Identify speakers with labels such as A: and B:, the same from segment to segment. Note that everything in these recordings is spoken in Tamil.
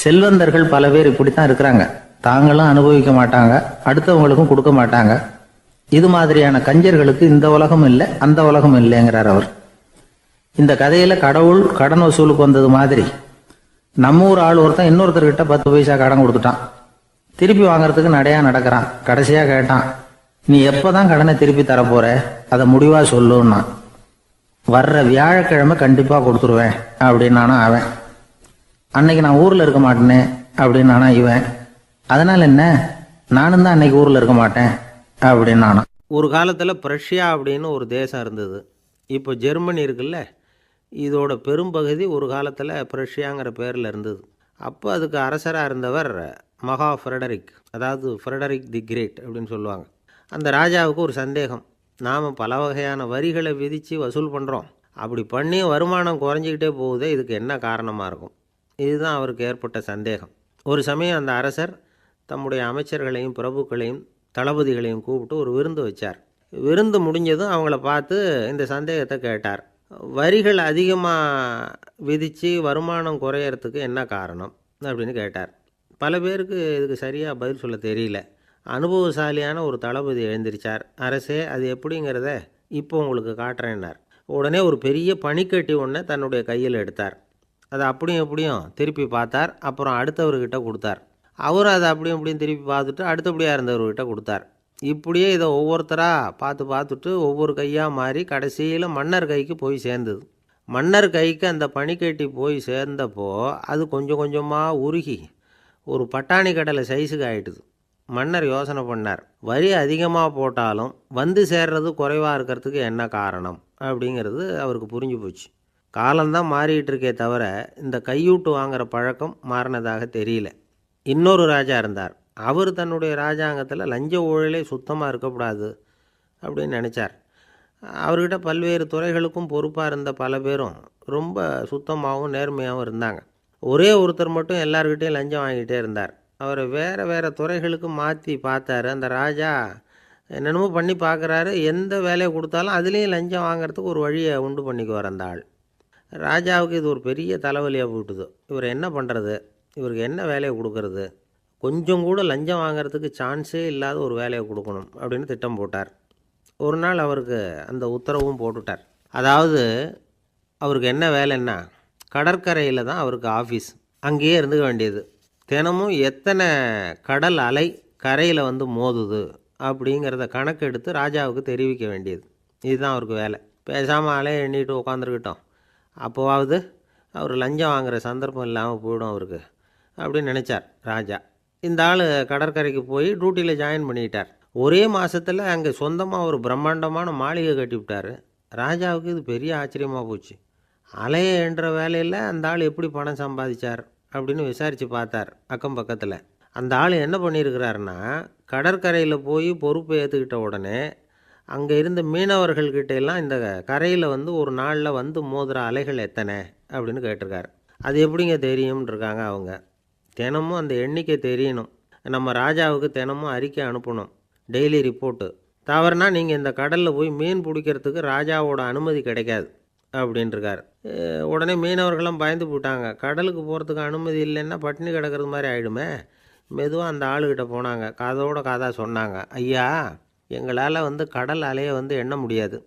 A: செல்வந்தர்கள் பல பேர் இப்படித்தான் இருக்கிறாங்க. தாங்களும் அனுபவிக்க மாட்டாங்க, அடுத்தவங்களுக்கும் கொடுக்க மாட்டாங்க. இது மாதிரியான கஞ்சர்களுக்கு இந்த உலகம் இல்லை, அந்த உலகம் இல்லைங்கிறார் அவர். இந்த கதையில கடவுள் கடன் வசூலுக்கு வந்தது மாதிரி நம்ம ஊர் ஆள் ஒருத்தன் இன்னொருத்தர்கிட்ட 10 பைசா கடன் கொடுத்துட்டான். திருப்பி வாங்கறதுக்கு நடையா நடக்கிறான். கடைசியா கேட்டான், நீ எப்பதான் கடனை திருப்பி தரப்போற, அதை முடிவா சொல்லுன்னா. வர்ற வியாழக்கிழமை கண்டிப்பா கொடுத்துருவேன் அப்படின்னானா அவன். அன்னைக்கு நான் ஊர்ல இருக்க மாட்டேனே அப்படின்னானா இவன். அதனால என்ன, நானும் தான் அன்னைக்கு ஊர்ல இருக்க மாட்டேன் அப்படின்னானா.
B: ஒரு காலத்தில் பிரஷ்யா அப்படின்னு ஒரு தேசம் இருந்தது. இப்போ ஜெர்மனி இருக்குல்ல, இதோட பெரும்பகுதி ஒரு காலத்தில் பிரஷ்யாங்கிற பேரில் இருந்தது. அப்போ அதுக்கு அரசராக இருந்தவர் மகா ஃப்ரெடரிக், அதாவது ஃப்ரெடரிக் தி கிரேட் அப்படின்னு சொல்லுவாங்க. அந்த ராஜாவுக்கு ஒரு சந்தேகம். நாம் பல வகையான வரிகளை விதித்து வசூல் பண்ணுறோம், அப்படி பண்ணி வருமானம் குறைஞ்சிக்கிட்டே போகுதே, இதுக்கு என்ன காரணமாக இருக்கும்? இதுதான் அவருக்கு ஏற்பட்ட சந்தேகம். ஒரு சமயம் அந்த அரசர் தம்முடைய அமைச்சர்களையும் பிரபுக்களையும் தளபதிகளையும் கூப்பிட்டு ஒரு விருந்து வச்சார். விருந்து முடிஞ்சதும் அவங்கள பார்த்து இந்த சந்தேகத்தை கேட்டார். வரிகள் அதிகமாக விதித்து வருமானம் குறையறதுக்கு என்ன காரணம் அப்படின்னு கேட்டார். பல பேருக்கு இதுக்கு சரியாக பதில் சொல்ல தெரியல. அனுபவசாலியான ஒரு தளபதி எழுந்திரிச்சார். அரசே, அது எப்படிங்கிறத இப்போ உங்களுக்கு காட்டுறேன்னார். உடனே ஒரு பெரிய பனிக்கட்டி ஒன்றை தன்னுடைய கையில் எடுத்தார். அதை அப்படியும் எப்படியும் திருப்பி பார்த்தார். அப்புறம் அடுத்தவர்கிட்ட கொடுத்தார். அவரும் அதை அப்படியும் இப்படியும் திருப்பி பார்த்துட்டு அடுத்தபடியாக இருந்தவர்கிட்ட கொடுத்தார். இப்படியே இதை ஒவ்வொருத்தராக பார்த்துட்டு ஒவ்வொரு கையாக மாறி கடைசியில் மன்னர் கைக்கு போய் சேர்ந்தது. மன்னர் கைக்கு அந்த பனிக்கட்டி போய் சேர்ந்தப்போ அது கொஞ்சம் கொஞ்சமாக உருகி ஒரு பட்டாணி கடலை சைஸுக்கு ஆகிட்டுது. மன்னர் யோசனை பண்ணார், வரி அதிகமாக போட்டாலும் வந்து சேர்றது குறைவாக இருக்கிறதுக்கு என்ன காரணம் அப்படிங்கிறது அவருக்கு புரிஞ்சு போச்சு. காலம்தான் மாறிட்டு இருக்கே தவிர இந்த கையூட்டு வாங்குகிற பழக்கம் மாறினதாக தெரியல. இன்னொரு ராஜா இருந்தார். அவர் தன்னுடைய ராஜாங்கத்தில் லஞ்ச ஊழலே சுத்தமாக இருக்கக்கூடாது அப்படின்னு நினச்சார். அவர்கிட்ட பல்வேறு துறைகளுக்கும் பொறுப்பாக இருந்த பல பேரும் ரொம்ப சுத்தமாகவும் நேர்மையாகவும் இருந்தாங்க. ஒரே ஒருத்தர் மட்டும் எல்லார்கிட்டையும் லஞ்சம் வாங்கிட்டே இருந்தார். அவரை வேறு துறைகளுக்கு மாற்றி பார்த்தாரு. அந்த ராஜா என்னென்னமோ பண்ணி பார்க்குறாரு. எந்த வேலையை கொடுத்தாலும் அதுலேயும் லஞ்சம் வாங்கிறதுக்கு ஒரு வழியை உண்டு பண்ணிக்குவார் அந்த ஆள். ராஜாவுக்கு இது ஒரு பெரிய தலைவலியாக போட்டுது. இவர் என்ன பண்ணுறது, இவருக்கு என்ன வேலையை கொடுக்கறது, கொஞ்சம் கூட லஞ்சம் வாங்கிறதுக்கு சான்ஸே இல்லாத ஒரு வேலையை கொடுக்கணும் அப்படின்னு திட்டம் போட்டார். ஒரு நாள் அவருக்கு அந்த உத்தரவும் போட்டுட்டார். அதாவது அவருக்கு என்ன வேலைன்னா, கடற்கரையில் தான் அவருக்கு ஆஃபீஸ். அங்கேயே இருந்துக்க வேண்டியது. தினமும் எத்தனை கடல் அலை கரையில் வந்து மோதுது அப்படிங்கிறத கணக்கெடுத்து ராஜாவுக்கு தெரிவிக்க வேண்டியது. இதுதான் அவருக்கு வேலை. பேசாமல் அலையை எண்ணிட்டு உட்காந்துருக்கிட்டோம், அப்போவாவது அவர் லஞ்சம் வாங்குகிற சந்தர்ப்பம் இல்லாமல் போயிடும் அவருக்கு அப்படின்னு நினச்சார் ராஜா. இந்த ஆள் கடற்கரைக்கு போய் டியூட்டியில் ஜாயின் பண்ணிக்கிட்டார். ஒரே மாதத்தில் அங்கே சொந்தமாக ஒரு பிரம்மாண்டமான மாளிகை கட்டிவிட்டார். ராஜாவுக்கு இது பெரிய ஆச்சரியமாக போச்சு. அலையை என்ற வேலையில் அந்த ஆள் எப்படி பணம் சம்பாதிச்சார் அப்படின்னு விசாரித்து பார்த்தார் அக்கம் பக்கத்தில். அந்த ஆள் என்ன பண்ணியிருக்கிறாருன்னா, கடற்கரையில் போய் பொறுப்பை ஏற்றுக்கிட்ட உடனே அங்கே இருந்த மீனவர்கள்கிட்ட எல்லாம் இந்த கரையில் வந்து ஒரு நாளில் வந்து மோதுகிற அலைகள் எத்தனை அப்படின்னு கேட்டிருக்காரு. அது எப்படிங்க தெரியும்னு இருக்காங்க அவங்க. தினமும் அந்த எண்ணிக்கை தெரியணும். நம்ம ராஜாவுக்கு தினமும் அறிக்கை அனுப்பணும், டெய்லி ரிப்போர்ட்டு. தவறுனா நீங்கள் இந்த கடலில் போய் மீன் பிடிக்கிறதுக்கு ராஜாவோட அனுமதி கிடைக்காது அப்படின்ட்டுருக்காரு. உடனே மீனவர்களும் பயந்து போட்டாங்க. கடலுக்கு போகிறதுக்கு அனுமதி இல்லைன்னா பட்டினி கிடக்கிறது மாதிரி ஆகிடுமே. மெதுவாக அந்த ஆளுகிட்ட போனாங்க. காதோட காதாக சொன்னாங்க, ஐயா, எங்களால் வந்து கடல் அலையை வந்து எண்ண முடியாது.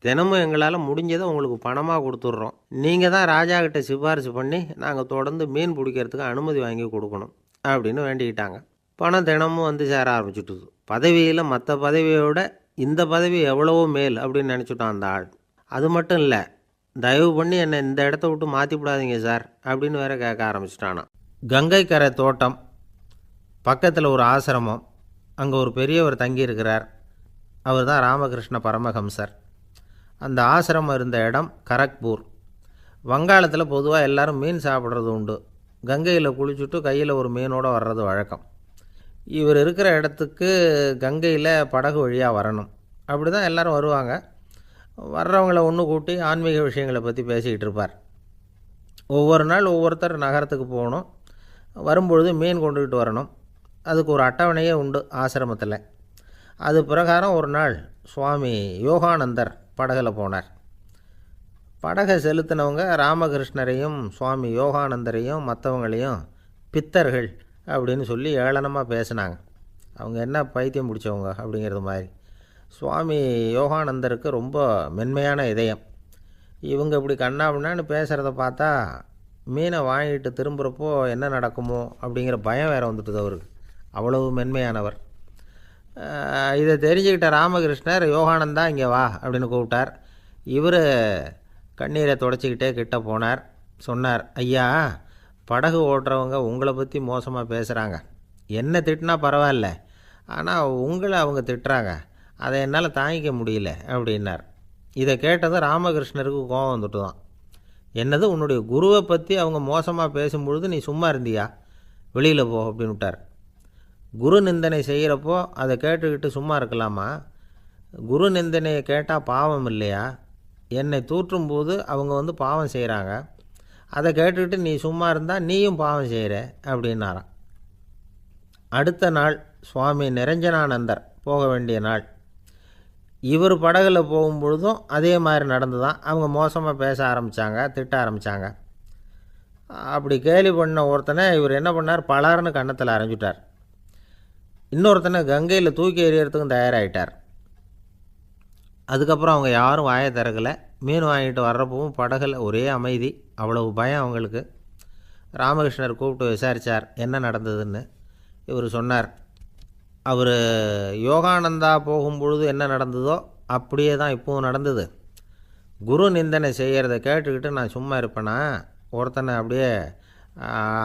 B: தினமும் எங்களால் முடிஞ்சதை உங்களுக்கு பணமாக கொடுத்துட்றோம். நீங்கள் தான் ராஜா கிட்ட சிபாரிசு பண்ணி நாங்கள் தொடர்ந்து மீன் பிடிக்கிறதுக்கு அனுமதி வாங்கி கொடுக்கணும் அப்படின்னு வேண்டிக்கிட்டாங்க. பணம் தினமும் வந்து சேர ஆரம்பிச்சுட்டுது. பதவியில் மற்ற பதவியோட இந்த பதவி எவ்வளவோ மேல் அப்படின்னு நினச்சிட்டான் அந்த ஆள். அது மட்டும் இல்லை, தயவு பண்ணி என்னை இந்த இடத்த விட்டு மாற்றிவிடாதீங்க சார் அப்படின்னு வேற கேட்க ஆரம்பிச்சிட்டானா. கங்கை கரை தோட்டம் பக்கத்தில் ஒரு ஆசிரமம், அங்கே ஒரு பெரியவர் தங்கியிருக்கிறார். அவர் தான் ராமகிருஷ்ண பரமஹம்சர். அந்த ஆசிரமம் இருந்த இடம் கரக்பூர். வங்காளத்தில் பொதுவாக எல்லோரும் மீன் சாப்பிட்றது உண்டு. கங்கையில் குளிச்சுட்டு கையில் ஒரு மீனோடு வர்றது வழக்கம். இவர் இருக்கிற இடத்துக்கு கங்கையில் படகு வழியாக வரணும். அப்படி தான் எல்லோரும் வருவாங்க. வர்றவங்கள ஒன்று கூட்டி ஆன்மீக விஷயங்களை பற்றி பேசிக்கிட்டு இருப்பார். ஒவ்வொரு நாள் ஒவ்வொருத்தர் நகரத்துக்கு போகணும். வரும்பொழுது மீன் கொண்டுக்கிட்டு வரணும். அதுக்கு ஒரு அட்டவணையே உண்டு ஆசிரமத்தில். அது பிரகாரம் ஒரு நாள் சுவாமி யோகானந்தர் படகில் போனார். படகை செலுத்தினவங்க ராமகிருஷ்ணரையும் சுவாமி யோகானந்தரையும் மற்றவங்களையும் பித்தர்கள் அப்படின்னு சொல்லி ஏளனமாக பேசினாங்க. அவங்க என்ன பைத்தியம் பிடிச்சவங்க அப்படிங்கிறது மாதிரி. சுவாமி யோகானந்தருக்கு ரொம்ப மென்மையான இதயம். இவங்க இப்படி கண்ணாபின்னான்னு பேசுகிறத பார்த்தா மீனை வாங்கிட்டு திரும்புகிறப்போ என்ன நடக்குமோ அப்படிங்கிற பயம் வேறு வந்துட்டுது அவருக்கு. அவ்வளவு மென்மையானவர். இதை தெரிஞ்சுக்கிட்ட ராமகிருஷ்ணர், யோகானந்தா இங்கே வா அப்படின்னு கூப்பிட்டார். இவர் கண்ணீரை தொடச்சிக்கிட்டே கிட்ட போனார். சொன்னார், ஐயா, படகு ஓட்டுறவங்க உங்களை பற்றி மோசமாக பேசுகிறாங்க. என்ன திட்டினா பரவாயில்ல, ஆனால் உங்களை அவங்க திட்டுறாங்க, அதை என்னால் தாங்கிக்க முடியல அப்படின்னார். இதை கேட்டதும் ராமகிருஷ்ணருக்கு கோபம் வந்துட்டு தான். என்னது, உன்னுடைய குருவை பற்றி அவங்க மோசமாக பேசும்பொழுது நீ சும்மா இருந்தியா? வெளியில் போ அப்படின்னு விட்டார். குரு நிந்தனை செய்கிறப்போ அதை கேட்டுக்கிட்டு சும்மா இருக்கலாமா? குரு நிந்தனையை கேட்டால் பாவம் இல்லையா? என்னை தூற்றும்போது அவங்க பாவம் செய்கிறாங்க, அதை கேட்டுக்கிட்டு நீ சும்மா இருந்தால் நீயும் பாவம் செய்கிற அப்படின்னாராம். அடுத்த நாள் சுவாமி நிரஞ்சனானந்தர் போக வேண்டிய நாள். இவர் படகுல போகும்பொழுதும் அதே மாதிரி நடந்து தான். அவங்க மோசமாக பேச ஆரம்பித்தாங்க, திட்ட ஆரம்பித்தாங்க. அப்படி கேலி பண்ண ஒருத்தனை இவர் என்ன பண்ணார், பலார்னு கன்னத்தில் அரைஞ்சிட்டார். இன்னொருத்தனை கங்கையில் தூக்கி எறியறதுக்கும் தயாராகிட்டார். அதுக்கப்புறம் அவங்க யாரும் வாயை திறக்கலை. மீன் வாங்கிட்டு வர்றப்பவும் படகுல ஒரே அமைதி. அவ்வளவு பயம் அவங்களுக்கு. ராமகிருஷ்ணர் கூப்பிட்டு விசாரித்தார் என்ன நடந்ததுன்னு. இவர் சொன்னார், அவர் யோகானந்தா போகும்பொழுது என்ன நடந்ததோ அப்படியே தான் இப்போவும் நடந்தது. குரு நிந்தனை செய்கிறத கேட்டுக்கிட்டு நான் சும்மா இருப்பேனா? ஒருத்தனை அப்படியே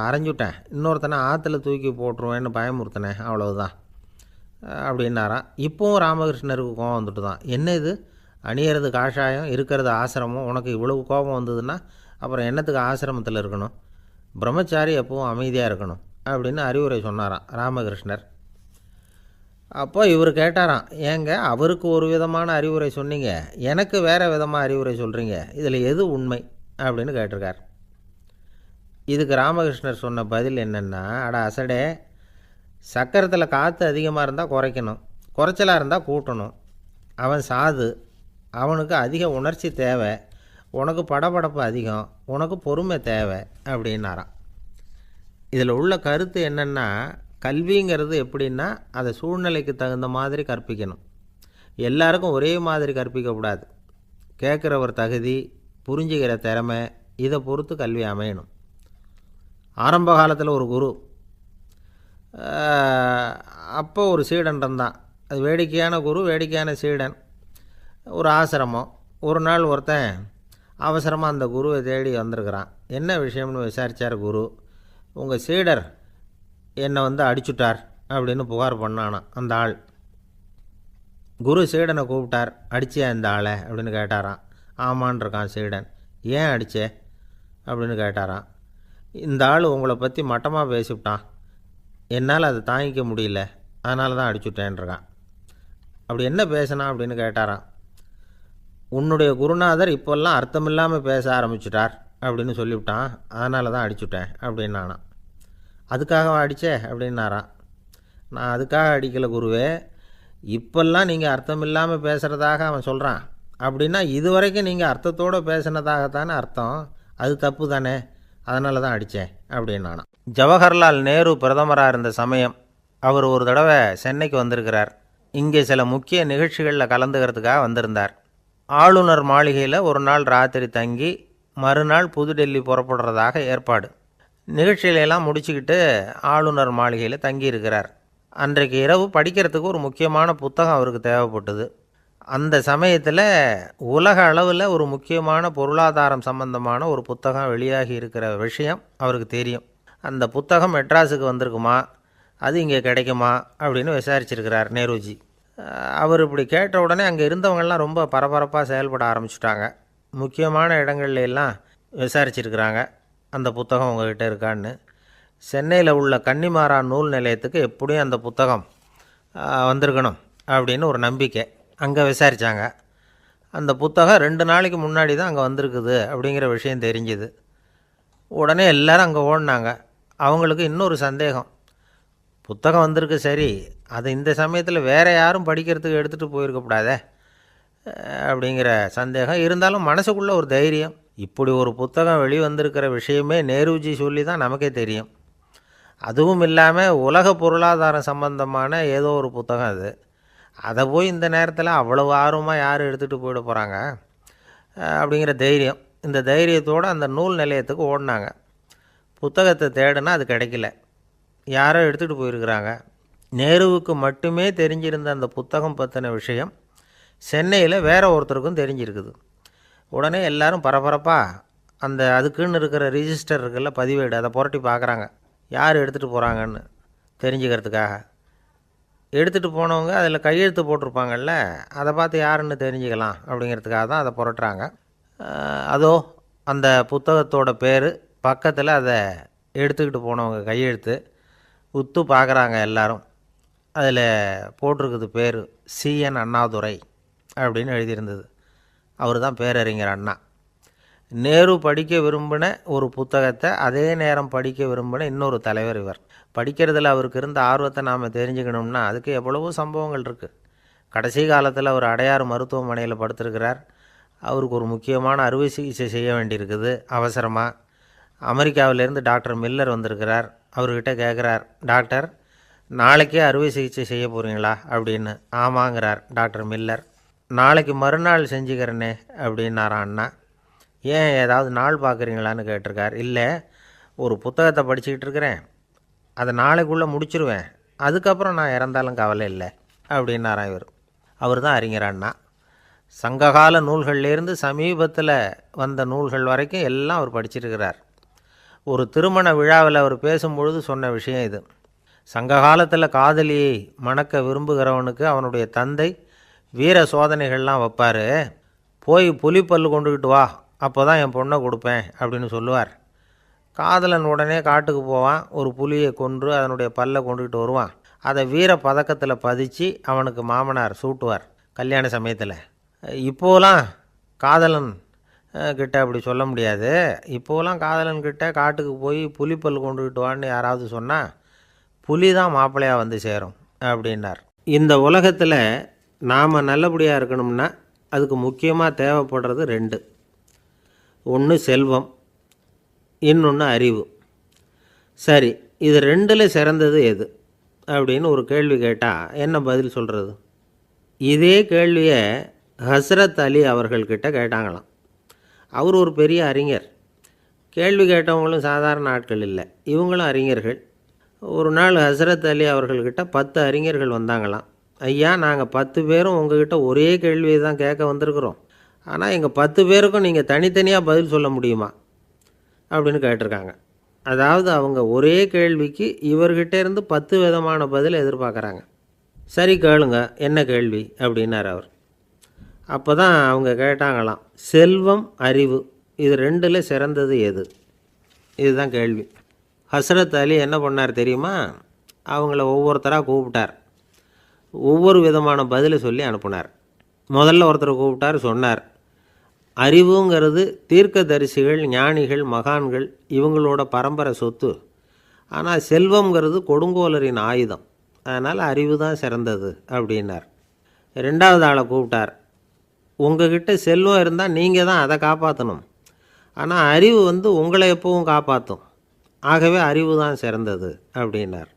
B: அரைஞ்சுட்டேன், இன்னொருத்தனை ஆற்றுல தூக்கி போட்டுருவேன்னு பயமுறுத்தினேன், அவ்வளவுதான் அப்படின்னாராம். இப்போவும் ராமகிருஷ்ணருக்கு கோபம் வந்துட்டு தான். என்ன இது, அணியறது காஷாயம், இருக்கிறது ஆசிரமம், உனக்கு இவ்வளவு கோபம் வந்ததுன்னா அப்புறம் என்னத்துக்கு ஆசிரமத்தில் இருக்கணும்? பிரம்மச்சாரி எப்பவும் அமைதியாக இருக்கணும் அப்படின்னு அறிவுரை சொன்னாராம் ராமகிருஷ்ணர். அப்போ இவர் கேட்டாராம், ஏங்க அவருக்கு ஒரு விதமான அறிவுரை சொன்னீங்க, எனக்கு வேறு விதமாக அறிவுரை சொல்கிறீங்க, இதில் எது உண்மை அப்படின்னு கேட்டிருக்கார். இதுக்கு ராமகிருஷ்ணர் சொன்ன பதில் என்னென்னா, அட அசடே, சக்கரத்தில் காற்று அதிகமாக இருந்தால் குறைக்கணும், குறைச்சலாக இருந்தால் கூட்டணும். அவன் சாது, அவனுக்கு அதிக உணர்ச்சி தேவை, உனக்கு படபடப்பு அதிகம், உனக்கு பொறுமை தேவை அப்படின்னாராம். இதில் உள்ள கருத்து என்னென்னா, கல்விங்கிறது எப்படின்னா அதை சூழ்நிலைக்கு தகுந்த மாதிரி கற்பிக்கணும். எல்லாருக்கும் ஒரே மாதிரி கற்பிக்கக்கூடாது. கேட்குறவர் தகுதி, புரிஞ்சுக்கிற திறமை, இதை பொறுத்து கல்வி அமையணும். ஆரம்ப காலத்தில் ஒரு குரு, அப்போ ஒரு சீடன் இருந்தான். அது வேடிக்கையான குரு, வேடிக்கையான சீடன். ஒரு ஆசிரமம். ஒரு நாள் ஒருத்தன் அவசரமாக அந்த குருவை தேடி வந்திருக்கிறான். என்ன விஷயம்னு விசாரித்தார் குரு. உங்கள் சீடர் என்னை அடிச்சுட்டார் அப்படின்னு புகார் பண்ணானான் அந்த ஆள். குரு சீடனை கூப்பிட்டார். அடிச்சியா இந்த ஆளை அப்படின்னு கேட்டாரான். ஆமான் இருக்கான் சீடன். ஏன் அடித்தே அப்படின்னு கேட்டாரான். இந்த ஆள் உங்களை பற்றி மட்டமாக பேசிவிட்டான், என்னால் அதை தாங்கிக்க முடியல, அதனால தான் அடிச்சுட்டேன்ருக்கான். அப்படி என்ன பேசினான் அப்படின்னு கேட்டாரான். உன்னுடைய குருநாதர் இப்போல்லாம் அர்த்தமில்லாமல் பேச ஆரம்பிச்சுட்டார் அப்படின்னு சொல்லிவிட்டான், அதனால தான் அடிச்சுட்டேன் அப்படின்னானான். அதுக்காக அடித்தே அப்படின்னாரான். நான் அதுக்காக அடிக்கலை குருவே, இப்போல்லாம் நீங்கள் அர்த்தம் இல்லாமல் பேசுகிறதாக அவன் சொல்கிறான், அப்படின்னா இதுவரைக்கும் நீங்கள் அர்த்தத்தோடு பேசினதாகத்தானே அர்த்தம், அது தப்பு தானே, அதனால தான் அடித்தேன் அப்படின்னானான். ஜவஹர்லால் நேரு பிரதமராக இருந்த சமயம் அவர் ஒரு தடவை சென்னைக்கு வந்திருக்கிறார். இங்கே சில முக்கிய நிகழ்ச்சிகளில் கலந்துக்கிறதுக்காக வந்திருந்தார். ஆளுநர் மாளிகையில் ஒரு நாள் ராத்திரி தங்கி மறுநாள் புதுடெல்லி புறப்படுறதாக ஏற்பாடு. நிகழ்ச்சியிலெல்லாம் முடிச்சுக்கிட்டு ஆளுநர் மாளிகையில் தங்கியிருக்கிறார். அன்றைக்கு இரவு படிக்கிறதுக்கு ஒரு முக்கியமான புத்தகம் அவருக்கு தேவைப்பட்டது. அந்த சமயத்தில் உலக அளவில் ஒரு முக்கியமான பொருளாதாரம் சம்பந்தமான ஒரு புத்தகம் வெளியாகி இருக்கிற விஷயம் அவருக்கு தெரியும். அந்த புத்தகம் மெட்ராஸுக்கு வந்திருக்குமா, அது இங்கே கிடைக்குமா அப்படின்னு விசாரிச்சிருக்கிறார் நேருஜி. அவர் இப்படி கேட்ட உடனே அங்கே இருந்தவங்கள்லாம் ரொம்ப பரபரப்பாக செயல்பட ஆரம்பிச்சிட்டாங்க. முக்கியமான இடங்கள்ல எல்லாம் விசாரிச்சிருக்கிறாங்க அந்த புத்தகம் உங்கள்கிட்ட இருக்கான்னு. சென்னையில் உள்ள கன்னிமாரா நூல் நிலையத்துக்கு எப்படியும் அந்த புத்தகம் வந்திருக்கணும் அப்படின்னு ஒரு நம்பிக்கை. அங்கே விசாரித்தாங்க. அந்த புத்தகம் 2 நாளைக்கு முன்னாடி தான் அங்கே வந்திருக்குது அப்படிங்கிற விஷயம் தெரிஞ்சுது. உடனே எல்லோரும் அங்கே ஓடினாங்க. அவங்களுக்கு இன்னொரு சந்தேகம், புத்தகம் வந்திருக்கு சரி, அது இந்த சமயத்தில் வேறு யாரும் படிக்கிறதுக்கு எடுத்துகிட்டு போயிருக்கக்கூடாதே அப்படிங்கிற சந்தேகம் இருந்தாலும் மனசுக்குள்ளே ஒரு தைரியம். இப்படி ஒரு புத்தகம் வெளிவந்திருக்கிற விஷயமே நேருஜி சொல்லி தான் நமக்கே தெரியும். அதுவும் இல்லாமல் உலக பொருளாதாரம் சம்பந்தமான ஏதோ ஒரு புத்தகம் அது. அதை போய் இந்த நேரத்தில் அவ்வளவு ஆர்வமாக யார் எடுத்துகிட்டு போயிட போகிறாங்க அப்படிங்கிற தைரியம். இந்த தைரியத்தோடு அந்த நூல் நிலையத்துக்கு ஓடினாங்க. புத்தகத்தை தேடினா அது கிடைக்கல. யாரோ எடுத்துகிட்டு போயிருக்கிறாங்க. நேருவுக்கு மட்டுமே தெரிஞ்சிருந்த அந்த புத்தகம் பற்றின விஷயம் சென்னையில் வேற ஒருத்தருக்கும் தெரிஞ்சிருக்குது. உடனே எல்லாரும் பரபரப்பாக அந்த அதுக்குன்னு இருக்கிற ரிஜிஸ்டர் இருக்குல்ல, பதிவேடு, அதை புரட்டி பார்க்குறாங்க யார் எடுத்துகிட்டு போகிறாங்கன்னு தெரிஞ்சுக்கிறதுக்காக. எடுத்துகிட்டு போனவங்க அதில் கையெழுத்து போட்டிருப்பாங்கல்ல, அதை பார்த்து யாருன்னு தெரிஞ்சுக்கலாம் அப்படிங்கிறதுக்காக தான் அதை புரட்டுறாங்க. அதோ அந்த புத்தகத்தோட பேர் பக்கத்தில் அதை எடுத்துக்கிட்டு போனவங்க கையெழுத்து உத்து பார்க்குறாங்க எல்லாரும். அதில் போட்டிருக்குது பேர் CN அண்ணாதுரை அப்படின்னு எழுதியிருந்தது. அவர் தான் பேரறிஞர் அண்ணா. நேரு படிக்க விரும்பின ஒரு புத்தகத்தை அதே நேரம் படிக்க விரும்பின இன்னொரு தலைவர் இவர். படிக்கிறதுல அவருக்கு இருந்த ஆர்வத்தை நாம் தெரிஞ்சுக்கணும்னா அதுக்கு எவ்வளவோ சம்பவங்கள் இருக்குது. கடைசி காலத்தில் அவர் அடையாறு மருத்துவமனையில் படுத்திருக்கிறார். அவருக்கு ஒரு முக்கியமான அறுவை சிகிச்சை செய்ய வேண்டியிருக்குது அவசரமாக. அமெரிக்காவிலேருந்து டாக்டர் மில்லர் வந்திருக்கிறார். அவர்கிட்ட கேட்குறார், டாக்டர் நாளைக்கே அறுவை சிகிச்சை செய்ய போகிறீங்களா அப்படின்னு. ஆமாங்கிறார் டாக்டர் மில்லர். நாளைக்கு மறுநாள் செஞ்சுக்கிறேனே அப்படின்னாரான் அண்ணா. ஏன் ஏதாவது நாள் பார்க்குறீங்களான்னு கேட்டிருக்கார். இல்லை, ஒரு புத்தகத்தை படிச்சுக்கிட்டு இருக்கிறேன், அதை நாளைக்குள்ளே முடிச்சிருவேன், அதுக்கப்புறம் நான் இறந்தாலும் கவலை இல்லை அப்படின்னாரான் இவர். அவர் தான் அறிஞர் அண்ணா. சங்ககால நூல்கள்லேருந்து சமீபத்தில் வந்த நூல்கள் வரைக்கும் எல்லாம் அவர் படிச்சிருக்கிறார். ஒரு திருமண விழாவில் அவர் பேசும்பொழுது சொன்ன விஷயம் இது. சங்க காலத்தில் காதலியை மணக்க விரும்புகிறவனுக்கு அவனுடைய தந்தை வீர சோதனைகள்லாம் வைப்பார். போய் புலிப்பல் கொண்டுக்கிட்டு வா, அப்போ தான் என் பொண்ணை கொடுப்பேன் அப்படின்னு சொல்லுவார். காதலன் உடனே காட்டுக்கு போவான், ஒரு புலியை கொன்று அதனுடைய பல்லை கொண்டுக்கிட்டு வருவான். அதை வீர பதக்கத்தில் பதிச்சு அவனுக்கு மாமனார் சூட்டுவார் கல்யாண சமயத்தில். இப்போலாம் காதலன் கிட்ட அப்படி சொல்ல முடியாது. இப்போலாம் காதலன்கிட்ட காட்டுக்கு போய் புலிப்பல் கொண்டுக்கிட்டு வான்னு யாராவது சொன்னால் புலி தான் மாப்பிள்ளையாக வந்து சேரும் அப்படின்னார். இந்த உலகத்தில் நாம் நல்லபடியாக இருக்கணும்னா அதுக்கு முக்கியமாக தேவைப்படுறது 2. ஒன்று செல்வம், இன்னொன்று அறிவு. சரி, இது 2ல் சிறந்தது எது அப்படின்னு ஒரு கேள்வி கேட்டால் என்ன பதில் சொல்கிறது? இதே கேள்வியை ஹஸ்ரத் அலி அவர்கள்கிட்ட கேட்டாங்களாம். அவர் ஒரு பெரிய அறிஞர். கேள்வி கேட்டவங்களும் சாதாரண ஆட்கள் இல்லை, இவங்களும் அறிஞர்கள். ஒரு நாள் ஹஸ்ரத் அலி அவர்கள்கிட்ட 10 அறிஞர்கள் வந்தாங்களாம். ஐயா, நாங்கள் 10 பேரும் உங்ககிட்ட ஒரே கேள்வியை தான் கேட்க வந்திருக்கிறோம், ஆனால் எங்கள் 10 பேருக்கும் நீங்கள் தனித்தனியாக பதில் சொல்ல முடியுமா அப்படின்னு கேட்டிருக்காங்க. அதாவது அவங்க ஒரே கேள்விக்கு இவர்கிட்ட இருந்து 10 விதமான பதில் எதிர்பார்க்குறாங்க. சரி கேளுங்க, என்ன கேள்வி அப்படின்னார் அவர். அப்போ தான் அவங்க கேட்டாங்களாம், செல்வம் அறிவு இது 2ல் சிறந்தது எது? இதுதான் கேள்வி. ஹஸ்ரத் அலி என்ன பண்ணார் தெரியுமா? அவங்கள ஒவ்வொருத்தராக கூப்பிட்டார், ஒவ்வொரு விதமான பதிலை சொல்லி அனுப்புனார். முதல்ல ஒருத்தரை கூப்பிட்டார், சொன்னார், அறிவுங்கிறது தீர்க்கதரிசிகள், ஞானிகள், மகான்கள் இவங்களோட பரம்பரை சொத்து. ஆனால் செல்வங்கிறது கொடுங்கோலரின் ஆயுதம், அதனால் அறிவு தான் சிறந்தது அப்படின்னார். 2வது ஆளை கூப்பிட்டார், உங்ககிட்ட செல்வம் இருந்தால் நீங்கள் தான் அதை காப்பாற்றணும், ஆனால் அறிவு உங்களை எப்பவும் காப்பாற்றும், ஆகவே அறிவு தான் சிறந்தது அப்படின்னார்.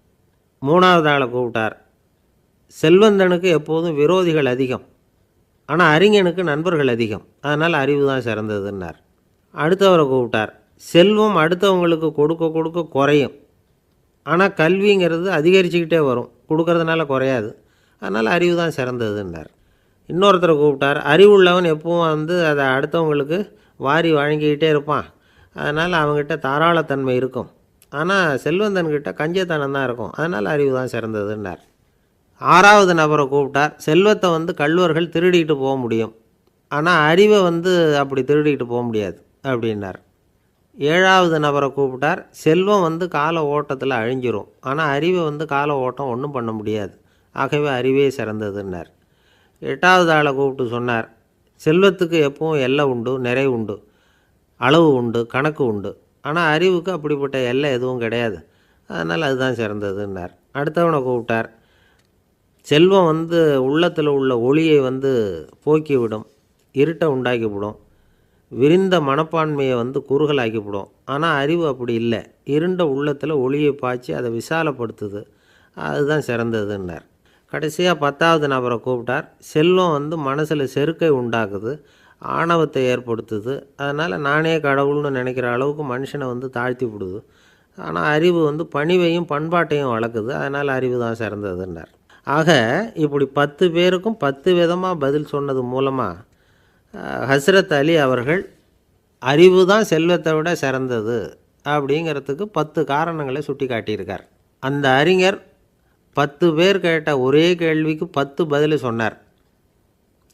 B: 3வது ஆளை கூப்பிட்டார், செல்வந்தனுக்கு எப்போதும் விரோதிகள் அதிகம், ஆனால் அறிஞனுக்கு நண்பர்கள் அதிகம், அதனால் அறிவு தான் சிறந்ததுன்னார். அடுத்தவரை கூப்பிட்டார், செல்வம் அடுத்தவங்களுக்கு கொடுக்க கொடுக்க குறையும், ஆனால் கல்விங்கிறது அதிகரிச்சுக்கிட்டே வரும், கொடுக்கறதுனால குறையாது, அதனால் அறிவு தான் சிறந்ததுன்னார். இன்னொருத்தரை கூப்பிட்டார், அறிவுள்ளவன் எப்பவும் அதை அடுத்தவங்களுக்கு வாரி வழங்கிக்கிட்டே இருப்பான், அதனால் அவங்ககிட்ட தாராளத்தன்மை இருக்கும், ஆனால் செல்வந்தன்கிட்ட கஞ்சத்தனம் தான் இருக்கும், அதனால் அறிவு தான் சிறந்ததுன்னார். 6வது நபரை கூப்பிட்டார், செல்வத்தை கள்வர்கள் திருடிக்கிட்டு போக முடியும், ஆனால் அறிவை அப்படி திருடிக்கிட்டு போக முடியாது அப்படின்னார். 7வது நபரை கூப்பிட்டார், செல்வம் கால ஓட்டத்தில் அழிஞ்சிரும், ஆனால் அறிவை கால ஓட்டம் ஒன்றும் பண்ண முடியாது, ஆகவே அறிவே சிறந்ததுன்னார். 8வது ஆளை கூப்பிட்டு சொன்னார், செல்வத்துக்கு எப்பவும் எல்லை உண்டு, நிறை உண்டு, அளவு உண்டு, கணக்கு உண்டு, ஆனால் அறிவுக்கு அப்படிப்பட்ட எல்லை எதுவும் கிடையாது, அதனால் அதுதான் சிறந்ததுன்னார். அடுத்தவனை கூப்பிட்டார், செல்வம் உள்ளத்தில் உள்ள ஒளியை போக்கிவிடும், இருட்டை உண்டாக்கிவிடும், விரிந்த மனப்பான்மையை குறுகலாக்கிவிடும். ஆனால் அறிவு அப்படி இல்லை. இருண்ட உள்ளத்தில் ஒளியை பாய்ச்சி அதை விசாலப்படுத்துது. அதுதான் சிறந்ததுன்னார். கடைசியாக 10வது நபரை கூப்பிட்டார். செல்வம் மனசில் செருக்கை உண்டாக்குது, ஆணவத்தை ஏற்படுத்துது. அதனால் நானே கடவுள்னு நினைக்கிற அளவுக்கு மனுஷனை தாழ்த்தி விடுது. ஆனால் அறிவு பணிவையும் பண்பாட்டையும் வளர்க்குது. அதனால் அறிவு தான் சிறந்ததுன்னார். ஆக இப்படி 10 பேருக்கும் 10 விதமாக பதில் சொன்னது மூலமாக ஹஸ்ரத் அலி அவர்கள் அறிவு தான் செல்வத்தை விட சிறந்தது அப்படிங்கிறதுக்கு 10 காரணங்களை சுட்டி காட்டியிருக்கார். அந்த அறிஞர் 10 பேர் கேட்ட ஒரே கேள்விக்கு 10 பதில் சொன்னார்.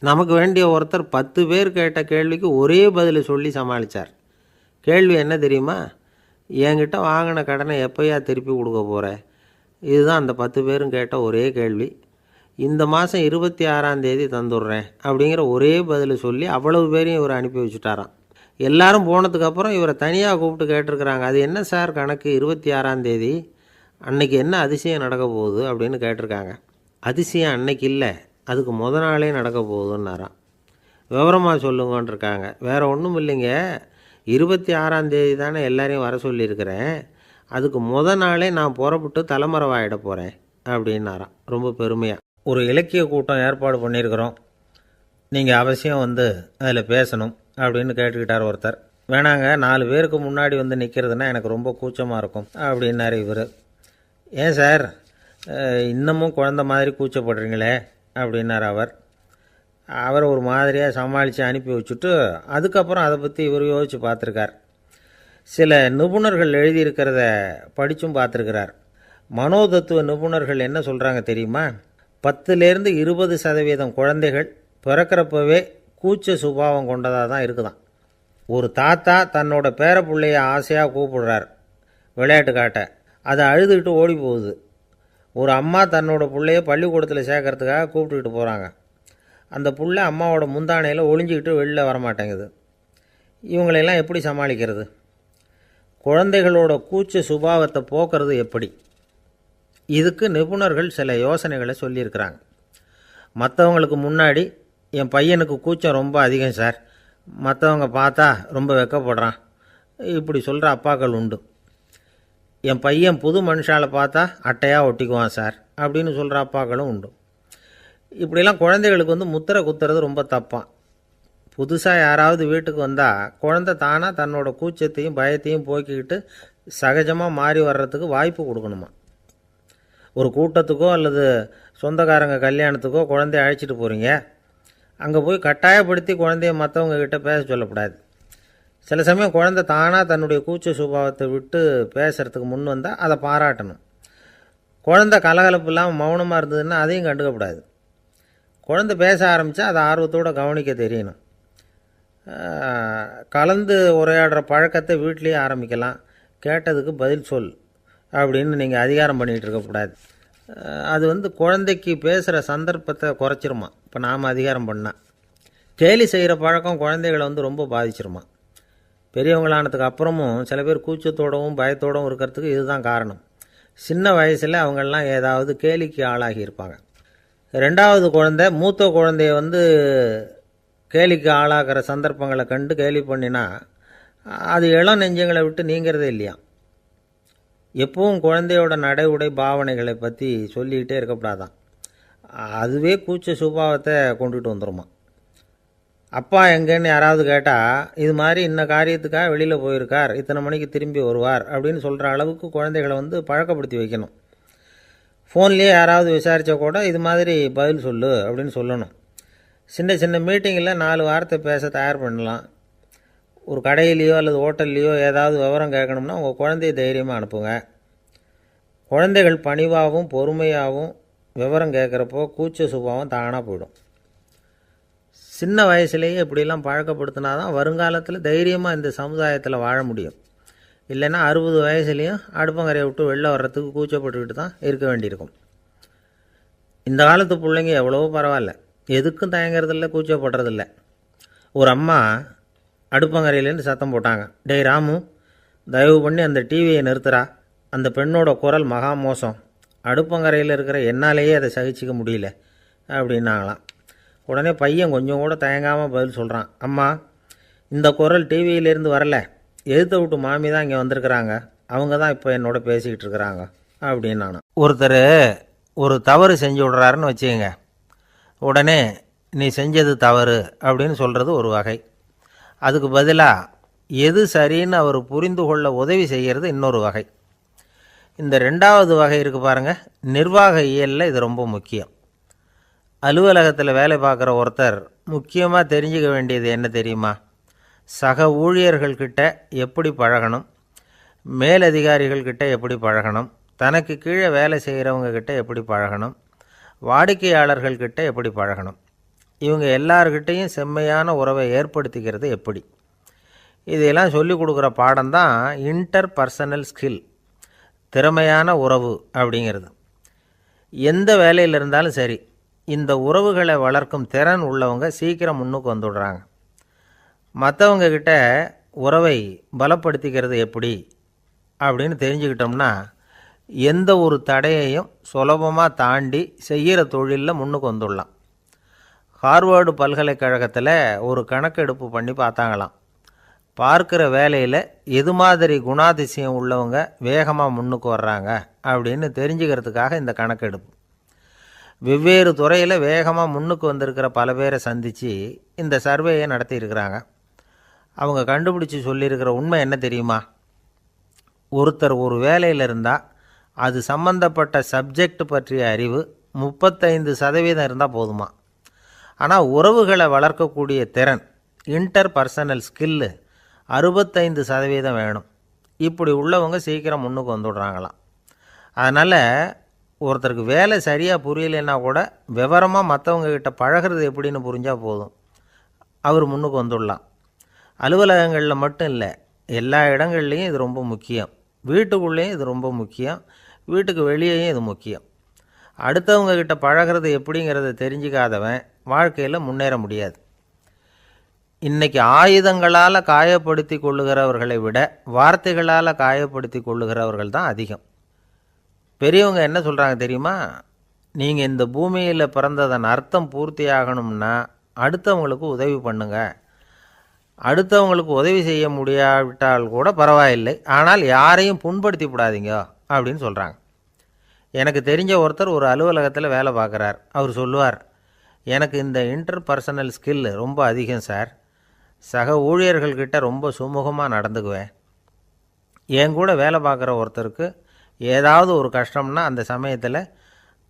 B: நமக்கு வேண்டிய ஒருத்தர் 10 பேர் கேட்ட கேள்விக்கு ஒரே பதில் சொல்லி சமாளித்தார். கேள்வி என்ன தெரியுமா? என்கிட்ட வாங்கின கடனை எப்போயா திருப்பி கொடுக்க போகிற? இதுதான் அந்த 10 பேரும் கேட்ட ஒரே கேள்வி. இந்த மாதம் 26ஆம் தேதி தந்துடுறேன் அப்படிங்கிற ஒரே பதில் சொல்லி அவ்வளவு பேரையும் இவர் அனுப்பி வச்சுட்டாராம். எல்லாரும் போனதுக்கப்புறம் இவரை தனியாக கூப்பிட்டு கேட்டிருக்கிறாங்க. அது என்ன சார் கணக்கு, 26ஆம் தேதி அன்னைக்கு என்ன அதிசயம் நடக்க போகுது அப்படின்னு கேட்டிருக்காங்க. அதிசயம் அன்னைக்கு இல்லை, அதுக்கு நாளே நடக்க போகுதுன்னாராம். விவரமாக சொல்லுங்கன்னு இருக்காங்க. வேறு ஒன்றும் இல்லைங்க, 26ஆம் தேதி தானே எல்லாரையும் வர சொல்லியிருக்கிறேன், அதுக்கு நாளே நான் புறப்பட்டு தலைமறைவாயிட போகிறேன் அப்படின்னாராம். ரொம்ப பெருமையாக. ஒரு இலக்கிய கூட்டம் ஏற்பாடு பண்ணியிருக்கிறோம், நீங்கள் அவசியம் அதில் பேசணும் அப்படின்னு கேட்டுக்கிட்டார் ஒருத்தர். வேணாங்க, 4 பேருக்கு முன்னாடி நிற்கிறதுனா எனக்கு ரொம்ப கூச்சமாக இருக்கும் அப்படின்னாரு இவர். ஏன் சார் இன்னமும் குழந்த மாதிரி கூச்சப்படுறீங்களே அப்படின்னார் அவர். அவரை ஒரு மாதிரியாக சமாளித்து அனுப்பி வச்சுட்டு அதுக்கப்புறம் அதை பற்றி இவர் யோசித்து பார்த்துருக்கார். சில நிபுணர்கள் எழுதியிருக்கிறத படித்தும் பார்த்துருக்கிறார். மனோதத்துவ நிபுணர்கள் என்ன சொல்கிறாங்க தெரியுமா? 10லேருந்து 20% குழந்தைகள் பிறக்கிறப்பவே கூச்ச சுபாவம் கொண்டதாக தான் இருக்குதான். ஒரு தாத்தா தன்னோட பேர பிள்ளைய ஆசையாக கூப்பிடுறார் விளையாட்டு காட்ட, அதை அழுதுகிட்டு ஓடி போகுது. ஒரு அம்மா தன்னோட பிள்ளைய பள்ளிக்கூடத்தில் சேர்க்கறதுக்காக கூப்பிட்டுக்கிட்டு போகிறாங்க. அந்த புள்ள அம்மாவோட முந்தானையில் ஒளிஞ்சிக்கிட்டு வெளில வரமாட்டேங்குது. இவங்களெல்லாம் எப்படி சமாளிக்கிறது? குழந்தைகளோட கூச்ச சுபாவத்தை போக்குறது எப்படி? இதுக்கு நிபுணர்கள் சில யோசனைகளை சொல்லியிருக்கிறாங்க. மற்றவங்களுக்கு முன்னாடி என் பையனுக்கு கூச்சம் ரொம்ப அதிகம் சார், மற்றவங்க பார்த்தா ரொம்ப வெக்கப்படுறான், இப்படி சொல்கிற அப்பாக்கள் உண்டு. என் பையன் புது மனுஷாலை பார்த்தா அட்டையாக ஒட்டிக்குவான் சார் அப்படின்னு சொல்கிற அப்பாக்களும் உண்டு. இப்படிலாம் குழந்தைகளுக்கு முத்திரை குத்துறது ரொம்ப தப்பான். புதுசாக யாராவது வீட்டுக்கு வந்தால் குழந்தை தானாக தன்னோட கூச்சத்தையும் பயத்தையும் போக்கிக்கிட்டு சகஜமாக மாறி வர்றதுக்கு வாய்ப்பு கொடுக்கணுமா. ஒரு கூட்டத்துக்கோ அல்லது சொந்தக்காரங்க கல்யாணத்துக்கோ குழந்தைய அழைச்சிட்டு போகிறீங்க, அங்கே போய் கட்டாயப்படுத்தி குழந்தைய மற்றவங்க கிட்ட பேச சொல்லக்கூடாது. சில சமயம் குழந்தை தானாக தன்னுடைய கூச்ச சுபாவத்தை விட்டு பேசுகிறதுக்கு முன் வந்தால் அதை பாராட்டணும். குழந்தை கலகலப்பு இல்லாமல் மௌனமாக இருந்ததுன்னா அதையும் கண்டுக்கக்கூடாது. குழந்தை பேச ஆரம்பித்தா அதை ஆர்வத்தோடு கவனிக்க தெரியணும். கலந்து உரையாடுற பழக்கத்தை வீட்லேயே ஆரம்பிக்கலாம். கேட்டதுக்கு பதில் சொல் அப்படின்னு நீங்கள் அதிகாரம் பண்ணிகிட்டு இருக்கக்கூடாது. அது குழந்தைக்கு பேசுகிற சந்தர்ப்பத்தை குறைச்சிருமா. இப்போ நாம் அதிகாரம் பண்ணால் கேலி செய்கிற பழக்கம் குழந்தைகளை ரொம்ப பாதிச்சிருமா. பெரியவங்களானதுக்கு அப்புறமும் சில பேர் கூச்சத்தோடவும் பயத்தோடவும் இருக்கிறதுக்கு இதுதான் காரணம். சின்ன வயசில் அவங்கெல்லாம் ஏதாவது கேலிக்கு ஆளாகி இருப்பாங்க. 2வது குழந்தை மூத்த குழந்தைய கேலிக்கு ஆளாகிற சந்தர்ப்பங்களை கண்டு கேலி பண்ணினா அது இளம் நெஞ்சங்களை விட்டு நீங்கிறதே இல்லையா. எப்பவும் குழந்தையோட நடை உடை பாவனைகளை பற்றி சொல்லிக்கிட்டே இருக்கக்கூடாதான். அதுவே கூச்ச சுபாவத்தை கொண்டுட்டு வந்துடுமா. அப்பா எங்கேன்னு யாராவது கேட்டால் இது மாதிரி இன்ன காரியத்துக்காக வெளியில் போயிருக்கார், இத்தனை மணிக்கு திரும்பி வருவார் அப்படின்னு சொல்கிற அளவுக்கு குழந்தைகளை பழக்கப்படுத்தி வைக்கணும். ஃபோன்லேயே யாராவது விசாரித்தா கூட இது மாதிரி பதில் சொல்லு அப்படின்னு சொல்லணும். சின்ன சின்ன மீட்டிங்கில் 4 வார்த்தை பேச தயார் பண்ணலாம். ஒரு கடையிலையோ அல்லது ஹோட்டல்லையோ ஏதாவது விவரம் கேட்கணும்னா உங்கள் குழந்தைய தைரியமாக அனுப்புங்க. குழந்தைகள் பணிவாகவும் பொறுமையாகவும் விவரம் கேட்குறப்போ கூச்ச சுபாவம் தானாக போயிடும். சின்ன வயசுலேயே இப்படிலாம் பழக்கப்படுத்தினா தான் வருங்காலத்தில் தைரியமாக இந்த சமுதாயத்தில் வாழ முடியும். இல்லைன்னா 60 வயசுலேயும் அடுப்பங்கரையை விட்டு வெளில வர்றதுக்கு கூச்சப்பட்டுக்கிட்டு தான் இருக்க வேண்டியிருக்கும். இந்த காலத்து பிள்ளைங்க எவ்வளவோ பரவாயில்ல, எதுக்கும் தயங்குறதில்ல, கூச்சப்படுறதில்ல. ஒரு அம்மா அடுப்பங்கரையிலேருந்து சத்தம் போட்டாங்க, டேய் ராமு, தயவு பண்ணி அந்த டிவியை நிறுத்துறா, அந்த பெண்ணோட குரல் மகா மோசம், அடுப்பங்கரையில் இருக்கிற என்னாலேயே அதை சகிச்சிக்க முடியல அப்படின்னாங்களாம். உடனே பையன் கொஞ்சம் கூட தயங்காமல் பதில் சொல்கிறான், அம்மா இந்த குரல் டிவியிலேருந்து வரல, எதிர்த்த விட்டு மாமி தான் இங்கே வந்திருக்கிறாங்க, அவங்க தான் இப்போ என்னோட பேசிக்கிட்டு இருக்கிறாங்க அப்படின்னு நான். ஒருத்தர் ஒரு தவறு செஞ்சு விட்றாருன்னு வச்சுக்கோங்க, உடனே நீ செஞ்சது தவறு அப்படின்னு சொல்கிறது ஒரு வகை. அதுக்கு பதிலாக எது சரின்னு அவர் புரிந்து கொள்ள உதவி செய்கிறது இன்னொரு வகை. இந்த ரெண்டாவது வகை இருக்குது பாருங்கள், நிர்வாக இயலில் இது ரொம்ப முக்கியம். அலுவலகத்தில் வேலை பார்க்குற ஒருத்தர் முக்கியமாக தெரிஞ்சுக்க வேண்டியது என்ன தெரியுமா? சக ஊழியர்கள்கிட்ட எப்படி பழகணும், மேலதிகாரிகள்கிட்ட எப்படி பழகணும், தனக்கு கீழே வேலை செய்கிறவங்கக்கிட்ட எப்படி பழகணும், வாடிக்கையாளர்கள்கிட்ட எப்படி பழகணும், இவங்க எல்லார்கிட்டையும் செம்மையான உறவை ஏற்படுத்திக்கிறது எப்படி, இதையெல்லாம் சொல்லிக் கொடுக்குற பாடம் தான் இன்டர் பர்சனல் ஸ்கில், திறமையான உறவு அப்படிங்கிறது. எந்த வேலையில் இருந்தாலும் சரி, இந்த உறவுகளை வளர்க்கும் திறன் உள்ளவங்க சீக்கிரம் முன்னுக்கு வந்துடுறாங்க. மற்றவங்கக்கிட்ட உறவை பலப்படுத்திக்கிறது எப்படி அப்படின்னு தெரிஞ்சுக்கிட்டோம்னா எந்த ஒரு தடையையும் சுலபமாக தாண்டி செய்கிற தொழிலில் முன்னுக்கு வந்துடலாம். ஹார்வர்டு பல்கலைக்கழகத்தில் ஒரு கணக்கெடுப்பு பண்ணி பார்த்தாங்களாம். பார்க்குற வேலையில் எது மாதிரி குணாதிசயம் உள்ளவங்க வேகமாக முன்னுக்கு வர்றாங்க அப்படின்னு தெரிஞ்சுக்கிறதுக்காக இந்த கணக்கெடுப்பு. வெவ்வேறு துறையில் வேகமாக முன்னுக்கு வந்திருக்கிற பல பேரை சந்தித்து இந்த சர்வேயை நடத்தியிருக்கிறாங்க. அவங்க கண்டுபிடிச்சி சொல்லியிருக்கிற உண்மை என்ன தெரியுமா? ஒருத்தர் ஒரு வேலையில் இருந்தால் அது சம்பந்தப்பட்ட சப்ஜெக்ட் பற்றிய அறிவு 35% இருந்தால் போதுமா. ஆனால் உறவுகளை வளர்க்கக்கூடிய திறன், இன்டர் பர்சனல் ஸ்கில்லு 65% வேணும். இப்படி உள்ளவங்க சீக்கிரம் முன்னுக்கு வந்துடுறாங்களாம். அதனால் ஒருத்தருக்கு வேலை சரியாக புரியலைன்னா கூட விவரமாக மற்றவங்கக்கிட்ட பழகிறது எப்படின்னு புரிஞ்சால் போதும், அவர் முன்னுக்கு வந்துடலாம். அலுவலகங்களில் மட்டும் இல்லை, எல்லா இடங்கள்லேயும் இது ரொம்ப முக்கியம். வீட்டுக்குள்ளேயும் இது ரொம்ப முக்கியம், வீட்டுக்கு வெளியேயும் இது முக்கியம். அடுத்தவங்கக்கிட்ட பழகிறது எப்படிங்கிறத தெரிஞ்சிக்காதவன் வாழ்க்கையில் முன்னேற முடியாது. இன்றைக்கி ஆயுதங்களால் காயப்படுத்தி கொள்ளுகிறவர்களை விட வார்த்தைகளால் காயப்படுத்தி கொள்ளுகிறவர்கள் தான் அதிகம். பெரியவங்க என்ன சொல்கிறாங்க தெரியுமா? நீங்கள் இந்த பூமியில் பிறந்ததன் அர்த்தம் பூர்த்தியாகணும்னா அடுத்தவங்களுக்கு உதவி பண்ணுங்க. அடுத்தவங்களுக்கு உதவி செய்ய முடியாவிட்டால் கூட பரவாயில்லை, ஆனால் யாரையும் புண்படுத்தி விடாதீங்க அப்படின்னு சொல்கிறாங்க. எனக்கு தெரிஞ்ச ஒருத்தர் ஒரு அலுவலகத்தில் வேலை பார்க்குறார். அவர் சொல்லுவார், எனக்கு இந்த இன்டர் பர்சனல் ஸ்கில் ரொம்ப அதிகம் சார், சக ஊழியர்கள்கிட்ட ரொம்ப சுமூகமாக நடந்துக்குவேன். என் கூட வேலை பார்க்குற ஒருத்தருக்கு ஏதாவது ஒரு கஷ்டம்னா அந்த சமயத்தில்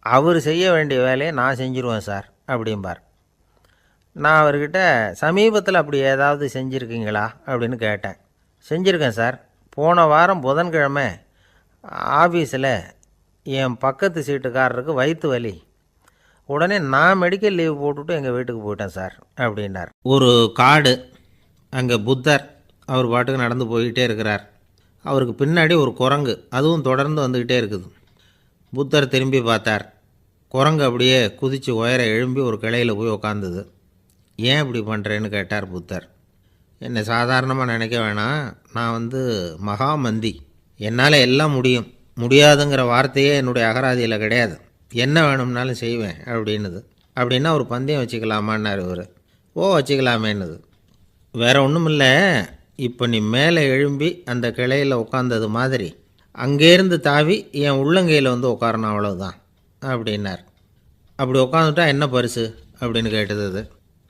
B: அவர் செய்ய வேண்டிய வேலையை நான் செஞ்சுருவேன் சார் அப்படிம்பார். நான் அவர்கிட்ட சமீபத்தில் அப்படி ஏதாவது செஞ்சுருக்கீங்களா அப்படின்னு கேட்டேன். செஞ்சுருக்கேன் சார். போன வாரம் புதன்கிழமை ஆஃபீஸில் என் பக்கத்து சீட்டுக்காரருக்கு வயிற்று வலி, உடனே நான் மெடிக்கல் லீவ் போட்டுவிட்டு எங்கள் வீட்டுக்கு போயிட்டேன் சார் அப்படின்னார். ஒரு காடு, அங்கே புத்தர் அவர் பாட்டுக்கு நடந்து போய்கிட்டே இருக்கிறார். அவருக்கு பின்னாடி ஒரு குரங்கு, அதுவும் தொடர்ந்து வந்துக்கிட்டே இருக்குது. புத்தர் திரும்பி பார்த்தார். குரங்கு அப்படியே குதித்து உயர எழும்பி ஒரு கிளையில் போய் உக்காந்துது. ஏன் இப்படி பண்ணுறேன்னு கேட்டார் புத்தர். என்னை சாதாரணமாக நினைக்க வேணாம், நான் மகாமந்தி, என்னால் எல்லாம் முடியும், முடியாதுங்கிற வார்த்தையே என்னுடைய அகராதியில் கிடையாது, என்ன வேணும்னாலும் செய்வேன் அப்படின்னுது. அப்படின்னா ஒரு பந்தயம் வச்சுக்கலாமான்னார் இவர். ஓ வச்சுக்கலாமேன்னுது. வேறு ஒன்றும் இல்லை, இப்போ நீ மேலே எழும்பி அந்த கிளையில் உட்காந்தது மாதிரி அங்கேருந்து தாவி என் உள்ளங்கையில் உட்காரணும், அவ்வளவுதான் அப்படின்னார். அப்படி உட்காந்துட்டா என்ன பரிசு அப்படின்னு கேட்டது அது.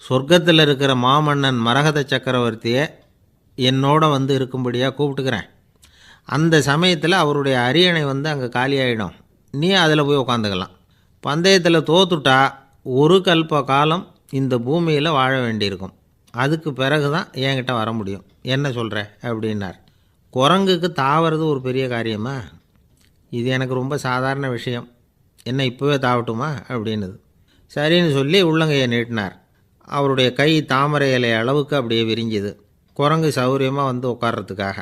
B: சொர்க்கத்தில் இருக்கிற மாமன்னன் மரகத சக்கரவர்த்தியை என்னோட இருக்கும்படியாக கூப்பிட்டுக்கிறேன். அந்த சமயத்தில் அவருடைய அரியணை அங்கே காலியாகிடும், நீ அதில் போய் உட்காந்துக்கலாம். பந்தயத்தில் தோத்துட்டா ஒரு கல்ப காலம் இந்த பூமியில் வாழ வேண்டியிருக்கும், அதுக்கு பிறகு தான் என்கிட்ட வர முடியும், என்ன சொல்கிற அப்படின்னார். குரங்குக்கு தாவறது ஒரு பெரிய காரியமா? இது எனக்கு ரொம்ப சாதாரண விஷயம், என்ன இப்போவே தாவட்டுமா அப்படின்னுது. சரின்னு சொல்லி உள்ளங்கையை நீட்டினார். அவருடைய கை தாமரை இலை அளவுக்கு அப்படியே விரிஞ்சுது. குரங்கு சௌகரியமாக உட்கார்றதுக்காக.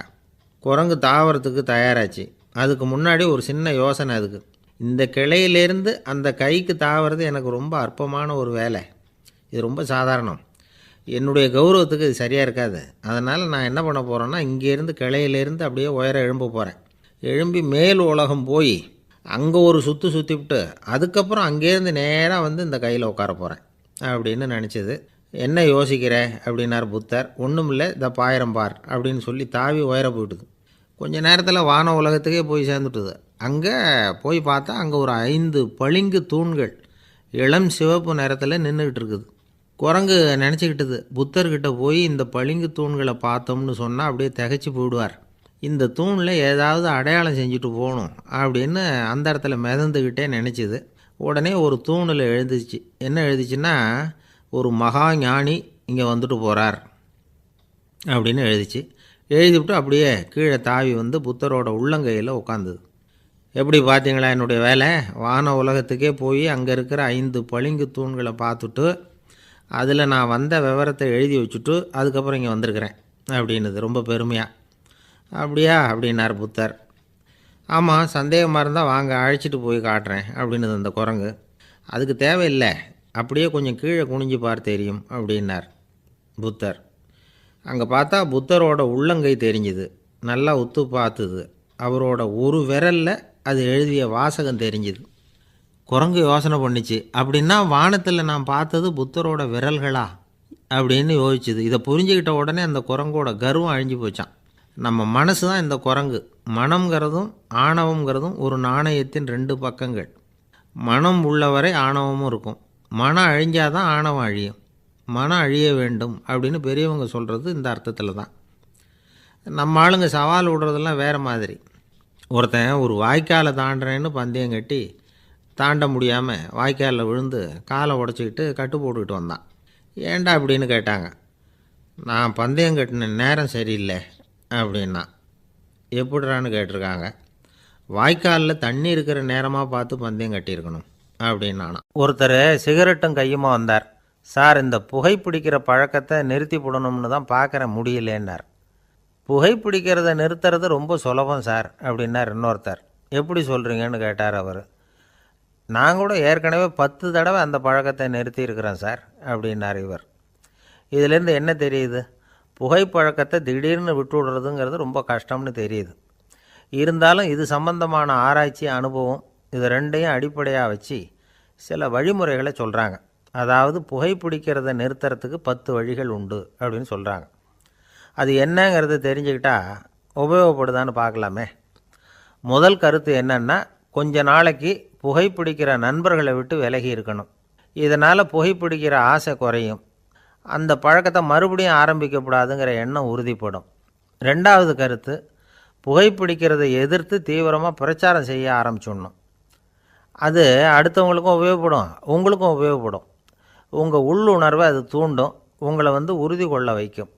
B: குரங்கு தாவறதுக்கு தயாராச்சு. அதுக்கு முன்னாடி ஒரு சின்ன யோசனை அதுக்கு. இந்த கிளையிலேருந்து அந்த கைக்கு தாவறது எனக்கு ரொம்ப அற்பமான ஒரு வேலை, இது ரொம்ப சாதாரணம், என்னுடைய கௌரவத்துக்கு இது சரியாக இருக்காது. அதனால் நான் என்ன பண்ண போகிறேன்னா, இங்கேருந்து கிளையிலேருந்து அப்படியே உயர எழும்ப போகிறேன். எழும்பி மேல் உலகம் போய் அங்கே ஒரு சுற்றிவிட்டு அதுக்கப்புறம் அங்கேருந்து நேராக இந்த கையில் உட்கார போகிறேன் அப்படின்னு நினச்சிது. என்ன யோசிக்கிற அப்படின்னார் புத்தர். ஒன்றும் இல்லை, இந்த பாயிரம் பார் அப்படின்னு சொல்லி தாவி உயர போயிட்டுது. கொஞ்ச நேரத்தில் வான உலகத்துக்கே போய் சேர்ந்துட்டுது. அங்கே போய் பார்த்தா அங்கே ஒரு 5 பளிங்கு தூண்கள் இளம் சிவப்பு நிறத்தில் நின்றுக்கிட்டு இருக்குது. குரங்கு நினச்சிக்கிட்டது, புத்தர்கிட்ட போய் இந்த பளிங்கு தூண்களை பார்த்தோம்னு சொன்னால் அப்படியே திகைச்சு போயிடுவார், இந்த தூணில் ஏதாவது அடையாளம் செஞ்சுட்டு போகணும் அப்படின்னு அந்த இடத்துல மிதந்துக்கிட்டே நினச்சிது. உடனே ஒரு தூணில் எழுந்துச்சு. என்ன எழுதிச்சுன்னா, ஒரு மகா ஞானி இங்கே வந்துட்டு போகிறார் அப்படின்னு எழுதிச்சு. எழுதிவிட்டு அப்படியே கீழே தாவி வந்து புத்தரோட உள்ளங்கையில் உட்காந்துது. எப்படி பார்த்தீங்களா என்னுடைய வேலை? வான உலகத்துக்கே போய் அங்கே இருக்கிற 5 பளிங்கு தூண்களை பார்த்துட்டு அதில் நான் வந்த விவரத்தை எழுதி வச்சுட்டு அதுக்கப்புறம் இங்கே வந்திருக்கிறேன் அப்படின்னுது ரொம்ப பெருமையாக. அப்படியா அப்படின்னார் புத்தர். ஆமாம், சந்தேகமாக இருந்தால் வாங்க, அழைச்சிட்டு போய் காட்டுறேன் அப்படின்னுது அந்த குரங்கு. அதுக்கு தேவையில்லை, அப்படியே கொஞ்சம் கீழே குனிஞ்சு பார் தெரியும் அப்படின்னார் புத்தர். அங்கே பார்த்தா புத்தரோட உள்ளங்கை தெரிஞ்சுது. நல்லா உத்து பார்த்துது. அவரோட ஒரு விரலில் அது எழுதிய வாசகம் தெரிஞ்சுது. குரங்கு யோசனை பண்ணிச்சு, அப்படின்னா வானத்தில் நான் பார்த்தது புத்தரோட விரல்களா அப்படின்னு யோசிச்சுது. இதை புரிஞ்சுக்கிட்ட உடனே அந்த குரங்கோட கர்வம் அழிஞ்சு போச்சான். நம்ம மனசு தான் இந்த குரங்கு. மனம்ங்கிறதும் ஆணவம்ங்கிறதும் ஒரு நாணயத்தின் 2 பக்கங்கள். மனம் உள்ளவரை ஆணவமும் இருக்கும். மனம் அழிஞ்சாதான் ஆணவம் அழியும். மனம் அழிய வேண்டும் அப்படின்னு பெரியவங்க சொல்கிறது இந்த அர்த்தத்தில் தான். நம்ம ஆளுங்க சவால் விடுறதெல்லாம் வேறு மாதிரி. ஒருத்தன் ஒரு வாய்க்காலை தாண்டுறேன்னு பந்தயம் கட்டி தாண்ட முடியாமல் வாய்க்காலில் விழுந்து காலை உடச்சிக்கிட்டு கட்டு போட்டுக்கிட்டு வந்தான். ஏன்டா அப்படின்னு கேட்டாங்க. நான் பந்தயம் கட்டின நேரம் சரியில்லை அப்படின்னா. எப்படிறான்னு கேட்டிருக்காங்க. வாய்க்காலில் தண்ணி இருக்கிற நேரமாக பார்த்து பந்தயம் கட்டியிருக்கணும் அப்படின்னானா. ஒருத்தர் சிகரெட்டும் கையுமா வந்தார். சார், இந்த புகைப்பிடிக்கிற பழக்கத்தை நிறுத்தி போடணும்னு தான் பார்க்குறேன், முடியலேன்னார். புகைப்பிடிக்கிறத நிறுத்துறது ரொம்ப சுலபம் சார் அப்படின்னார் இன்னொருத்தர். எப்படி சொல்கிறீங்கன்னு கேட்டார் அவர். நான் கூட ஏற்கனவே 10 தடவை அந்த பழக்கத்தை நிறுத்தி இருக்கிறேன் சார் அப்படின்னார் இவர். இதிலேருந்து என்ன தெரியுது? புகைப்பழக்கத்தை திடீர்னு விட்டு விடுறதுங்கிறது ரொம்ப கஷ்டம்னு தெரியுது. இருந்தாலும் இது சம்பந்தமான ஆராய்ச்சி, அனுபவம், இது 2ஐயும் அடிப்படையாக வச்சு சில வழிமுறைகளை சொல்கிறாங்க. அதாவது புகைப்பிடிக்கிறத நிறுத்துறதுக்கு 10 வழிகள் உண்டு அப்படின்னு சொல்கிறாங்க. அது என்னங்கிறத தெரிஞ்சுக்கிட்டா உபயோகப்படுதான்னு பார்க்கலாமே. முதல் கருத்து என்னன்னா, கொஞ்ச நாளைக்கு புகைப்பிடிக்கிற நண்பர்களை விட்டு விலகி இருக்கணும். இதனால் புகைப்பிடிக்கிற ஆசை குறையும். அந்த பழக்கத்தை மறுபடியும் ஆரம்பிக்கப்படாதுங்கிற எண்ணம் உறுதிப்படும். 2வது கருத்து, புகைப்பிடிக்கிறதை எதிர்த்து தீவிரமாக பிரச்சாரம் செய்ய ஆரம்பிச்சிடணும். அது அடுத்தவங்களுக்கும் உபயோகப்படும், உங்களுக்கும் உபயோகப்படும். உங்கள் உள்ளுணர்வை அது தூண்டும், உங்களை உறுதி கொள்ள வைக்கும்.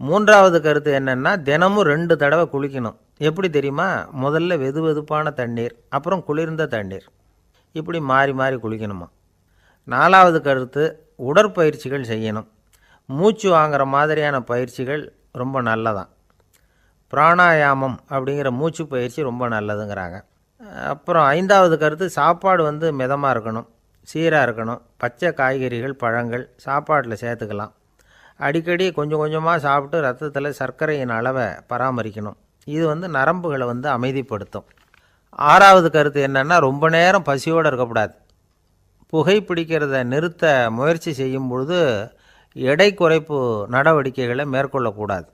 B: 3வது கருத்து என்னென்னா, தினமும் 2 தடவை குளிக்கணும். எப்படி தெரியுமா? முதல்ல வெது வெதுப்பான தண்ணீர், அப்புறம் குளிர்ந்த தண்ணீர், இப்படி மாறி மாறி குளிக்கணுமா. 4வது கருத்து, உடற்பயிற்சிகள் செய்யணும். மூச்சு வாங்குற மாதிரியான பயிற்சிகள் ரொம்ப நல்லதான். பிராணாயாமம் அப்படிங்கிற மூச்சு பயிற்சி ரொம்ப நல்லதுங்கிறாங்க. அப்புறம் 5வது கருத்து, சாப்பாடு மிதமாக இருக்கணும், சீராக இருக்கணும். பச்சை காய்கறிகள், பழங்கள் சாப்பாட்டில் சேர்த்துக்கலாம். அடிக்கடி கொஞ்சம் கொஞ்சமாக சாப்பிட்டு ரத்தத்தில் சர்க்கரையின் அளவை பராமரிக்கணும். இது நரம்புகளை அமைதிப்படுத்தும். 6வது கருத்து என்னென்னா, ரொம்ப நேரம் பசியோடு இருக்கக்கூடாது. புகைப்பிடிக்கிறத நிறுத்த முயற்சி செய்யும் பொழுது எடை குறைப்பு நடவடிக்கைகளை மேற்கொள்ளக்கூடாது.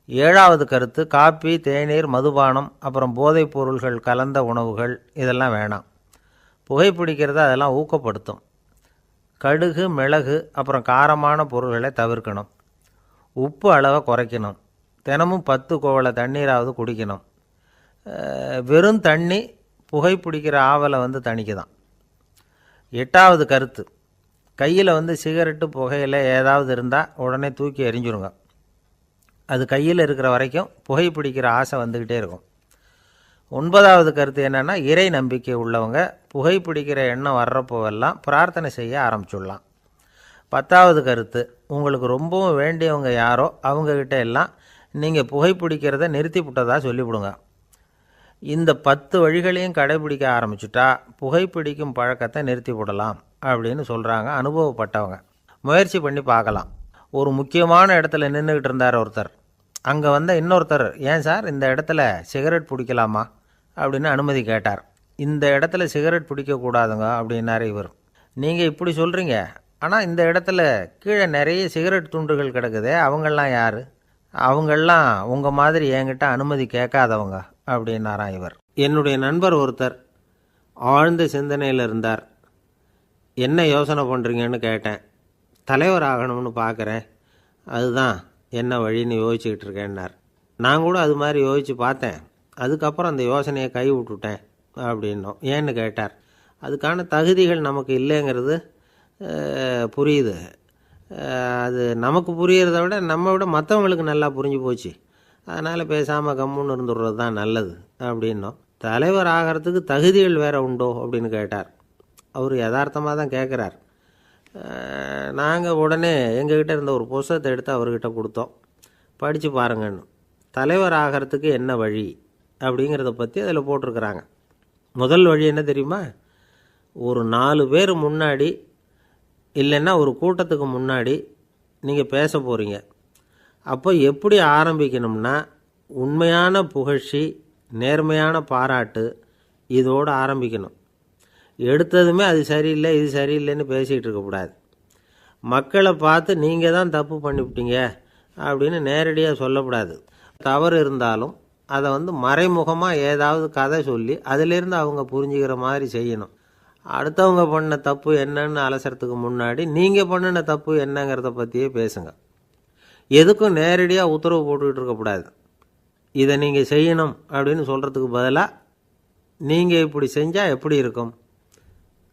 B: 7வது கருத்து, காப்பி, தேநீர், மதுபானம், அப்புறம் போதைப் பொருள்கள் கலந்த உணவுகள் இதெல்லாம் வேணாம். புகைப்பிடிக்கிறத அதெல்லாம் ஊக்கப்படுத்தும். கடுகு, மிளகு, அப்புறம் காரமான பொருள்களை தவிர்க்கணும். உப்பு அளவை குறைக்கணும். தினமும் 10 குவளை தண்ணீராவது குடிக்கணும். வெறும் தண்ணி புகைப்பிடிக்கிற ஆவலை தணிக்குதான். 8வது கருத்து, கையில் சிகரெட்டு, புகையில ஏதாவது இருந்தால் உடனே தூக்கி எறிஞ்சிருங்க. அது கையில் இருக்கிற வரைக்கும் புகைப்பிடிக்கிற ஆசை வந்துக்கிட்டே இருக்கும். 9வது கருத்து என்னென்னா, இறை நம்பிக்கை உள்ளவங்க புகைப்பிடிக்கிற எண்ணம் வர்றப்போவெல்லாம் பிரார்த்தனை செய்ய ஆரம்பிச்சுடலாம். 10வது கருத்து, உங்களுக்கு ரொம்பவும் வேண்டியவங்க யாரோ அவங்கக்கிட்ட எல்லாம் நீங்கள் புகைப்பிடிக்கிறத நிறுத்தி விட்டதாக சொல்லிவிடுங்க. இந்த 10 வழிகளையும் கடைபிடிக்க ஆரம்பிச்சுட்டா புகைப்பிடிக்கும் பழக்கத்தை நிறுத்தி விடலாம் அப்படின்னு சொல்கிறாங்க அனுபவப்பட்டவங்க. முயற்சி பண்ணி பார்க்கலாம். ஒரு முக்கியமான இடத்துல நின்றுக்கிட்டு இருந்தார் ஒருத்தர். அங்கே இன்னொருத்தர், ஏன் சார் இந்த இடத்துல சிகரெட் பிடிக்கலாமா அப்படின்னு அனுமதி கேட்டார். இந்த இடத்துல சிகரெட் பிடிக்கக்கூடாதுங்க அப்படின்னாரு இவர். நீங்கள் இப்படி சொல்கிறீங்க, ஆனால் இந்த இடத்துல கீழே நிறைய சிகரெட் துண்டுகள் கிடக்குதே, அவங்கெல்லாம் யார்? அவங்கெல்லாம் உங்கள் மாதிரி என்கிட்ட அனுமதி கேட்காதவங்க அப்படின்னாராம் இவர். என்னுடைய நண்பர் ஒருத்தர் ஆழ்ந்த சிந்தனையில் இருந்தார். என்ன யோசனை பண்ணுறீங்கன்னு கேட்டேன். தலைவர் ஆகணும்னு பார்க்குறேன், அதுதான் என்ன வழின்னு யோசிச்சுக்கிட்டு இருக்கேன்னார். நான் கூட அது மாதிரி யோசித்து பார்த்தேன். அதுக்கப்புறம் அந்த யோசனையை கை விட்டுட்டேன் அப்படின்னோம். ஏன்னு கேட்டார். அதுக்கான தகுதிகள் நமக்கு இல்லைங்கிறது புரியுது. அது நமக்கு புரியறத விட நம்ம விட மற்றவங்களுக்கு நல்லா புரிஞ்சு போச்சு. அதனால் பேசாமல் கம்முன்னு இருந்துடுறது தான் நல்லது அப்படின்னோம். தலைவர் ஆகிறதுக்கு தகுதிகள் வேறு உண்டோ அப்படின்னு கேட்டார். அவர் யதார்த்தமாக தான் கேட்குறார். நாங்கள் உடனே எங்ககிட்ட இருந்த ஒரு புஸ்தகத்தை எடுத்து அவர்கிட்ட கொடுத்தோம். படித்து பாருங்கன்னு. தலைவர் ஆகிறதுக்கு என்ன வழி அப்படிங்கிறத பற்றி அதில் போட்டிருக்கிறாங்க. முதல் வழி என்ன தெரியுமா? ஒரு 4 பேர் முன்னாடி இல்லைன்னா ஒரு கூட்டத்துக்கு முன்னாடி நீங்கள் பேச போகிறீங்க. அப்போ எப்படி ஆரம்பிக்கணும்னா, உண்மையான புகழ்ச்சி, நேர்மையான பாராட்டு, இதோடு ஆரம்பிக்கணும். எடுத்ததுமே அது சரியில்லை இது சரியில்லைன்னு பேசிகிட்டு இருக்கக்கூடாது. மக்களை பார்த்து நீங்கள் தான் தப்பு பண்ணிவிட்டீங்க அப்படின்னு நேரடியாக சொல்லக்கூடாது. தவறு இருந்தாலும் அதை மறைமுகமாக ஏதாவது கதை சொல்லி அதிலிருந்து அவங்க புரிஞ்சுக்கிற மாதிரி செய்யணும். அடுத்தவங்க பண்ண தப்பு என்னன்னு அலசறதுக்கு முன்னாடி நீங்கள் பண்ணின தப்பு என்னங்கிறத பற்றியே பேசுங்க. எதுக்கும் நேரடியாக உத்தரவு போட்டுக்கிட்டு இருக்கக்கூடாது. இதை நீங்கள் செய்யணும் அப்படின்னு சொல்கிறதுக்கு பதிலாக நீங்கள் இப்படி செஞ்சால் எப்படி இருக்கும்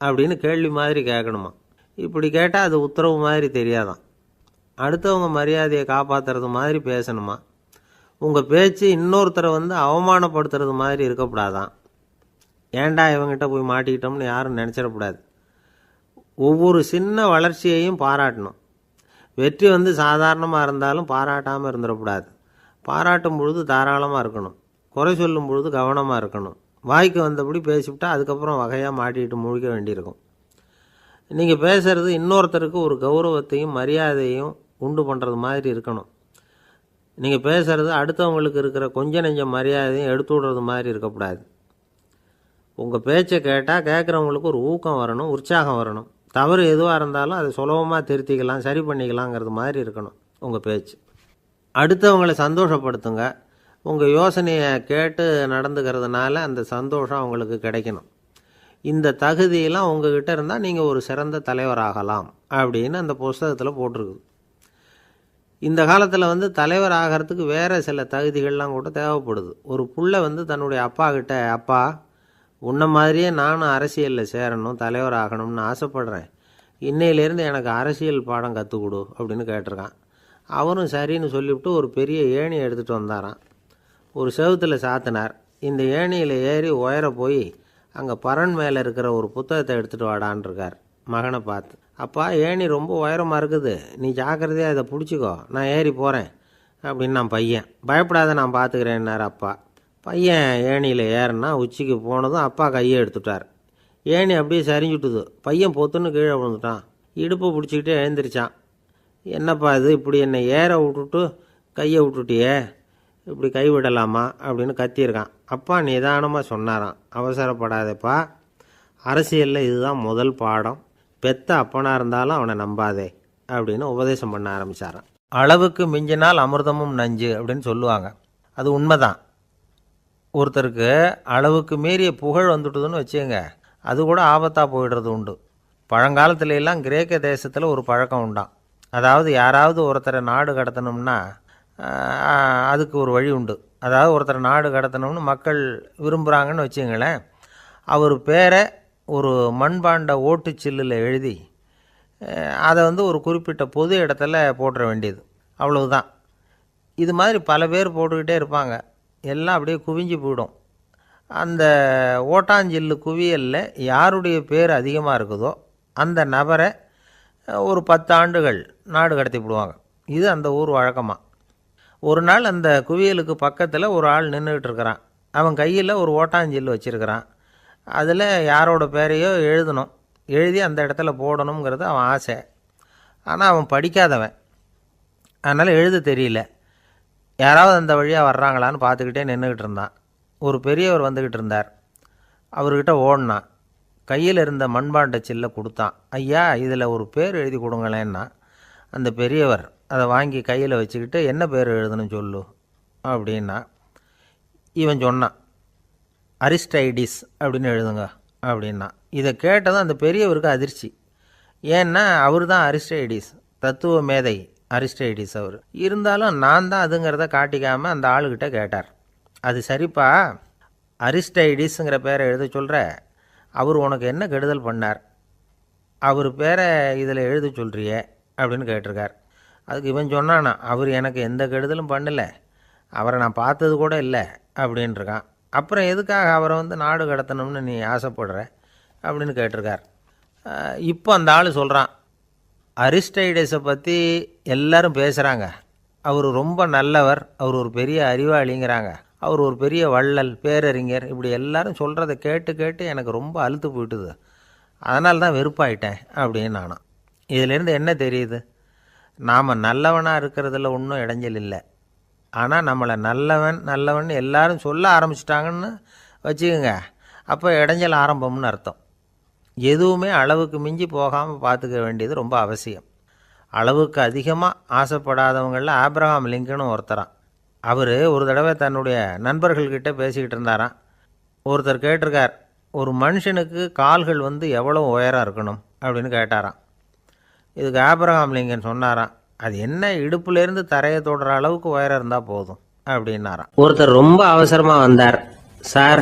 B: அப்படின்னு கேள்வி மாதிரி கேட்கணுமா. இப்படி கேட்டால் அது உத்தரவு மாதிரி தெரியாதான். அடுத்தவங்க மரியாதையை காப்பாற்றுறது மாதிரி பேசணுமா. உங்கள் பேச்சு இன்னொருத்தரை அவமானப்படுத்துறது மாதிரி இருக்கக்கூடாதான். ஏண்டா இவங்கிட்ட போய் மாட்டிக்கிட்டோம்னு யாரும் நினச்சிடக்கூடாது. ஒவ்வொரு சின்ன வளர்ச்சியையும் பாராட்டணும். வெற்றி சாதாரணமாக இருந்தாலும் பாராட்டாமல் இருந்துடக்கூடாது. பாராட்டும் பொழுது தாராளமாக இருக்கணும். குறை சொல்லும் பொழுது கவனமாக இருக்கணும். வாய்க்கு வந்தபடி பேசிவிட்டா அதுக்கப்புறம் வகையாக மாட்டிக்கிட்டு முழிக்க வேண்டியிருக்கும். நீங்கள் பேசுகிறது இன்னொருத்தருக்கு ஒரு கௌரவத்தையும் மரியாதையும் உண்டு பண்ணுறது மாதிரி இருக்கணும். நீங்கள் பேசுகிறது அடுத்தவங்களுக்கு இருக்கிற கொஞ்ச நெஞ்ச மரியாதையும் எடுத்து விடுறது மாதிரி இருக்கக்கூடாது. உங்கள் பேச்சை கேட்டால் கேட்குறவங்களுக்கு ஒரு ஊக்கம் வரணும், உற்சாகம் வரணும். தவறு எதுவாக இருந்தாலும் அதை சுலபமாக திருத்திக்கலாம், சரி பண்ணிக்கலாங்கிறது மாதிரி இருக்கணும் உங்கள் பேச்சு. அடுத்தவங்களை சந்தோஷப்படுத்துங்க. உங்கள் யோசனையை கேட்டு நடந்துக்கிறதுனால அந்த சந்தோஷம் அவங்களுக்கு கிடைக்கணும். இந்த தகுதியெல்லாம் உங்ககிட்ட இருந்தால் நீங்கள் ஒரு சிறந்த தலைவராகலாம் அப்படின்னு அந்த புஸ்தகத்தில் போட்டிருக்குது. இந்த காலத்தில் தலைவர் ஆகிறதுக்கு வேறு சில தகுதிகள்லாம் கூட தேவைப்படுது. ஒரு புள்ள தன்னுடைய அப்பா கிட்ட, அப்பா உன்ன மாதிரியே நானும் அரசியலில் சேரணும், தலைவர் ஆகணும்னு ஆசைப்படுறேன், இன்னையிலேருந்து எனக்கு அரசியல் பாடம் கற்றுக் கொடு அப்படின்னு கேட்டிருக்கான். அவரும் சரின்னு சொல்லிவிட்டு ஒரு பெரிய ஏணியை எடுத்துகிட்டு வந்தாராம். ஒரு செவுத்தில் சாத்தினார். இந்த ஏணியில் ஏறி உயர போய் அங்கே பரன் மேலே இருக்கிற ஒரு புத்தகத்தை எடுத்துகிட்டு வாடான் இருக்கார். மகனை பார்த்து, அப்பா ஏணி ரொம்ப உயரமாக இருக்குது, நீ ஜாக்கிரதையாக இதை பிடிச்சிக்கோ, நான் ஏறி போகிறேன் அப்படின்னு நான் பையன். பயப்படாத, நான் பார்த்துக்கிறேன்னார் அப்பா. பையன் ஏணியில் ஏறினா உச்சிக்கு போனதும் அப்பா கையை எடுத்துட்டார். ஏணி அப்படியே சரிஞ்சுட்டுது. பையன் பொத்துன்னு கீழே விழுந்துட்டான். இடுப்பை பிடிச்சிக்கிட்டே எழுந்திரிச்சான். என்னப்பா இது, இப்படி என்னை ஏற விட்டுட்டு கையை விட்டுட்டியே, இப்படி கை விடலாமா அப்படின்னு கத்தியிருக்கான். அப்பா நிதானமாக சொன்னாராம், அவசரப்படாதேப்பா, அரசியலில் இதுதான் முதல் பாடம், பெத்த அப்பனாக இருந்தாலும் அவனை நம்பாதே அப்படின்னு உபதேசம் பண்ண ஆரம்பித்தாரான். அளவுக்கு மிஞ்சினால் அமிர்தமும் நஞ்சு அப்படின்னு சொல்லுவாங்க. அது உண்மைதான். ஒருத்தருக்கு அளவுக்கு மீறிய புகழ் வந்துட்டுதுன்னு வச்சுங்க, அது கூட ஆபத்தாக போயிடுறது உண்டு. பழங்காலத்துல எல்லாம் கிரேக்க தேசத்தில் ஒரு பழக்கம் உண்டாம். அதாவது யாராவது ஒருத்தரை நாடு கடத்தணும்னா அதுக்கு ஒரு வழி உண்டு. அதாவது ஒருத்தரை நாடு கடத்தணும்னு மக்கள் விரும்புகிறாங்கன்னு வச்சுங்களேன், அவர் பேரை ஒரு மண்பாண்ட ஓட்டுச்சில்லில் எழுதி அதை ஒரு குறிப்பிட்ட பொது இடத்துல போட்டுற வேண்டியது, அவ்வளவுதான். இது மாதிரி பல பேர் போட்டுக்கிட்டே இருப்பாங்க. எல்லாம் அப்படியே குவிஞ்சு போயிடும். அந்த ஓட்டாஞ்சில்லு குவியலில் யாருடைய பேர் அதிகமாக இருக்குதோ அந்த நபரை ஒரு 10 ஆண்டுகள் நாடு கடத்தி விடுவாங்க. இது அந்த ஊர் வழக்கமாக. ஒரு நாள் அந்த குவியலுக்கு பக்கத்தில் ஒரு ஆள் நின்றுக்கிட்டு இருக்கிறான். அவன் கையில் ஒரு ஓட்டாஞ்சில்லு வச்சுருக்கிறான். அதில் யாரோட பேரையோ எழுதணும், எழுதி அந்த இடத்துல போடணுங்கிறது அவன் ஆசை. ஆனால் அவன் படிக்காதவன், அதனால் எழுத தெரியல. யாராவது அந்த வழியாக வர்றாங்களான்னு பார்த்துக்கிட்டே நின்றுக்கிட்டு இருந்தான். ஒரு பெரியவர் வந்துக்கிட்டு இருந்தார். அவர்கிட்ட ஓடினான். கையில் இருந்த மண்பாண்ட சில்லை கொடுத்தான். ஐயா, இதில் ஒரு பேர் எழுதி கொடுங்களேன்னா அந்த பெரியவர் அதை வாங்கி கையில் வச்சுக்கிட்டு, என்ன பேர் எழுதணும் சொல்லு அப்படின்னா இவன் சொன்னான், அரிஸ்டைடிஸ் அப்படின்னு எழுதுங்க அப்படின்னா. இதை கேட்டதும் அந்த பெரியவருக்கு அதிர்ச்சி. ஏன்னா அவர் தான் அரிஸ்டைடிஸ், தத்துவ மேதை அரிஸ்டைடிஸ் அவர். இருந்தாலும் நான் தான் அதுங்கிறத காட்டிக்காமல் அந்த ஆளுகிட்ட கேட்டார். அது சரிப்பா, அரிஸ்டைடிஸுங்கிற பேரை எழுத சொல்கிற, அவர் உனக்கு என்ன கெடுதல் பண்ணார், அவர் பேரை இதில் எழுத சொல்கிறியே அப்படின்னு கேட்டிருக்கார். அதுக்கு இவன் சொன்னானா, அவர் எனக்கு எந்த கெடுதலும் பண்ணலை, அவரை நான் பார்த்தது கூட இல்லை அப்படின்ட்டுருக்கான். அப்புறம் எதுக்காக அவரை நாடு கடத்தணும்னு நீ ஆசைப்படுற அப்படின்னு கேட்டிருக்கார். இப்போ அந்த ஆள் சொல்கிறான், அரிஸ்டைடஸை பற்றி எல்லாரும் பேசுகிறாங்க, அவர் ரொம்ப நல்லவர், அவர் ஒரு பெரிய அறிவாளிங்கிறாங்க, அவர் ஒரு பெரிய வள்ளல், பேரறிஞர், இப்படி எல்லாரும் சொல்கிறத கேட்டு கேட்டு எனக்கு ரொம்ப அலுத்து போயிட்டுது, அதனால தான் வெறுப்பாயிட்டேன் அப்படின்னு நானும். இதிலேருந்து என்ன தெரியுது, நாம் நல்லவனாக இருக்கிறதுல ஒன்றும் இடைஞ்சல் இல்லை. ஆனால் நம்மளை நல்லவன் நல்லவன் எல்லாரும் சொல்ல ஆரம்பிச்சிட்டாங்கன்னு வச்சுக்கோங்க, அப்போ இடைஞ்சல் ஆரம்பம்னு அர்த்தம். எதுவுமே அளவுக்கு மிஞ்சி போகாமல் பார்த்துக்க வேண்டியது ரொம்ப அவசியம். அளவுக்கு அதிகமாக ஆசைப்படாதவங்களில் ஆப்ரஹாம் லிங்கனும் ஒருத்தரான். அவர் ஒரு தடவை தன்னுடைய நண்பர்கள்கிட்ட பேசிக்கிட்டு இருந்தாராம். ஒருத்தர் கேட்டிருக்கார், ஒரு மனுஷனுக்கு கால்கள் எவ்வளோ உயரம் இருக்கணும் அப்படின்னு கேட்டாராம். இதுக்கு ஆப்ரஹாம் லிங்கன் சொன்னாராம், அது என்ன, இடுப்புலேருந்து தரையை தொடுற அளவுக்கு உயரம் இருந்தால் போதும் அப்படின்னாராம். ஒருத்தர் ரொம்ப அவசரமாக வந்தார். சார்,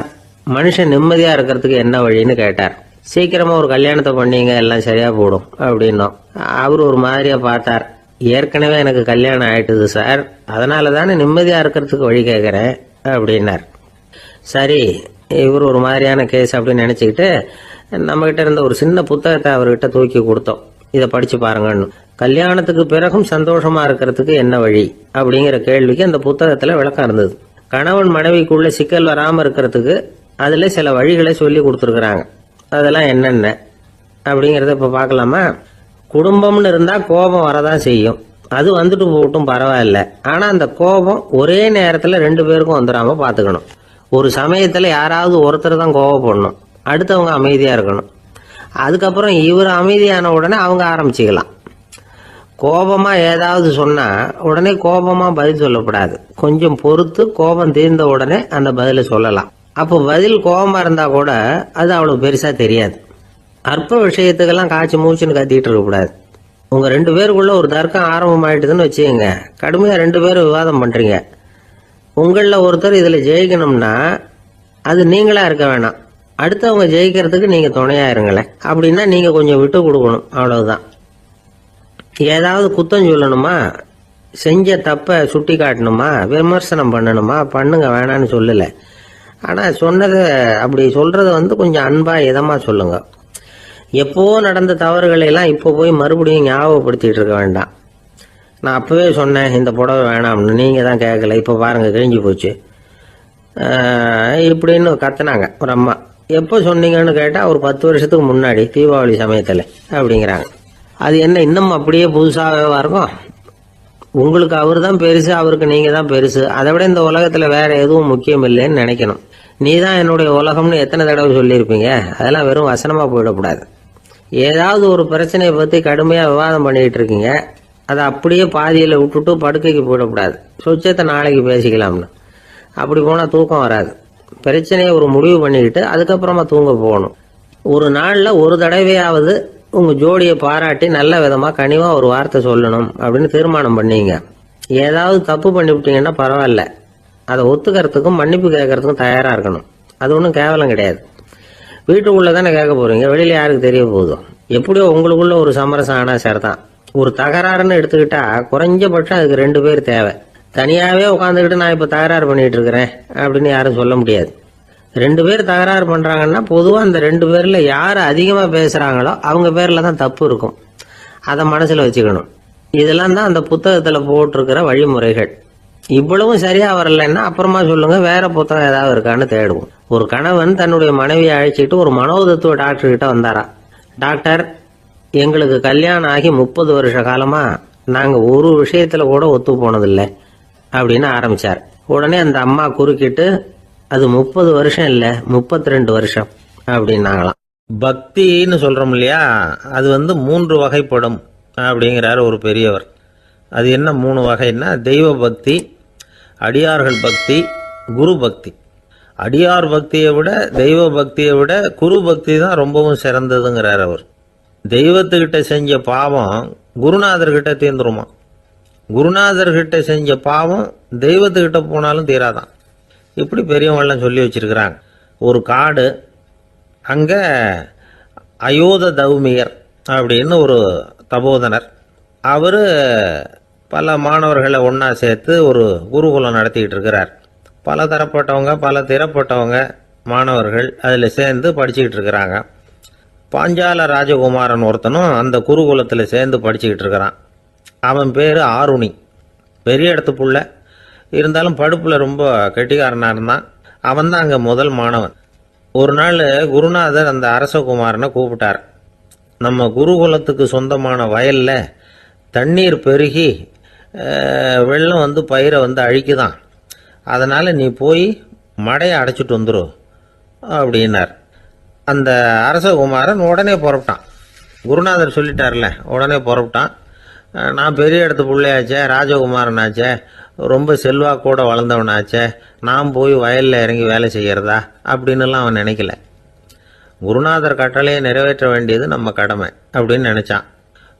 B: மனுஷன் நிம்மதியாக இருக்கிறதுக்கு என்ன வழின்னு கேட்டார். சீக்கிரமாக ஒரு கல்யாணத்தை பண்ணீங்க, எல்லாம் சரியாக போடும் அப்படின்னோம். அவர் ஒரு மாதிரியாக பார்த்தார். ஏற்கனவே எனக்கு கல்யாணம் ஆயிட்டுது சார், அதனால தானே நிம்மதியாக இருக்கிறதுக்கு வழி கேட்குறேன் அப்படின்னார். சரி, இவர் ஒரு மாதிரியான கேஸ் அப்படின்னு நினச்சிக்கிட்டு நம்மகிட்ட இருந்த ஒரு சின்ன புத்தகத்தை அவர்கிட்ட தூக்கி கொடுத்தோம். இதை படித்து பாருங்கன்னு. கல்யாணத்துக்கு பிறகும் சந்தோஷமாக இருக்கிறதுக்கு என்ன வழி அப்படிங்கிற கேள்விக்கு அந்த புத்தகத்தில் விளக்கம் இருந்தது. கணவன் மனைவிக்குள்ள சிக்கல் வராமல் இருக்கிறதுக்கு அதில் சில வழிகளை சொல்லி கொடுத்துருக்குறாங்க. அதெல்லாம் என்னென்ன அப்படிங்கிறத இப்போ பார்க்கலாமா? குடும்பம்னு இருந்தால் கோபம் வரதான் செய்யும், அது வந்துட்டு போகட்டும், பரவாயில்ல. ஆனால் அந்த கோபம் ஒரே நேரத்தில் 2 பேருக்கும் வந்துடாமல் பார்த்துக்கணும். ஒரு சமயத்தில் யாராவது ஒருத்தர் தான் கோபப்படணும், அடுத்தவங்க அமைதியாக இருக்கணும். அதுக்கப்புறம் இவர் அமைதியான உடனே அவங்க ஆரம்பிச்சிக்கலாம். கோபமாக ஏதாவது சொன்னால் உடனே கோபமாக பதில் சொல்லக்கூடாது. கொஞ்சம் பொறுத்து கோபம் தீர்ந்த உடனே அந்த பதிலை சொல்லலாம். அப்போ பதில் கோபமாக இருந்தால் கூட அது அவ்வளோ பெருசாக தெரியாது. அற்ப விஷயத்துக்கெல்லாம் காய்ச்சி மூச்சுன்னு கத்திட்டு இருக்கக்கூடாது. உங்கள் 2 பேருக்குள்ள ஒரு தர்க்கம் ஆரம்பமாயிட்டுதுன்னு வச்சுக்கோங்க, கடுமையாக 2 பேரும் விவாதம் பண்ணுறீங்க. உங்களில் ஒருத்தர் இதில் ஜெயிக்கணும்னா அது நீங்களாக இருக்க வேணாம், அடுத்தவங்க ஜெயிக்கிறதுக்கு நீங்கள் துணையாக இருங்களேன். அப்படின்னா நீங்கள் கொஞ்சம் விட்டு கொடுக்கணும், அவ்வளவுதான். ஏதாவது குத்தம் சொல்லணுமா, செஞ்ச தப்பை சுட்டி காட்டணுமா, விமர்சனம் பண்ணணுமா, பண்ணுங்க, வேணான்னு சொல்லலை. ஆனால் சொன்னதை அப்படி சொல்கிறத கொஞ்சம் அன்பாக இதமாக சொல்லுங்க. எப்போ நடந்த தவறுகளை எல்லாம் இப்போ போய் மறுபடியும் ஞாபகப்படுத்திட்டு இருக்க வேண்டாம். நான் அப்போவே சொன்னேன் இந்த புடவை வேணாம்னு, நீங்கள் தான் கேட்கல, இப்போ பாருங்கள் கிழிஞ்சு போச்சு இப்படின்னு கத்துனாங்க ஒரு அம்மா. எப்போ சொன்னீங்கன்னு கேட்டால் ஒரு 10 வருஷத்துக்கு முன்னாடி தீபாவளி சமயத்தில் அப்படிங்கிறாங்க. அது என்ன இன்னும் அப்படியே புதுசாகவே இருக்கும்? உங்களுக்கு அவர் தான் பெருசு, அவருக்கு நீங்கள் தான் பெருசு, அதை விட இந்த உலகத்தில் வேற எதுவும் முக்கியம் இல்லைன்னு நினைக்கணும். நீ தான் என்னுடைய உலகம்னு எத்தனை தடவை சொல்லியிருப்பீங்க? அதெல்லாம் வெறும் வசனமாக போயிடக்கூடாது. ஏதாவது ஒரு பிரச்சனையை பற்றி கடுமையாக விவாதம் பண்ணிக்கிட்டு இருக்கீங்க, அதை அப்படியே பாதியில் விட்டுட்டு படுக்கைக்கு போயிடக்கூடாது. சொச்சத்தை நாளைக்கு பேசிக்கலாம்னு. அப்படி போனால் தூக்கம் வராது. பிரச்சனையை ஒரு முடிவு பண்ணிக்கிட்டு அதுக்கப்புறமா தூங்க போகணும். ஒரு நாளில் ஒரு தடவையாவது உங்கள் ஜோடியை பாராட்டி நல்ல விதமாக கனிவாக ஒரு வார்த்தை சொல்லணும் அப்படின்னு தீர்மானம் பண்ணீங்க. ஏதாவது தப்பு பண்ணிவிட்டீங்கன்னா பரவாயில்ல, அதை ஒத்துக்கிறதுக்கும் மன்னிப்பு கேட்கறதுக்கும் தயாராக இருக்கணும். அது ஒன்றும் கேவலம் கிடையாது. வீட்டுக்குள்ளே தானே கேட்க போகிறீங்க, வெளியில் யாருக்கு தெரிய போதும்? எப்படியோ உங்களுக்குள்ள ஒரு சமரசம் ஆனால் சரிதான். ஒரு தகராறுன்னு எடுத்துக்கிட்டா குறைஞ்சபட்சம் அதுக்கு 2 பேர் தேவை. தனியாகவே உட்காந்துக்கிட்டு நான் இப்போ தகராறு பண்ணிகிட்டு இருக்கிறேன் அப்படின்னு யாரும் சொல்ல முடியாது. 2 பேர் தகராறு பண்ணுறாங்கன்னா பொதுவாக அந்த 2 பேரில் யார் அதிகமாக பேசுகிறாங்களோ அவங்க பேரில் தான் தப்பு இருக்கும். அதை மனசில் வச்சுக்கணும். இதெல்லாம் தான் அந்த புத்தகத்தில் போட்டிருக்கிற வழிமுறைகள். இவ்வளவும் சரியாக வரலைன்னா அப்புறமா சொல்லுங்கள், வேற புத்தகம் ஏதாவது இருக்கான்னு தேடுவோம். ஒரு கணவன் தன்னுடைய மனைவியை அழைச்சிட்டு ஒரு மனோதத்துவ டாக்டர்கிட்ட வந்தாரா. டாக்டர், எங்களுக்கு கல்யாணம் ஆகி 30 வருஷ காலமாக நாங்கள் ஒரு விஷயத்தில் கூட ஒத்து போனதில்லை அப்படின்னு ஆரம்பித்தார். உடனே அந்த அம்மா குறுக்கிட்டு, அது 30 வருஷம் இல்லை 32 வருஷம் அப்படின்னாங்களாம். பக்தின்னு சொல்கிறோம் இல்லையா, அது 3 வகைப்படும் அப்படிங்கிறார் ஒரு பெரியவர். அது என்ன 3 வகைன்னா, தெய்வ பக்தி, அடியார்கள் பக்தி, குரு பக்தி. அடியார் பக்தியை விட தெய்வ பக்தியை விட குரு பக்தி தான் ரொம்பவும் சிறந்ததுங்கிறார் அவர். தெய்வத்துக்கிட்ட செஞ்ச பாவம் குருநாதர்கிட்ட தீர்ந்துருமா, குருநாதர்கிட்ட செஞ்ச பாவம் தெய்வத்துக்கிட்ட போனாலும் தீராதான். இப்படி பெரியவங்களாம் சொல்லி வச்சிருக்கிறாங்க. ஒரு காடு, அங்கே அயோத தௌமியர் அப்படின்னு ஒரு தபோதனர், அவர் பல மாணவர்களை ஒன்றா சேர்த்து ஒரு குருகுலம் நடத்திக்கிட்டு இருக்கிறார். பல தரப்பட்டவங்க பல திறப்பட்டவங்க மாணவர்கள் அதில் சேர்ந்து படிச்சுக்கிட்டு இருக்கிறாங்க. பாஞ்சால ராஜகுமாரன் ஒருத்தனும் அந்த குருகுலத்தில் சேர்ந்து படிச்சுக்கிட்டு இருக்கிறான். அவன் பேர் ஆருணி. பெரிய இடத்து புள்ள, இருந்தாலும் படுப்பில் ரொம்ப கெட்டிக்காரனாக இருந்தான். அவன் தான் அங்கே முதல் மாணவன். ஒரு நாள் குருநாதர் அந்த அரசகுமாரனை கூப்பிட்டார். நம்ம குருகுலத்துக்கு சொந்தமான வயலில் தண்ணீர் பெருகி வெள்ளம் பயிரை அழிக்குதான், அதனால் நீ போய் மடையை அடைச்சிட்டு வந்துடும் அப்படின்னார். அந்த அரசகுமாரன் உடனே புறப்பட்டான். குருநாதர் சொல்லிட்டார்ல, உடனே புறப்பட்டான். நான் பெரிய இடத்து பிள்ளையாச்சே, ராஜகுமாரனாச்சே, ரொம்ப செல்வாக்கூட வளர்ந்தவனாச்சே, நான் போய் வயலில் இறங்கி வேலை செய்கிறதா அப்படின்னுலாம் அவன் நினைக்கல. குருநாதர் கட்டளையை நிறைவேற்ற வேண்டியது நம்ம கடமை அப்படின்னு நினச்சான்.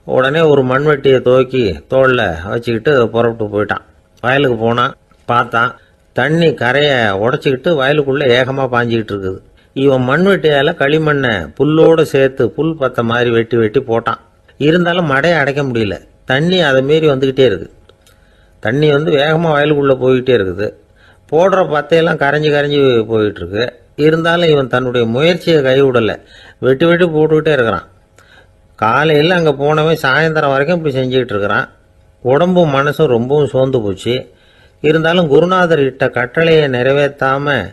B: உடனே ஒரு மண்வெட்டியை துவக்கி தோளில் வச்சுக்கிட்டு புறப்பட்டு போயிட்டான். வயலுக்கு போனான். பார்த்தான், தண்ணி கரையை உடச்சிக்கிட்டு வயலுக்குள்ளே ஏகமாக பாஞ்சிக்கிட்டு இருக்குது. இவன் மண்வெட்டியால் களிமண்ணை புல்லோடு சேர்த்து புல் பத்த மாதிரி வெட்டி வெட்டி போட்டான். இருந்தாலும் மடையை அடைக்க முடியல. தண்ணி அதை மீறி வந்துக்கிட்டே இருக்குது. தண்ணி வேகமாக வயலுக்குள்ளே போய்கிட்டே இருக்குது. போடுற பத்தையெல்லாம் கரைஞ்சி கரைஞ்சி போயிட்டுருக்கு. இருந்தாலும் இவன் தன்னுடைய முயற்சியை கைவிடலை. வெட்டி வெட்டி போட்டுக்கிட்டே இருக்கிறான். காலையில் அங்கே போனவன் சாயந்தரம் வரைக்கும் இப்படி செஞ்சுக்கிட்டு இருக்கிறான். உடம்பும் மனசும் ரொம்பவும் சோர்ந்து போச்சு. இருந்தாலும் குருநாதர் இட்ட கட்டளையை நிறைவேற்றாமல்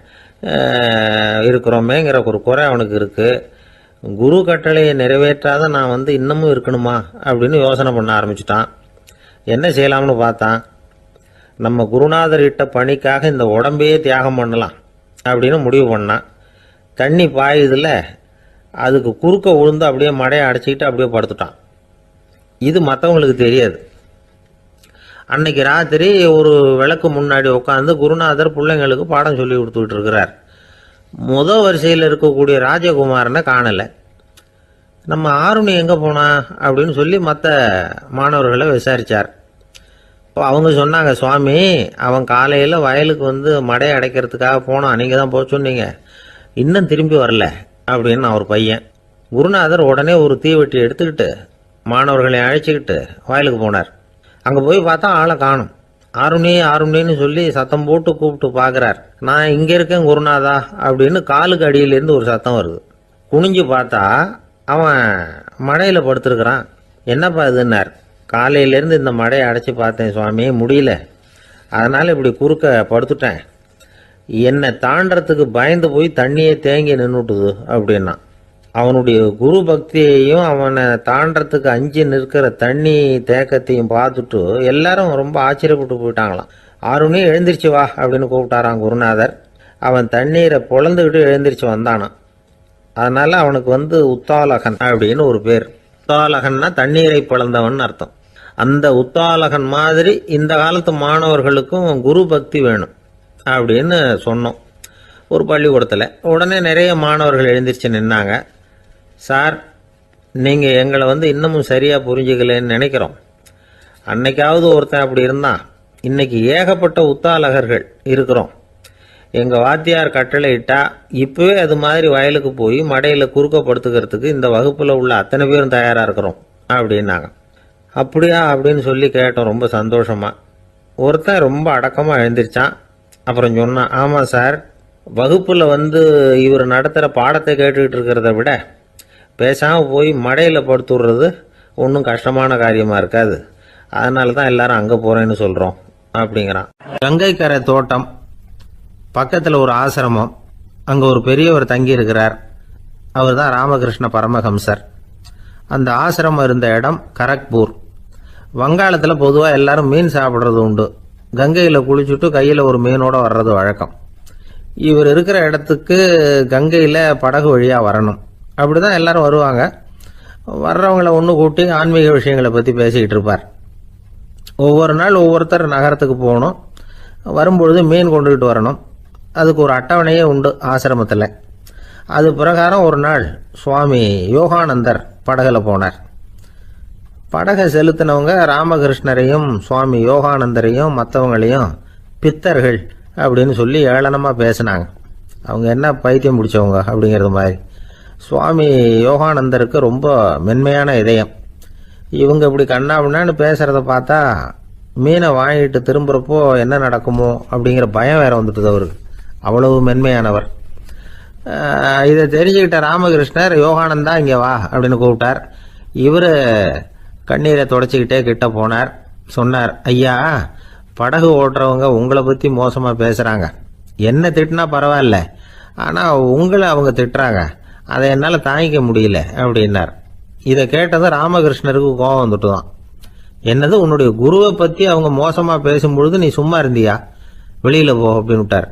B: இருக்கிறோமேங்கிற ஒரு குறை அவனுக்கு இருக்குது. குரு கட்டளையை நிறைவேற்றாத நான் இன்னமும் இருக்கணுமா அப்படின்னு யோசனை பண்ண ஆரம்பிச்சிட்டான். என்ன செய்யலாம்னு பார்த்தான். நம்ம குருநாதர் இட்ட பணிக்காக இந்த உடம்பையே தியாகம் பண்ணலாம் அப்படின்னு முடிவு பண்ணான். தண்ணி பாயுதில்ல, அதுக்கு குறுக்க விழுந்து அப்படியே மடையை அடைச்சிக்கிட்டு அப்படியே படுத்துட்டான். இது மற்றவங்களுக்கு தெரியாது. அன்னைக்கு ராத்திரி ஒரு விளக்கு முன்னாடி உட்காந்து குருநாதர் பிள்ளைங்களுக்கு பாடம் சொல்லி கொடுத்துக்கிட்டு இருக்கிறார். முதல் வரிசையில் இருக்கக்கூடிய ராஜகுமாரனை காணலை. நம்ம ஆருணி எங்கே போனா அப்படின்னு சொல்லி மற்ற மாணவர்களை விசாரித்தார். இப்போ அவங்க சொன்னாங்க, சுவாமி, அவன் காலையில் வயலுக்கு மடையை அடைக்கிறதுக்காக போனான், நீங்கள் தான் போக சொன்னீங்க, இன்னும் திரும்பி வரல அப்படின்னு அவர் பையன். குருநாதர் உடனே ஒரு தீவெட்டி எடுத்துக்கிட்டு மாணவர்களை அழைச்சிக்கிட்டு வயலுக்கு போனார். அங்கே போய் பார்த்தா ஆளை காணும். ஆருணி ஆருணின்னு சொல்லி சத்தம் போட்டு கூப்பிட்டு பார்க்குறார். நான் இங்கே இருக்கேன் குருநாதா அப்படின்னு காலுக்கு அடியிலேருந்து ஒரு சத்தம் வருது. குனிஞ்சு பார்த்தா அவன் மடையில் படுத்துருக்கிறான். என்னப்பா இதுன்னார். காலையிலேருந்து இந்த மடையை அடைச்சி பார்த்தேன் சுவாமி, முடியல, அதனால் இப்படி குறுக்க படுத்துட்டேன். என்னை தாண்டறதுக்கு பயந்து போய் தண்ணியே தேங்கி நின்றுட்டுது அப்படின்னா. அவனுடைய குரு பக்தியையும் அவனை தாண்டறதுக்கு அஞ்சு நிற்கிற தண்ணி தேக்கத்தையும் பார்த்துட்டு எல்லாரும் ரொம்ப ஆச்சரியப்பட்டு போயிட்டாங்களாம். ஆருணி எழுந்திரிச்சு வா அப்படின்னு கூப்பிட்டாரான் குருநாதர். அவன் தண்ணீரை பொழந்துக்கிட்டு எழுந்திரிச்சு வந்தானான். அதனால அவனுக்கு உத்தாலகன் அப்படின்னு ஒரு பேர். உத்தாலகன்னா தண்ணீரை பிளந்தவன் அர்த்தம். அந்த உத்தாலகன் மாதிரி இந்த காலத்து மாணவர்களுக்கும் குரு பக்தி வேணும் அப்படின்னு சொன்னோம் ஒரு பள்ளிக்கூடத்தில். உடனே நிறைய மாணவர்கள் எழுந்திரிச்சு நின்னாங்க. சார், நீங்கள் எங்களை இன்னமும் சரியாக புரிஞ்சுக்கலன்னு நினைக்கிறோம். அன்னைக்காவது ஒருத்தன் அப்படி இருந்தான், இன்னைக்கு ஏகப்பட்ட உத்தாலகர்கள் இருக்கிறோம். எங்கள் வாத்தியார் கட்டளை இட்டா இப்போவே அது மாதிரி வயலுக்கு போய் மடையில் குறுக்கப்படுத்துக்கிறதுக்கு இந்த வகுப்பில் உள்ள அத்தனை பேரும் தயாராக இருக்கிறோம் அப்படின்னாங்க. அப்படியா அப்படின்னு சொல்லி கேட்டோம் ரொம்ப சந்தோஷமாக. ஒருத்தன் ரொம்ப அடக்கமாக எழுந்திரிச்சான். அப்புறம் சொன்னான், ஆமாம் சார், வகுப்பில் இவர் நடத்துகிற பாடத்தை கேட்டுக்கிட்டு இருக்கிறத விட பேசாமல் போய் மடையில் படுத்துடுறது ஒன்றும் கஷ்டமான காரியமாக இருக்காது, அதனால தான் எல்லாரும் அங்கே போகிறேன்னு சொல்கிறோம் அப்படிங்கிறான். கங்கைக்கரை தோட்டம் பக்கத்தில் ஒரு ஆசிரமம், அங்கே ஒரு பெரியவர் தங்கி இருக்கிறார். அவர் தான் ராமகிருஷ்ண பரமஹம்சர். அந்த ஆசிரமம் இருந்த இடம் கரக்பூர். வங்காளத்தில் பொதுவாக எல்லாரும் மீன் சாப்பிட்றது உண்டு. கங்கையில் குளிச்சுட்டு கையில் ஒரு மீனோட வர்றது வழக்கம். இவர் இருக்கிற இடத்துக்கு கங்கையில் படகு வழியாக வரணும். அப்படி தான் எல்லாரும் வருவாங்க. வர்றவங்களை ஒன்று கூட்டி ஆன்மீக விஷயங்களை பற்றி பேசிக்கிட்டு இருப்பார். ஒவ்வொரு நாள் ஒவ்வொருத்தர் நகரத்துக்கு போகணும். வரும்பொழுது மீன் கொண்டுகிட்டு வரணும். அதுக்கு ஒரு அட்டவணையே உண்டு ஆசிரமத்தில். அது பிரகாரம் ஒரு நாள் சுவாமி யோகானந்தர் படகுல போனார். படகை செலுத்தினவங்க ராமகிருஷ்ணரையும் சுவாமி யோகானந்தரையும் மற்றவங்களையும் பித்தர்கள் அப்படின்னு சொல்லி ஏளனமாக பேசினாங்க. அவங்க என்ன பைத்தியம் பிடிச்சவங்க அப்படிங்கிறது மாதிரி. சுவாமி யோகானந்தருக்கு ரொம்ப மென்மையான இதயம். இவங்க இப்படி கண்ணாபின்னான்னு பேசுகிறத பார்த்தா மீனை வாங்கிட்டு திரும்புகிறப்போ என்ன நடக்குமோ அப்படிங்கிற பயம் வேற வந்துட்டுது அவருக்கு. அவ்வளவு மென்மையானவர். இதை தெரிஞ்சுக்கிட்ட ராமகிருஷ்ணர் யோகானந்தா இங்கே வா அப்படின்னு கூப்பிட்டார். இவர் கண்ணீரை தொடச்சிக்கிட்டே கிட்ட போனார். சொன்னார், ஐயா, படகு ஓட்டுறவங்க உங்களை பற்றி மோசமாக பேசுகிறாங்க. என்ன திட்டினா பரவாயில்ல, ஆனால் உங்களை அவங்க திட்டுறாங்க. அதை என்னால் தாங்கிக்க முடியல அப்படின்னார். இதை கேட்டதும் ராமகிருஷ்ணருக்கு கோபம் வந்துட்டு தான். என்னது, உன்னுடைய குருவை பற்றி அவங்க மோசமாக பேசும்பொழுது நீ சும்மா இருந்தியா? வெளியில் போ அப்படின்னு விட்டார்.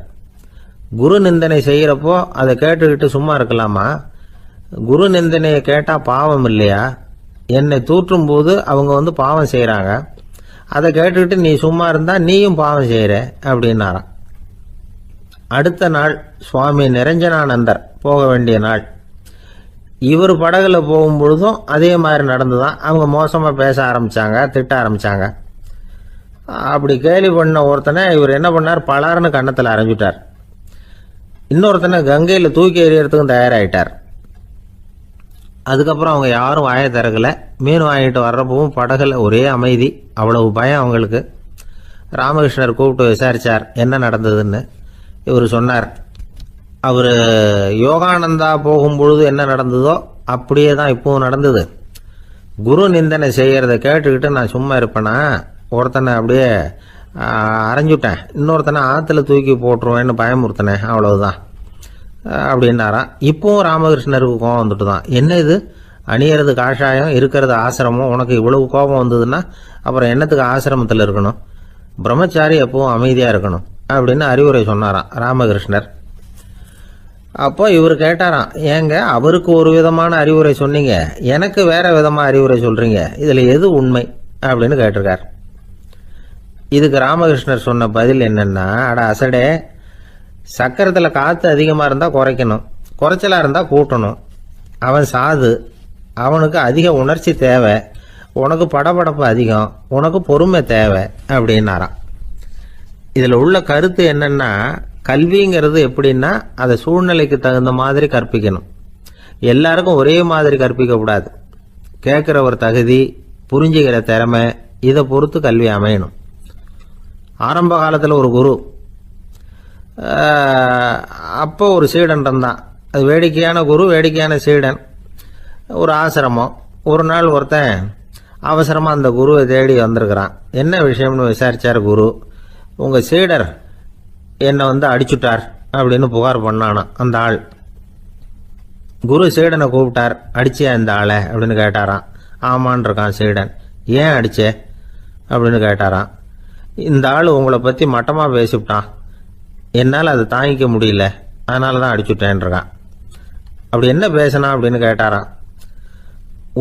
B: குரு நிந்தனை செய்கிறப்போ அதை கேட்டுக்கிட்டு சும்மா இருக்கலாமா? குரு நிந்தனையை கேட்டால் பாவம் இல்லையா? என்னை தூற்றும் போது அவங்க பாவம் செய்கிறாங்க. அதை கேட்டுக்கிட்டு நீ சும்மா இருந்தா நீயும் பாவம் செய்கிற அப்படின்னாராம். அடுத்த நாள் சுவாமி நிரஞ்சனானந்தர் போக வேண்டிய நாள். இவர் படகுல போகும்பொழுதும் அதே மாதிரி நடந்துதான். அவங்க மோசமாக பேச ஆரம்பித்தாங்க, திட்ட ஆரம்பித்தாங்க. அப்படி கேலி பண்ண ஒருத்தனை இவர் என்ன பண்ணார், பலாருன்னு கன்னத்தில் அரைஞ்சிட்டார். இன்னொருத்தனை கங்கையில் தூக்கி எறியறதுக்கும் தயாராகிட்டார். அதுக்கப்புறம் அவங்க யாரும் வாயை திறக்கலை. மீன் வாங்கிட்டு வர்றப்பவும் படகுல ஒரே அமைதி. அவ்வளவு பயம் அவங்களுக்கு. ராமகிருஷ்ணர் கூப்பிட்டு விசாரித்தார் என்ன நடந்ததுன்னு. இவர் சொன்னார், அவர் யோகானந்தா போகும்பொழுது என்ன நடந்ததோ அப்படியே தான் இப்பவும் நடந்தது. குரு நிந்தனை செய்கிறத கேட்டுக்கிட்டு நான் சும்மா இருப்பேனா? ஒருத்தனை அப்படியே அரைஞ்சுட்டேன், இன்னொருத்தனை ஆற்றுல தூக்கி போட்டுருவேன்னு பயமுறுத்தினேன், அவ்வளவுதான் அப்படின்னாராம். இப்பவும் ராமகிருஷ்ணருக்கு கோபம் வந்துட்டு தான். என்ன இது, அணியறது காஷாயம், இருக்கிறது ஆசிரமம், உனக்கு இவ்வளவு கோபம் வந்ததுன்னா அப்புறம் என்னத்துக்கு ஆசிரமத்தில் இருக்கணும்? பிரம்மச்சாரி எப்பவும் அமைதியாக இருக்கணும் அப்படின்னு அறிவுரை சொன்னாராம் ராமகிருஷ்ணர். அப்போ இவர் கேட்டாராம், ஏங்க அவருக்கு ஒரு விதமான அறிவுரை சொன்னீங்க, எனக்கு வேற விதமாக அறிவுரை சொல்றீங்க, இதில் எது உண்மை அப்படின்னு கேட்டிருக்கார். இதுக்கு ராமகிருஷ்ணர் சொன்ன பதில் என்னன்னா, அட அசடே, சக்கரத்தில் காற்று அதிகமாக இருந்தால் குறைக்கணும், குறைச்சலாக இருந்தால் கூட்டணும். அவன் சாது, அவனுக்கு அதிக உணர்ச்சி தேவை, உனக்கு படபடப்பு அதிகம், உனக்கு பொறுமை தேவை அப்படின்னாராம். இதில் உள்ள கருத்து என்னன்னா, கல்விங்கிறது எப்படின்னா அதை சூழ்நிலைக்கு தகுந்த மாதிரி கற்பிக்கணும். எல்லாருக்கும் ஒரே மாதிரி கற்பிக்கக்கூடாது. கேட்குற ஒரு தகுதி, புரிஞ்சுக்கிற திறமை, இதை பொறுத்து கல்வி அமையணும். ஆரம்ப காலத்தில் ஒரு குரு, அப்போ ஒரு சீடன் இருந்தான். அது வேடிக்கையான குரு, வேடிக்கையான சீடன். ஒரு ஆசிரமம். ஒரு நாள் ஒருத்தன் அவசரமாக அந்த குருவை தேடி வந்திருக்கிறான். என்ன விஷயம்னு விசாரிச்சார் குரு. உங்கள் சீடர் என்னை அடிச்சுட்டார் அப்படின்னு புகார் பண்ணானா அந்த ஆள். குரு சீடனை கூப்பிட்டார். அடிச்சியா இந்த ஆளை அப்படின்னு கேட்டாராம். ஆமான் இருக்கான் சீடன். ஏன் அடிச்சே அப்படின்னு கேட்டாராம். இந்த ஆள் உங்களை பற்றி மட்டமாக பேசிவிட்டான், என்னால் அதை தாங்கிக்க முடியல, அதனால தான் அடிச்சுட்டேன் இருக்கான். அப்படி என்ன பேசினா அப்படின்னு கேட்டாராம்.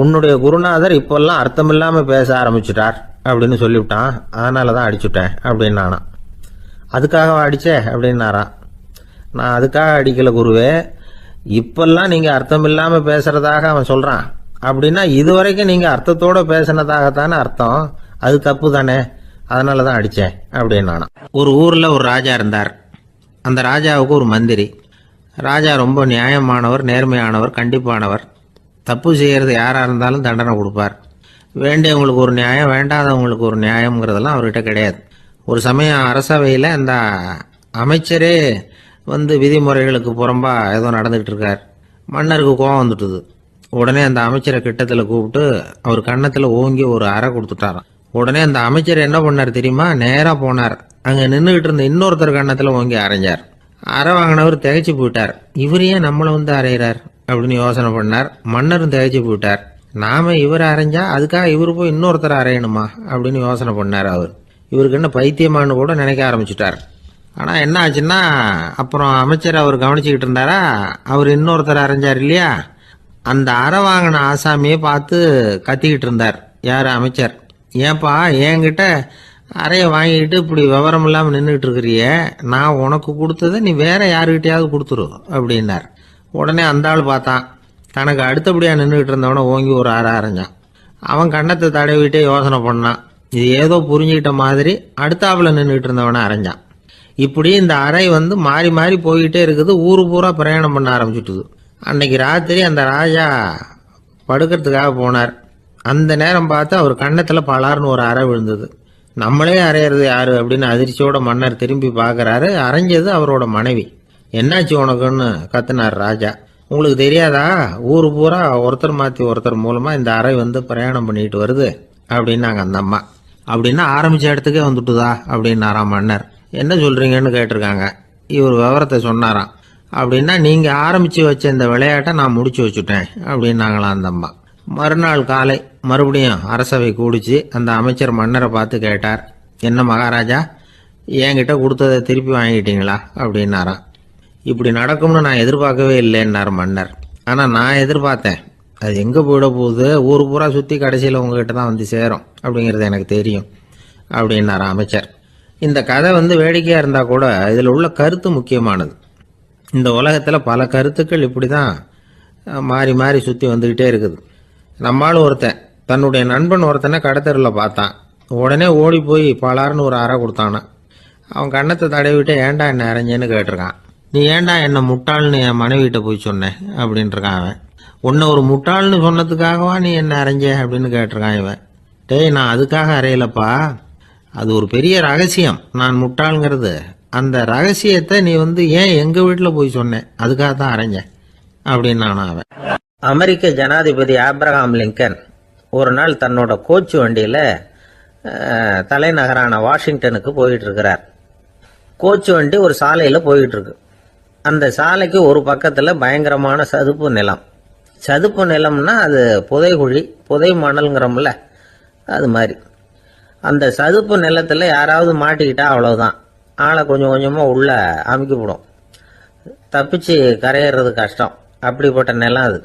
B: உன்னுடைய குருநாதர் இப்பெல்லாம் அர்த்தமில்லாமல் பேச ஆரம்பிச்சுட்டார் அப்படின்னு சொல்லிவிட்டான், அதனால தான் அடிச்சுட்டேன் அப்படின்னானா. அதுக்காக அடிச்சே அப்படின்னாராம். நான் அதுக்காக அடிக்கல குருவே, இப்பெல்லாம் நீங்கள் அர்த்தம் இல்லாமல் பேசுறதாக அவன் சொல்கிறான், அப்படின்னா இதுவரைக்கும் நீங்கள் அர்த்தத்தோடு பேசினதாகத்தானே அர்த்தம், அது தப்பு தானே, அதனால தான் அடித்தேன் அப்படின்னானா. ஒரு ஊரில் ஒரு ராஜா இருந்தார். அந்த ராஜாவுக்கு ஒரு மந்திரி. ராஜா ரொம்ப நியாயமானவர், நேர்மையானவர், கண்டிப்பானவர். தப்பு செய்கிறது யாராக இருந்தாலும் தண்டனை கொடுப்பார். வேண்டியவங்களுக்கு ஒரு நியாயம், வேண்டாதவங்களுக்கு ஒரு நியாயங்கிறதெல்லாம் அவர்கிட்ட கிடையாது. ஒரு சமயம் அரசவையில் அந்த அமைச்சரே விதிமுறைகளுக்கு புறம்பா ஏதோ நடந்துகிட்டு இருக்கார். மன்னருக்கு கோபம் வந்துட்டுது. உடனே அந்த அமைச்சரை கிட்டத்தில் கூப்பிட்டு அவர் கன்னத்தில் ஓங்கி ஒரு அறை கொடுத்துட்டாராம். உடனே அந்த அமைச்சர் என்ன பண்ணார் தெரியுமா, நேராக போனார். அங்கே நின்றுகிட்டு இருந்த இன்னொருத்தர் கன்னத்தில் ஓங்கி அரைஞ்சார். அறை வாங்கினவர் திகைச்சு போயிட்டார். இவர் ஏன் நம்மளை அரைகிறார் அப்படின்னு யோசனை பண்ணார். மன்னரும் திகைச்சு போயிட்டார். நாம இவரை அரைஞ்சா அதுக்காக இவரு போய் இன்னொருத்தர் அரையணுமா அப்படின்னு யோசனை பண்ணார். அவர் இவருக்கு என்ன பைத்தியமானு கூட நினைக்க ஆரம்பிச்சுட்டார். ஆனால் என்ன ஆச்சுன்னா, அப்புறம் அமைச்சர் அவர் கவனிச்சுக்கிட்டு இருந்தாரா, அவர் இன்னொருத்தர் அரைஞ்சார் இல்லையா, அந்த அறை வாங்கின ஆசாமியை பார்த்து கத்திக்கிட்டு இருந்தார் யார் அமைச்சர். ஏன்பா என்கிட்ட அறையை வாங்கிக்கிட்டு இப்படி விவரம் இல்லாமல் நின்றுட்டு இருக்கிறிய, நான் உனக்கு கொடுத்ததை நீ வேற யாருக்கிட்டையாவது கொடுத்துரு அப்படின்னார். உடனே அந்த ஆள் பார்த்தான், தனக்கு அடுத்தபடியாக நின்றுக்கிட்டு இருந்தவனை ஓங்கி ஒரு அறை அரைஞ்சான். அவன் கண்ணத்தை தடவிட்டே யோசனை பண்ணான். இது ஏதோ புரிஞ்சுக்கிட்ட மாதிரி அடுத்தாப்புல நின்றுட்டு இருந்தவனை அரைஞ்சான். இப்படி இந்த அறை மாறி மாறி போய்கிட்டே இருக்குது. ஊரு பூரா பிரயாணம் பண்ண ஆரம்பிச்சுட்டுது. அன்னைக்கு ராத்திரி அந்த ராஜா படுக்கிறதுக்காக போனார். அந்த நேரம் பார்த்து அவர் கண்ணத்தில் பலார்னு ஒரு அறை விழுந்தது. நம்மளே அரையிறது யாரு அப்படின்னு அதிர்ச்சியோட மன்னர் திரும்பி பார்க்கறாரு. அரைஞ்சது அவரோட மனைவி. என்னாச்சு உனக்குன்னு கத்துனார் ராஜா. உங்களுக்கு தெரியாதா, ஊரு பூரா ஒருத்தர் மாற்றி ஒருத்தர் மூலமா இந்த அறை பிரயாணம் பண்ணிட்டு வருது அப்படின்னாங்க அந்த அம்மா. அப்படின்னா ஆரம்பிச்ச இடத்துக்கே வந்துட்டுதா அப்படின்னாராம் மன்னர். என்ன சொல்றீங்கன்னு கேட்டிருக்காங்க. இவர் விவரத்தை சொன்னாராம். அப்படின்னா நீங்க ஆரம்பிச்சு வச்ச இந்த விளையாட்டை நான் முடிச்சு வச்சுட்டேன் அப்படின்னாங்களாம் அந்த அம்மா. மறுநாள் காலை மறுபடியும் அரசவை கூடிச்சு அந்த அமைச்சர் மன்னரை பார்த்து கேட்டார், என்ன மகாராஜா, என்கிட்ட கொடுத்ததை திருப்பி வாங்கிட்டீங்களா அப்படின்னாராம். இப்படி நடக்கும்னு நான் எதிர்பார்க்கவே இல்லைன்னார் மன்னர். ஆனால் நான் எதிர்பார்த்தேன். அது எங்கே போயிட போகுது, ஊர் பூரா சுற்றி கடைசியில் உங்ககிட்ட தான் சேரும் அப்படிங்கிறது எனக்கு தெரியும் அப்படின்னார் அமைச்சர். இந்த கதை வேடிக்கையாக இருந்தால் கூட இதில் உள்ள கருத்து முக்கியமானது. இந்த உலகத்தில் பல கருத்துக்கள் இப்படி தான் மாறி மாறி சுற்றி வந்துக்கிட்டே இருக்குது. நம்மால் ஒருத்தன் தன்னுடைய நண்பன் ஒருத்தனை கடத்தரில் பார்த்தான். உடனே ஓடி போய் பலார்னு ஒரு அறை கொடுத்தானா. அவன் கண்ணத்தை தடவிட்டு ஏன்டா என்ன அரைஞ்சேன்னு கேட்டிருக்கான். நீ ஏன்டா என்ன முட்டாள்னு என் மனைவிட்ட போய் சொன்னேன் அப்படின்ட்டுருக்கான் அவன். உன்னை ஒரு முட்டாள்னு சொன்னதுக்காகவா நீ என்ன அரைஞ்ச அப்படின்னு கேட்டிருக்கான் இவன். டேய், நான் அதுக்காக அறையலப்பா, அது ஒரு பெரிய ரகசியம். நான் முட்டாளுங்கிறது அந்த ரகசியத்தை நீ ஏன் எங்க வீட்டில் போய் சொன்னேன், அதுக்காக தான் அரைஞ்சேன் அப்படின்னு அவன்.
A: அமெரிக்க ஜனாதிபதி ஆப்ரஹாம் லிங்கன் ஒரு நாள் தன்னோட கோச்சு வண்டியில் தலைநகரான வாஷிங்டனுக்கு போயிட்டு இருக்கிறார். கோச்சு வண்டி ஒரு சாலையில் போயிட்டு இருக்கு. அந்த சாலைக்கு ஒரு பக்கத்தில் பயங்கரமான சதுப்பு நிலம். சதுப்பு நிலம்னா அது புதைகுழி, புதை மணல்ங்கிறோம்ல, அது மாதிரி. அந்த சதுப்பு நிலத்தில் யாராவது மாட்டிக்கிட்டா அவ்வளவுதான், ஆளை கொஞ்சம் கொஞ்சமாக உள்ள அமுக்கிவிடும். தப்பிச்சு கரையேறது கஷ்டம். அப்படிப்பட்ட நிலம் அது.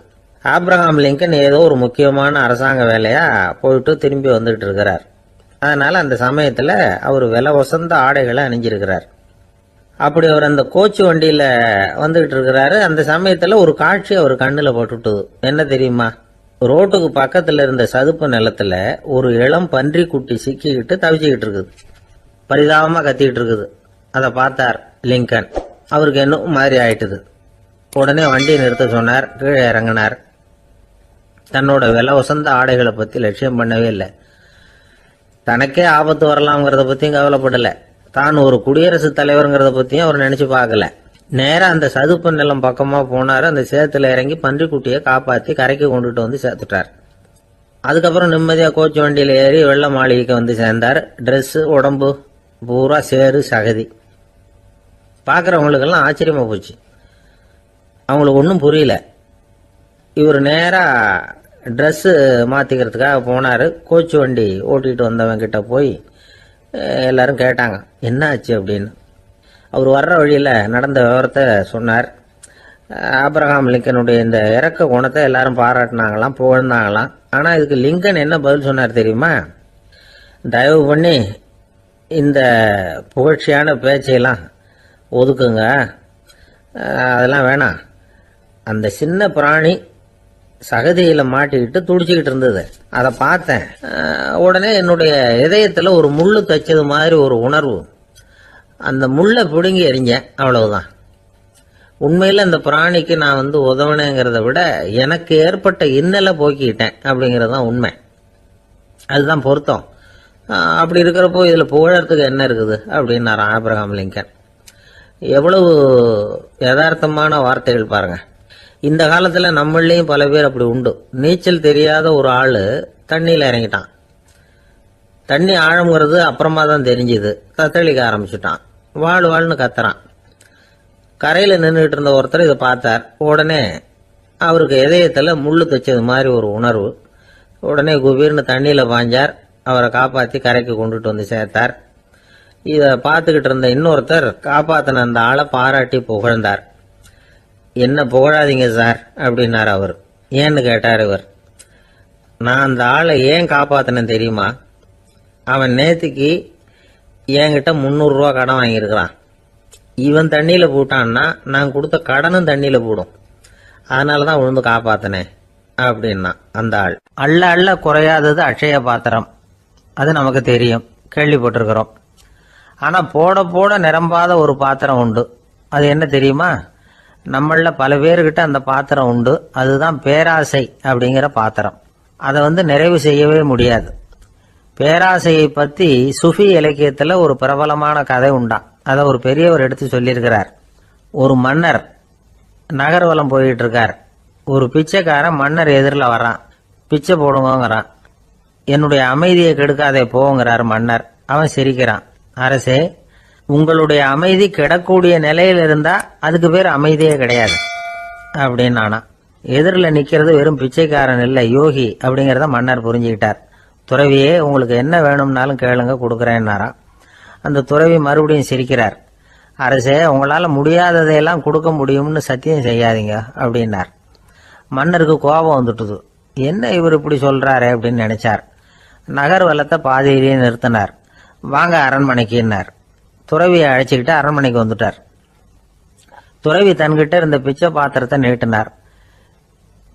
A: ஆப்ரஹாம் லிங்கன் ஏதோ ஒரு முக்கியமான அரசாங்க வேலையா போயிட்டு திரும்பி வந்துட்டு இருக்கிறார். அதனால அந்த சமயத்தில் அவர் விலை வசந்த ஆடைகளை அணிஞ்சிருக்கிறார். அப்படி அவர் அந்த கோச்சு வண்டியில் வந்துகிட்டு இருக்கிறாரு. அந்த சமயத்தில் ஒரு காட்சி அவர் கண்ணில் போட்டுட்டுது. என்ன தெரியுமா? ரோட்டுக்கு பக்கத்தில் இருந்த சதுப்பு நிலத்தில் ஒரு இளம் பன்றி குட்டி சிக்கிக்கிட்டு தவிச்சுக்கிட்டு இருக்குது. பரிதாபமாக கத்திக்கிட்டு இருக்குது. அதை பார்த்தார் லிங்கன். அவருக்கு இன்னும் மாதிரி ஆயிட்டுது. உடனே வண்டியை நிறுத்த சொன்னார். கீழே இறங்கினார். தன்னோட விலை வசந்த ஆடைகளை பற்றி லட்சியம் பண்ணவே இல்லை. தனக்கே ஆபத்து வரலாம்ங்கிறத பற்றியும் கவலைப்படலை. தான் ஒரு குடியரசுத் தலைவருங்கிறத பற்றியும் அவர் நினச்சி பார்க்கல. நேராக அந்த சதுப்பு நிலம் பக்கமாக போனார். அந்த சேத்துல இறங்கி பன்றிக்குட்டியை காப்பாற்றி கரைக்கு கொண்டுட்டு சேர்த்துட்டார். அதுக்கப்புறம் நிம்மதியாக கோச்சு வண்டியில் ஏறி வெள்ள மாளிகைக்கு சேர்ந்தார். ட்ரெஸ்ஸு உடம்பு பூரா சேரு சகதி. பார்க்குறவங்களுக்கெல்லாம் ஆச்சரியமாக போச்சு. அவங்களுக்கு ஒன்றும் புரியல. இவர் நேராக ட்ரெஸ்ஸு மாற்றிக்கிறதுக்காக போனார். கோச்சு வண்டி ஓட்டிகிட்டு வந்தவன் கிட்ட போய் எல்லாரும் கேட்டாங்க என்ன ஆச்சு அப்படின்னு. அவர் வர்ற வழியில் நடந்த விவரத்தை சொன்னார். ஆப்ரஹாம் லிங்கனுடைய இந்த இறக்க குணத்தை எல்லாரும் பாராட்டினாங்களாம், புகழ்ந்தாங்களாம். ஆனால் இதுக்கு லிங்கன் என்ன பதில் சொன்னார் தெரியுமா? தயவு பண்ணி இந்த புகழ்ச்சியான பேச்சையெல்லாம் ஒதுக்குங்க, அதெல்லாம் வேணாம். அந்த சின்ன பிராணி சகதியில் மாட்டிக்கிட்டு துடிச்சிக்கிட்டு இருந்தது, அதை பார்த்தேன். உடனே என்னுடைய இதயத்தில் ஒரு முள்ளு தைச்சது மாதிரி ஒரு உணர்வு. அந்த முள்ளை பிடுங்கி எறிஞ்சேன், அவ்வளவுதான். உண்மையில் அந்த பிராணிக்கு நான் உதவினேங்கிறத விட எனக்கு ஏற்பட்ட இன்னலை போக்கிக்கிட்டேன் அப்படிங்கிறது தான் உண்மை. அதுதான் பொருத்தம். அப்படி இருக்கிறப்போ இதில் புகழறதுக்கு என்ன இருக்குது அப்படின்னாரு ஆப்ரஹாம் லிங்கன். எவ்வளவு யதார்த்தமான வார்த்தைகள் பாருங்க. இந்த காலத்தில் நம்மளையும் பல பேர் அப்படி உண்டு. நீச்சல் தெரியாத ஒரு ஆள் தண்ணியில் இறங்கிட்டான். தண்ணி ஆழம்ங்கிறது அப்புறமா தான் தெரிஞ்சுது. தத்தளிக்க ஆரம்பிச்சுட்டான். வாழ் வாழ்னு கத்துறான். கரையில் நின்றுட்டு இருந்த ஒருத்தர் இதை பார்த்தார். உடனே அவருக்கு இதயத்தில் முள்ளு தைச்சது மாதிரி ஒரு உணர்வு. உடனே குபீர்னு தண்ணியில் பாஞ்சார். அவரை காப்பாற்றி கரைக்கு கொண்டுட்டு சேர்த்தார். இதை பார்த்துக்கிட்டு இருந்த இன்னொருத்தர் காப்பாற்றின அந்த ஆளை பாராட்டி புகழ்ந்தார். என்ன புகழாதீங்க சார் அப்படின்னார் அவர்.
B: ஏன்னு கேட்டார் இவர். நான் அந்த ஆளை ஏன் காப்பாத்தினேன் தெரியுமா? அவன் நேற்றுக்கு என்கிட்ட 300 ரூபா கடன் வாங்கியிருக்கிறான். இவன் தண்ணியில் போட்டான்னா நான் கொடுத்த கடனும் தண்ணியில் போடும். அதனால தான் விழுந்து காப்பாத்தினேன் அப்படின்னா அந்த ஆள். அள்ள அள்ள குறையாதது அட்சய பாத்திரம், அது நமக்கு தெரியும், கேள்விப்பட்டிருக்கிறோம். ஆனால் போட போட நிரம்பாத ஒரு பாத்திரம் உண்டு. அது என்ன தெரியுமா? நம்மள பல பேர்கிட்ட அந்த பாத்திரம் உண்டு. அதுதான் பேராசை அப்படிங்கிற பாத்திரம். அதை நிறைவு செய்யவே முடியாது. பேராசையை பற்றி சுஃபி இலக்கியத்தில் ஒரு பிரபலமான கதை உண்டாம். அதை ஒரு பெரியவர் எடுத்து சொல்லியிருக்கிறார். ஒரு மன்னர் நகர்வலம் போயிட்டு இருக்கார். ஒரு பிச்சைக்காரன் மன்னர் எதிரில் வர்றான். பிச்சை போடுங்கிறான். என்னுடைய அமைதியை கெடுக்காதே போங்கிறார் மன்னர். அவன் சிரிக்கிறான். அரசே, உங்களுடைய அமைதி கெடக்கூடிய நிலையில் இருந்தா அதுக்கு பேர் அமைதியே கிடையாது அப்படின்னு. எதிரில் நிக்கிறது வெறும் பிச்சைக்காரன் இல்லை, யோகி அப்படிங்கிறத மன்னர் புரிஞ்சுக்கிட்டார். துறவியே, உங்களுக்கு என்ன வேணும்னாலும் கேளுங்க, கொடுக்குறேன்னாராம். அந்த துறவி மறுபடியும் சிரிக்கிறார். அரசே, உங்களால முடியாததையெல்லாம் கொடுக்க முடியும்னு சத்தியம் செய்யாதீங்க அப்படின்னார். மன்னருக்கு கோபம் வந்துட்டுது. என்ன இவர் இப்படி சொல்றாரு அப்படின்னு நினைச்சார். நகர்வலத்தை பாதியிலேயே நிறுத்தினார். வாங்க அரண்மனைக்குன்னார். துறவியை அழைச்சிக்கிட்டு அரண்மனைக்கு வந்துட்டார். துறவி தன்கிட்ட இருந்த பிச்சை பாத்திரத்தை நீட்டினார்.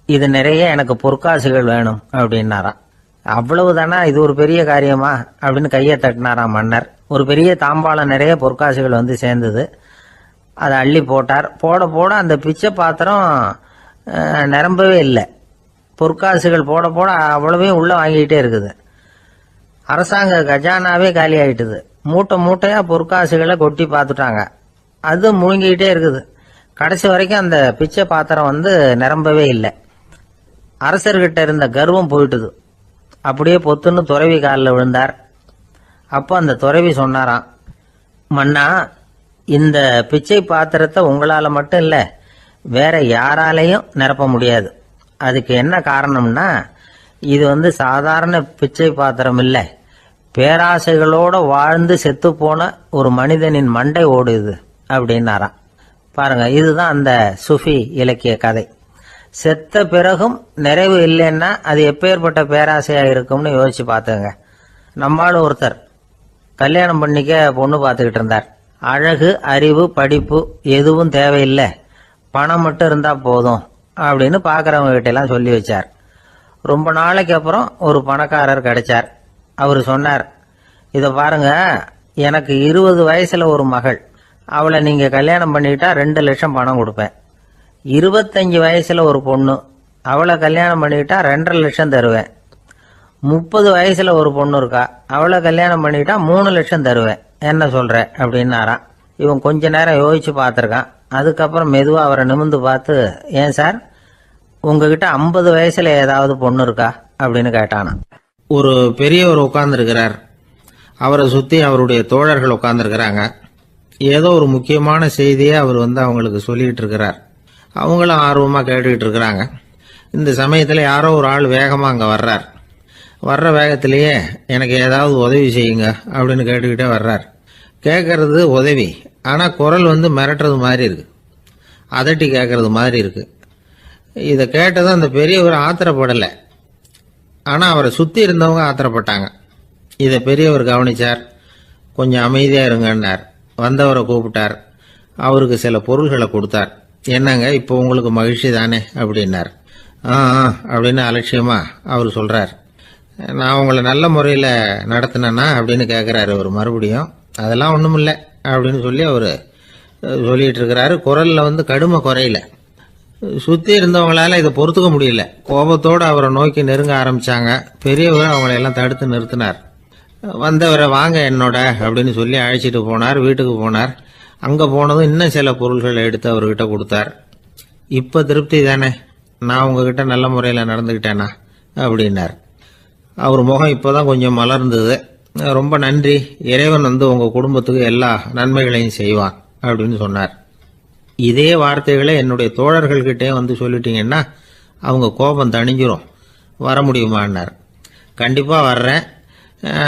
B: இது நிறைய எனக்கு பொற்காசுகள் வேணும் அப்படின்னாராம். அவ்வளவுதானா, இது ஒரு பெரிய காரியமா அப்படின்னு கையை தட்டினாராம் மன்னர். ஒரு பெரிய தாம்பாளம் நிறைய பொற்காசுகள் சேர்ந்தது. அதை அள்ளி போட்டார். போட போட அந்த பிச்சை பாத்திரம் நிரம்பவே இல்லை. பொற்காசுகள் போட போட அவ்வளவையும் உள்ள வாங்கிக்கிட்டே இருக்குது. அரசாங்க கஜானாவே காலி ஆயிட்டுது. மூட்டை மூட்டையா பொற்காசுகளை கொட்டி பார்த்துட்டாங்க. அது முழுங்கிக்கிட்டே இருக்குது. கடைசி வரைக்கும் அந்த பிச்சை பாத்திரம் நிரம்பவே இல்லை. அரசர்கிட்ட இருந்த கர்வம் போயிட்டுது. அப்படியே பொத்துன்னு துறவி காலில் விழுந்தார். அப்போ அந்த துறவி சொன்னாராம், மன்னா, இந்த பிச்சை பாத்திரத்தை உங்களால மட்டும் இல்லை, வேற யாராலையும் நிரப்ப முடியாது. அதுக்கு என்ன காரணம்னா, இது சாதாரண பிச்சை பாத்திரம் இல்லை, பேராசைகளோட வாழ்ந்து செத்து போன ஒரு மனிதனின் மண்டை ஓடுது அப்படின்னாராம். பாருங்க, இதுதான் அந்த சுஃபி இலக்கிய கதை. செத்த பிறகும் நிறைவு இல்லைன்னா அது எப்பேற்பட்ட பேராசையா இருக்கும்னு யோசிச்சு பார்த்துங்க. நம்மால் ஒருத்தர் கல்யாணம் பண்ணிக்க பொண்ணு பார்த்துக்கிட்டு இருந்தார். அழகு, அறிவு, படிப்பு எதுவும் தேவையில்லை, பணம் மட்டும் இருந்தா போதும் அப்படின்னு பார்க்கறவங்க கிட்ட எல்லாம் சொல்லி வச்சார். ரொம்ப நாளைக்கு அப்புறம் ஒரு பணக்காரர் கிடைச்சார். அவர் சொன்னார், இதை பாருங்க, எனக்கு 20 வயசுல ஒரு மகள், அவளை நீங்க கல்யாணம் பண்ணிக்கிட்டா 2 லட்சம் பணம் கொடுப்பேன். 25 வயசுல ஒரு பொண்ணு, அவளை கல்யாணம் பண்ணிக்கிட்டா 2.5 லட்சம் தருவேன். 30 வயசுல ஒரு பொண்ணு இருக்கா, அவளை கல்யாணம் பண்ணிக்கிட்டா 3 லட்சம் தருவேன். என்ன சொல்ற அப்படின்னாராம். இவன் கொஞ்ச நேரம் யோசிச்சு பார்த்துருக்கான். அதுக்கப்புறம் மெதுவா அவரை நிமிர்ந்து பார்த்து, ஏன் சார், உங்ககிட்ட 50 வயசுல ஏதாவது பொண்ணு இருக்கா அப்படின்னு கேட்டானா.
A: ஒரு பெரியவர் உட்கார்ந்துருக்கிறார். அவரை சுத்தி அவருடைய தோழர்கள் உட்கார்ந்துருக்கிறாங்க. ஏதோ ஒரு முக்கியமான செய்தியை அவர் அவங்களுக்கு சொல்லிட்டு இருக்கிறார். அவங்களும் ஆர்வமா கேட்டுக்கிட்டு இருக்கிறாங்க. இந்த சமயத்துல யாரோ ஒரு ஆள் வேகமா அங்க வர்றார். வர்ற வேகத்திலேயே எனக்கு ஏதாவது உதவி செய்யுங்க அப்படின்னு கேட்டுக்கிட்டே வர்றார். கேட்கறது உதவி, ஆனா குரல் மிரட்டுறது மாதிரி இருக்கு, அதட்டி கேட்கறது மாதிரி இருக்கு. இதை கேட்டதும் அந்த பெரியவர் ஆத்திரப்படலை, ஆனா அவரை சுத்தி இருந்தவங்க ஆத்திரப்பட்டாங்க. இதை பெரியவர் கவனிச்சார். கொஞ்சம் அமைதியா இருங்கன்னார். வந்தவரை கூப்பிட்டார். அவருக்கு சில பொருள்களை கொடுத்தார். என்னங்க, இப்போ உங்களுக்கு மகிழ்ச்சி தானே அப்படின்னார். அப்படின்னு அலட்சியமா அவர் சொல்றார். நான் உங்களை நல்ல முறையில் நடத்தினேன்னா அப்படின்னு கேட்குறாரு அவர் மறுபடியும். அதெல்லாம் ஒன்றும் இல்லை அப்படின்னு சொல்லி அவர் சொல்லிட்டு இருக்கிறாரு. குரல்ல கடுமை குறையில. சுற்றி இருந்தவங்களால இதை பொறுத்துக்க முடியல. கோபத்தோடு அவரை நோக்கி நெருங்க ஆரம்பிச்சாங்க. பெரியவர் அவங்களையெல்லாம் தடுத்து நிறுத்தினார். வந்தவரை வாங்க என்னோட அப்படின்னு சொல்லி அழைச்சிட்டு போனார். வீட்டுக்கு போனார். அங்கே போனதும் இன்னும் சில பொருள்களை எடுத்து அவர்கிட்ட கொடுத்தார். இப்போ திருப்தி தானே, நான் உங்ககிட்ட நல்ல முறையில் நடந்துக்கிட்டேனா அப்படின்னார். அவர் முகம் இப்போதான் கொஞ்சம் மலர்ந்தது. ரொம்ப நன்றி, இறைவன் உங்கள் குடும்பத்துக்கு எல்லா நன்மைகளையும் செய்வான் அப்படின்னு சொன்னார். இதே வார்த்தைகளை என்னுடைய தோழர்கள்கிட்டே சொல்லிட்டீங்கன்னா அவங்க கோபம் தணிஞ்சிரும், வர முடியுமான்னார். கண்டிப்பாக வர்றேன்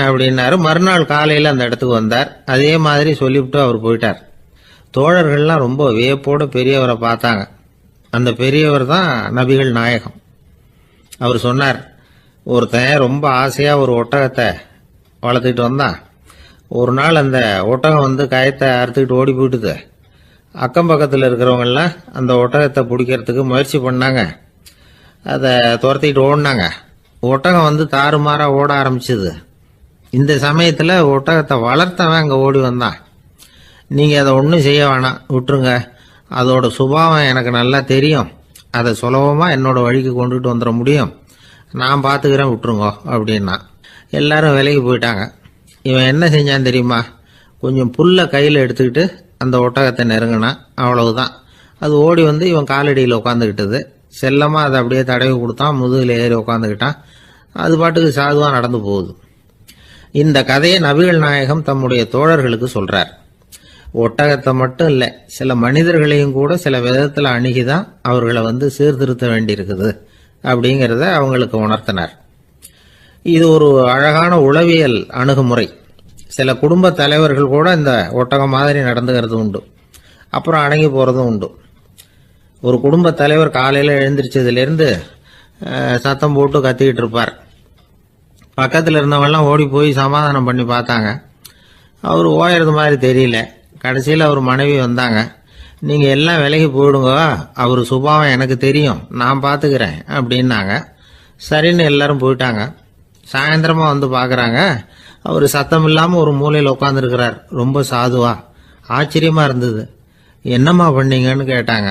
A: அப்படின்னாரு. மறுநாள் காலையில் அந்த இடத்துக்கு வந்தார். அதே மாதிரி சொல்லிவிட்டு அவர் போயிட்டார். தோழர்கள்லாம் ரொம்ப வியப்போடு பெரியவரை பார்த்தாங்க. அந்த பெரியவர் தான் நபிகள் நாயகம்.
B: அவர் சொன்னார், ஒருத்தன் ரொம்ப ஆசையாக ஒரு ஒட்டகத்தை வளர்த்துக்கிட்டு வந்தான். ஒரு நாள் அந்த ஒட்டகம் வந்து கயத்தை அறுத்துக்கிட்டு ஓடி போயிட்டுது. அக்கம் பக்கத்தில் இருக்கிறவங்கெல்லாம் அந்த ஒட்டகத்தை பிடிக்கிறதுக்கு முயற்சி பண்ணாங்க. அதை துரத்திக்கிட்டு ஓடினாங்க. ஒட்டகம் வந்து தாறுமாறாக ஓட ஆரம்பிச்சுது. இந்த சமயத்தில் ஒட்டகத்தை வளர்த்தவன் அங்கே ஓடி வந்தான். நீங்கள் அதை ஒன்றும் செய்ய வேணாம், விட்டுருங்க. அதோட சுபாவம் எனக்கு நல்லா தெரியும். அதை சுலபமாக என்னோட வழிக்கு கொண்டுட்டு வந்துட முடியும். நான் பார்த்துக்கிறேன், விட்டுருங்கோ அப்படின்னா. எல்லாரும் விலைக்கு போயிட்டாங்க. இவன் என்ன செஞ்சான் தெரியுமா? கொஞ்சம் புல்லை கையில் எடுத்துக்கிட்டு அந்த ஒட்டகத்தை நெருங்கினான். அவ்வளவுதான். அது ஓடி வந்து இவன் காலடியில் உட்காந்துக்கிட்டது. செல்லமாக அதை அப்படியே தடவி கொடுத்தான். முதுகில் ஏறி உட்காந்துக்கிட்டான். அது பாட்டுக்கு சாதுவாக நடந்து போகுது. இந்த கதையை நபிகள் நாயகம் தம்முடைய தோழர்களுக்கு சொல்றார். ஒட்டகத்தை மட்டும் இல்லை, சில மனிதர்களையும் கூட சில விதத்தில் அணுகிதான் அவர்களை வந்து சீர்திருத்த வேண்டியிருக்குது அப்படிங்கிறத அவங்களுக்கு உணர்த்தினார். இது ஒரு அழகான உளவியல் அணுகுமுறை. சில குடும்ப தலைவர்கள் கூட இந்த ஒட்டகம் மாதிரி நடந்துக்கிறது உண்டு. அப்புறம் அடங்கி போகிறதும் உண்டு. ஒரு குடும்ப தலைவர் காலையில் எழுந்திரிச்சதுலேருந்து சத்தம் போட்டு கத்திக்கிட்டு இருப்பார். பக்கத்தில் இருந்தவங்கெல்லாம் ஓடி போய் சமாதானம் பண்ணி பார்த்தாங்க. அவர் ஓயறது மாதிரி தெரியல. கடைசியில் அவர் மனைவி வந்தாங்க. நீங்கள் எல்லாம் விலகி போயிடுங்க, அவர் சுபாவம் எனக்கு தெரியும், நான் பார்த்துக்கிறேன் அப்படின்னாங்க. சரின்னு எல்லாரும் போயிட்டாங்க. சாயந்தரமாக வந்து பார்க்குறாங்க, அவர் சத்தம் இல்லாமல் ஒரு மூலையில் உட்காந்துருக்கிறார். ரொம்ப சாதுவா. ஆச்சரியமாக இருந்தது. என்னம்மா பண்ணீங்கன்னு கேட்டாங்க.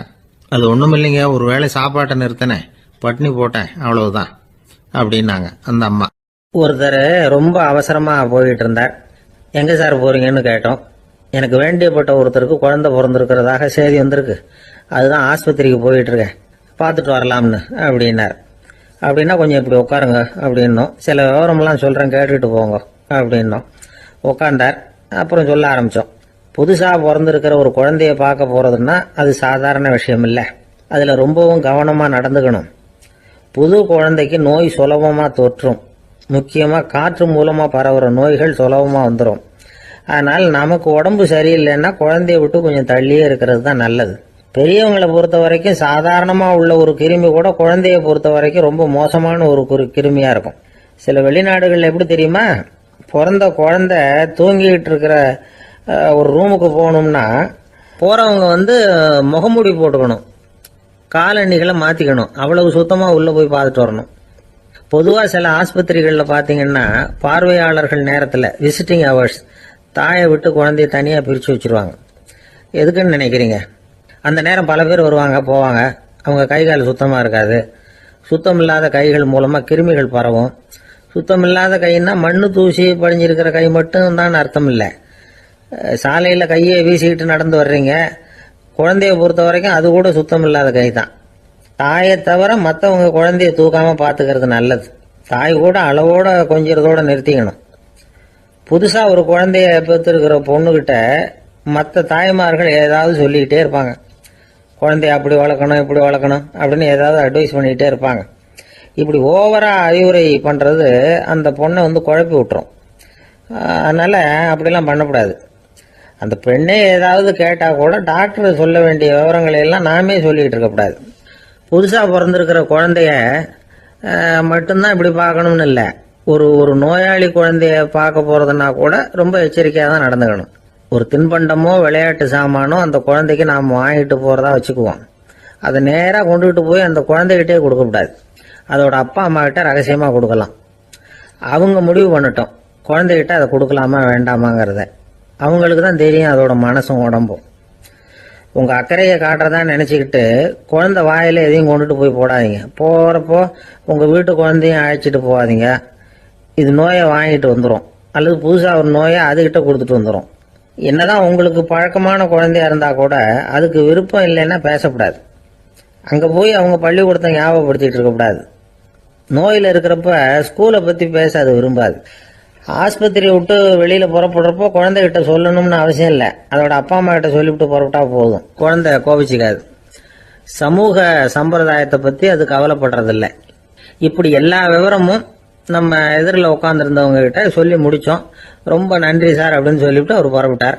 B: அது ஒன்றும் இல்லைங்க, ஒரு வேளை சாப்பாட்டை நிறுத்தினேன், பட்னி போட்டேன், அவ்வளவுதான் அப்படின்னாங்க அந்த அம்மா.
A: ஒருத்தர் ரொம்ப அவசரமாக போயிட்டு இருந்தார். எங்கே சார் போறீங்கன்னு கேட்டோம். எனக்கு வேண்டியப்பட்ட ஒருத்தருக்கு குழந்தை பிறந்திருக்கிறதாக செய்தி வந்திருக்கு, அதுதான் ஆஸ்பத்திரிக்கு போயிட்டு இருக்கேன், பார்த்துட்டு வரலாம்னு அப்படின்னார். அப்படின்னா கொஞ்சம் இப்படி உட்காருங்க அப்படின்னோம். சில விவரமெல்லாம் சொல்கிறேன், கேட்டுட்டு போங்க அப்படின்னோம். உட்காந்தார். அப்புறம் சொல்ல ஆரம்பித்தோம். புதுசாக பிறந்திருக்கிற ஒரு குழந்தைய பார்க்க போகிறதுன்னா அது சாதாரண விஷயம் இல்லை. அதில் ரொம்பவும் கவனமாக நடந்துக்கணும். புது குழந்தைக்கு நோய் சுலபமாக தொற்றும். முக்கியமாக காற்று மூலமாக பரவுகிற நோய்கள் சுலபமாக வந்துடும். அதனால் நமக்கு உடம்பு சரியில்லைன்னா குழந்தைய விட்டு கொஞ்சம் தள்ளியே இருக்கிறது தான் நல்லது. பெரியவங்களை பொறுத்த வரைக்கும் சாதாரணமாக உள்ள ஒரு கிருமி கூட குழந்தைய பொறுத்த வரைக்கும் ரொம்ப மோசமான ஒரு கிருமியாக இருக்கும். சில வெளிநாடுகளில் எப்படி தெரியுமா, பிறந்த குழந்தை தூங்கிக்கிட்டு இருக்கிற ஒரு ரூமுக்கு போகணும்னா போகிறவங்க வந்து முகமூடி போட்டுக்கணும், காலணிகளை மாற்றிக்கணும், அவ்வளவு சுத்தமாக உள்ளே போய் பார்த்துட்டு வரணும். பொதுவாக சில ஆஸ்பத்திரிகளில் பார்த்தீங்கன்னா பார்வையாளர்கள் நேரத்தில் விசிட்டிங் ஹவர்ஸ் தாயை விட்டு குழந்தைய தனியாக பிரித்து வச்சுருவாங்க. எதுக்குன்னு நினைக்கிறீங்க? அந்த நேரம் பல பேர் வருவாங்க போவாங்க. அவங்க கை கால் சுத்தமாக இருக்காது. சுத்தம் இல்லாத கைகள் மூலமாக கிருமிகள் பரவும். சுத்தம் இல்லாத கைன்னா மண்ணு தூசி படிஞ்சிருக்கிற கை மட்டும் தான் அர்த்தம் இல்லை. சாலையில் கையை வீசிக்கிட்டு நடந்து வர்றீங்க, குழந்தைய பொறுத்த வரைக்கும் அது கூட சுத்தம் இல்லாத கை தான். தாயை தவிர மற்றவங்க குழந்தைய தூக்காமல் பார்த்துக்கிறது நல்லது. தாய் கூட அளவோட கொஞ்சிறதோட நிறுத்திக்கணும். புதுசாக ஒரு குழந்தைய பெற்றிருக்கிற பொண்ணுகிட்ட மற்ற தாய்மார்கள் ஏதாவது சொல்லிக்கிட்டே இருப்பாங்க. குழந்தைய அப்படி வளர்க்கணும் இப்படி வளர்க்கணும் அப்படின்னு ஏதாவது அட்வைஸ் பண்ணிக்கிட்டே இருப்பாங்க. இப்படி ஓவராக அறிவுரை பண்ணுறது அந்த பொண்ணை வந்து குழப்பி விட்டுரும். அதனால் அப்படிலாம் பண்ணக்கூடாது. அந்த பெண்ணே ஏதாவது கேட்டால் கூட டாக்டர் சொல்ல வேண்டிய விவரங்களை எல்லாம் நாமே சொல்லிக்கிட்டு இருக்கக்கூடாது. புதுசாக பிறந்திருக்கிற குழந்தைய மட்டும்தான் இப்படி பார்க்கணும்னு இல்லை. ஒரு நோயாளி குழந்தைய பார்க்க போகிறதுனா கூட ரொம்ப எச்சரிக்கையாக தான் நடந்துக்கணும். ஒரு தின்பண்டமோ விளையாட்டு சாமானோ அந்த குழந்தைக்கு நாம் வாங்கிட்டு போகிறதா வச்சுக்குவோம். அதை நேராக கொண்டுகிட்டு போய் அந்த குழந்தைகிட்டே கொடுக்கக்கூடாது. அதோட அப்பா அம்மா கிட்ட ரகசியமாக கொடுக்கலாம். அவங்க முடிவு பண்ணட்டும் குழந்தைகிட்ட அதை கொடுக்கலாமா வேண்டாமாங்கிறத. அவங்களுக்கு தான் தெரியும் அதோட மனசும் உடம்பும். உங்கள் அக்கறையை காட்டுறதா நினச்சிக்கிட்டு குழந்தை வாயில் எதையும் கொண்டுட்டு போய் போடாதீங்க. போகிறப்போ உங்கள் வீட்டு குழந்தையும் அழைச்சிட்டு போகாதீங்க. இது நோயை வாங்கிட்டு வந்துடும், அல்லது புதுசாக ஒரு நோயை அதுகிட்ட கொடுத்துட்டு வந்துடும். என்னதான் உங்களுக்கு பழக்கமான குழந்தையா இருந்தால் கூட அதுக்கு விருப்பம் இல்லைன்னா பேசக்கூடாது. அங்கே போய் அவங்க பள்ளிக்கூடத்தை ஞாபகப்படுத்திட்டு இருக்கக்கூடாது. நோயில் இருக்கிறப்ப ஸ்கூலை பற்றி பேச அது விரும்பாது. ஆஸ்பத்திரியை விட்டு வெளியில் புறப்படுறப்போ குழந்தைகிட்ட சொல்லணும்னு அவசியம் இல்லை. அதோட அப்பா அம்மா கிட்ட சொல்லிவிட்டு புறப்பட்டா போதும், குழந்தை கோபிச்சிக்காது. சமூக சம்பிரதாயத்தை பற்றி அது கவலைப்படுறதில்லை. இப்படி எல்லா விவரமும் நம்ம எதிரில் உட்காந்துருந்தவங்க கிட்ட சொல்லி முடித்தோம். ரொம்ப நன்றி சார் அப்படின்னு சொல்லிவிட்டு அவர் புறப்பட்டார்.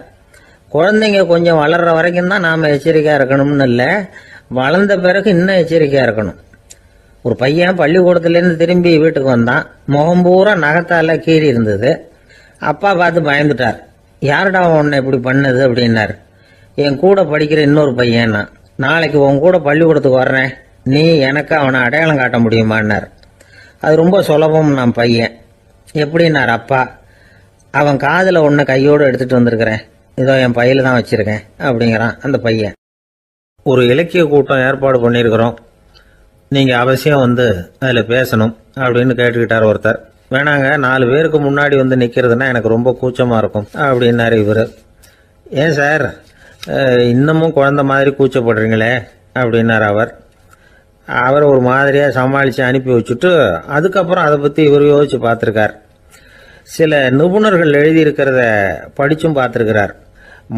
A: குழந்தைங்க கொஞ்சம் வளர்கிற வரைக்கும் தான் நாம் எச்சரிக்கையாக இருக்கணும்னு இல்லை, வளர்ந்த பிறகு இன்னும் எச்சரிக்கையாக இருக்கணும். ஒரு பையன் பள்ளிக்கூடத்துலேருந்து திரும்பி வீட்டுக்கு வந்தான். முகம் பூரா நகத்தால கீறி இருந்தது. அப்பா பார்த்து பயந்துட்டார். யாருடா உன்னை இப்படி பண்ணது அப்படின்னாரு. என் கூட படிக்கிற இன்னொரு பையன். நாளைக்கு உன் கூட பள்ளிக்கூடத்துக்கு வர்றேன், நீ எனக்கு அவனை அடையாளம் காட்ட முடியுமான்னார். அது ரொம்ப சுலபம். நான் பையன் எப்படின்னார் அப்பா. அவன் காதில் ஒன்று கையோடு எடுத்துட்டு வந்திருக்கிறேன், இதோ என் பையில தான் வச்சிருக்கேன் அப்படிங்கிறான் அந்த பையன். ஒரு இலக்கிய கூட்டம் ஏற்பாடு பண்ணியிருக்கிறோம், நீங்கள் அவசியம் வந்து அதில் பேசணும் அப்படின்னு கேட்டுக்கிட்டார் ஒருத்தர். வேணாங்க, 4 பேருக்கு முன்னாடி வந்து நிற்கிறதுனா எனக்கு ரொம்ப கூச்சமாக இருக்கும் அப்படின்னாரு இவர். ஏன் சார் இன்னமும் குழந்தை மாதிரி கூச்சப்படுறீங்களே அப்படின்னார் அவர். அவர் ஒரு மாதிரியாக சமாளித்து அனுப்பி வச்சுட்டு அதுக்கப்புறம் அதை பற்றி இவர் யோசிச்சு பார்த்துருக்கார். சில நிபுணர்கள் எழுதியிருக்கிறத படித்தும் பார்த்துருக்கிறார்.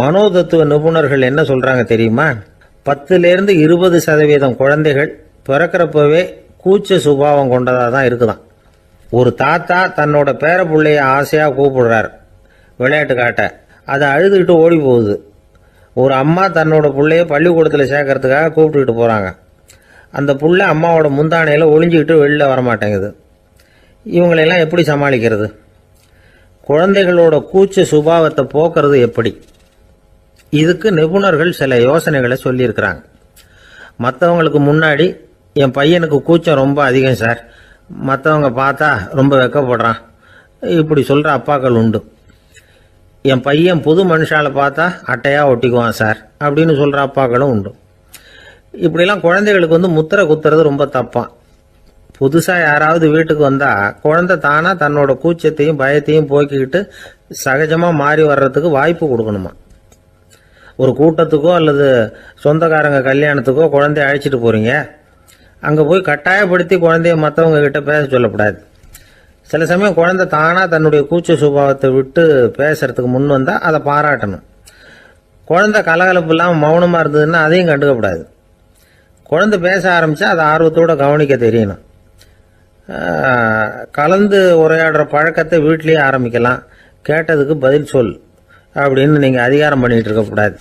A: மனோதத்துவ நிபுணர்கள் என்ன சொல்கிறாங்க தெரியுமா? 10லேருந்து 20% குழந்தைகள் பிறக்கிறப்பவே கூச்ச சுபாவம் கொண்டதாக தான் இருக்குதான். ஒரு தாத்தா தன்னோட பேர பிள்ளைய ஆசையாக கூப்பிடுறார் விளையாட்டு காட்ட, அதை அழுதுகிட்டு ஓடி போகுது. ஒரு அம்மா தன்னோட பிள்ளைய பள்ளிக்கூடத்தில் சேர்க்கறதுக்காக கூப்பிட்டுக்கிட்டு போகிறாங்க. அந்த புள்ள அம்மாவோட முந்தானையில் ஒளிஞ்சிக்கிட்டு வெளில வரமாட்டேங்குது. இவங்களெல்லாம் எப்படி சமாளிக்கிறது? குழந்தைகளோட கூச்ச சுபாவத்தை போக்குறது எப்படி? இதுக்கு நிபுணர்கள் சில யோசனைகளை சொல்லியிருக்கிறாங்க. மற்றவங்களுக்கு முன்னாடி என் பையனுக்கு கூச்சம் ரொம்ப அதிகம் சார், மற்றவங்க பார்த்தா ரொம்ப வெக்கப்படுறான், இப்படி சொல்கிற அப்பாக்கள் உண்டு. என் பையன் புது மனுஷால பார்த்தா அட்டையாக ஒட்டிக்குவான் சார் அப்படின்னு சொல்கிற அப்பாக்களும் உண்டு. இப்படிலாம் குழந்தைகளுக்கு வந்து முத்திரை குத்துறது ரொம்ப தப்பான். புதுசாக யாராவது வீட்டுக்கு வந்தால் குழந்தை தானாக தன்னோட கூச்சத்தையும் பயத்தையும் போக்கிக்கிட்டு சகஜமாக மாறி வர்றதுக்கு வாய்ப்பு கொடுக்கணுமா. ஒரு கூட்டத்துக்கோ அல்லது சொந்தக்காரங்க கல்யாணத்துக்கோ குழந்தைய அழைச்சிட்டு போகிறீங்க, அங்கே போய் கட்டாயப்படுத்தி குழந்தைய மற்றவங்க கிட்ட பேச சொல்லக்கூடாது. சில சமயம் குழந்தை தானாக தன்னுடைய கூச்ச சுபாவத்தை விட்டு பேசுறதுக்கு முன் வந்தால் அதை பாராட்டணும். குழந்தை கலகலப்பு இல்லாமல் மௌனமாக இருந்ததுன்னா அதையும் கண்டுக்கக்கூடாது. குழந்தை பேச ஆரம்பித்தா அதை ஆர்வத்தோடு கவனிக்க தெரியணும். கலந்து உரையாடுற பழக்கத்தை வீட்லேயே ஆரம்பிக்கலாம். கேட்டதுக்கு பதில் சொல் அப்படின்னு நீங்கள் அதிகாரம் பண்ணிகிட்டு இருக்கக்கூடாது.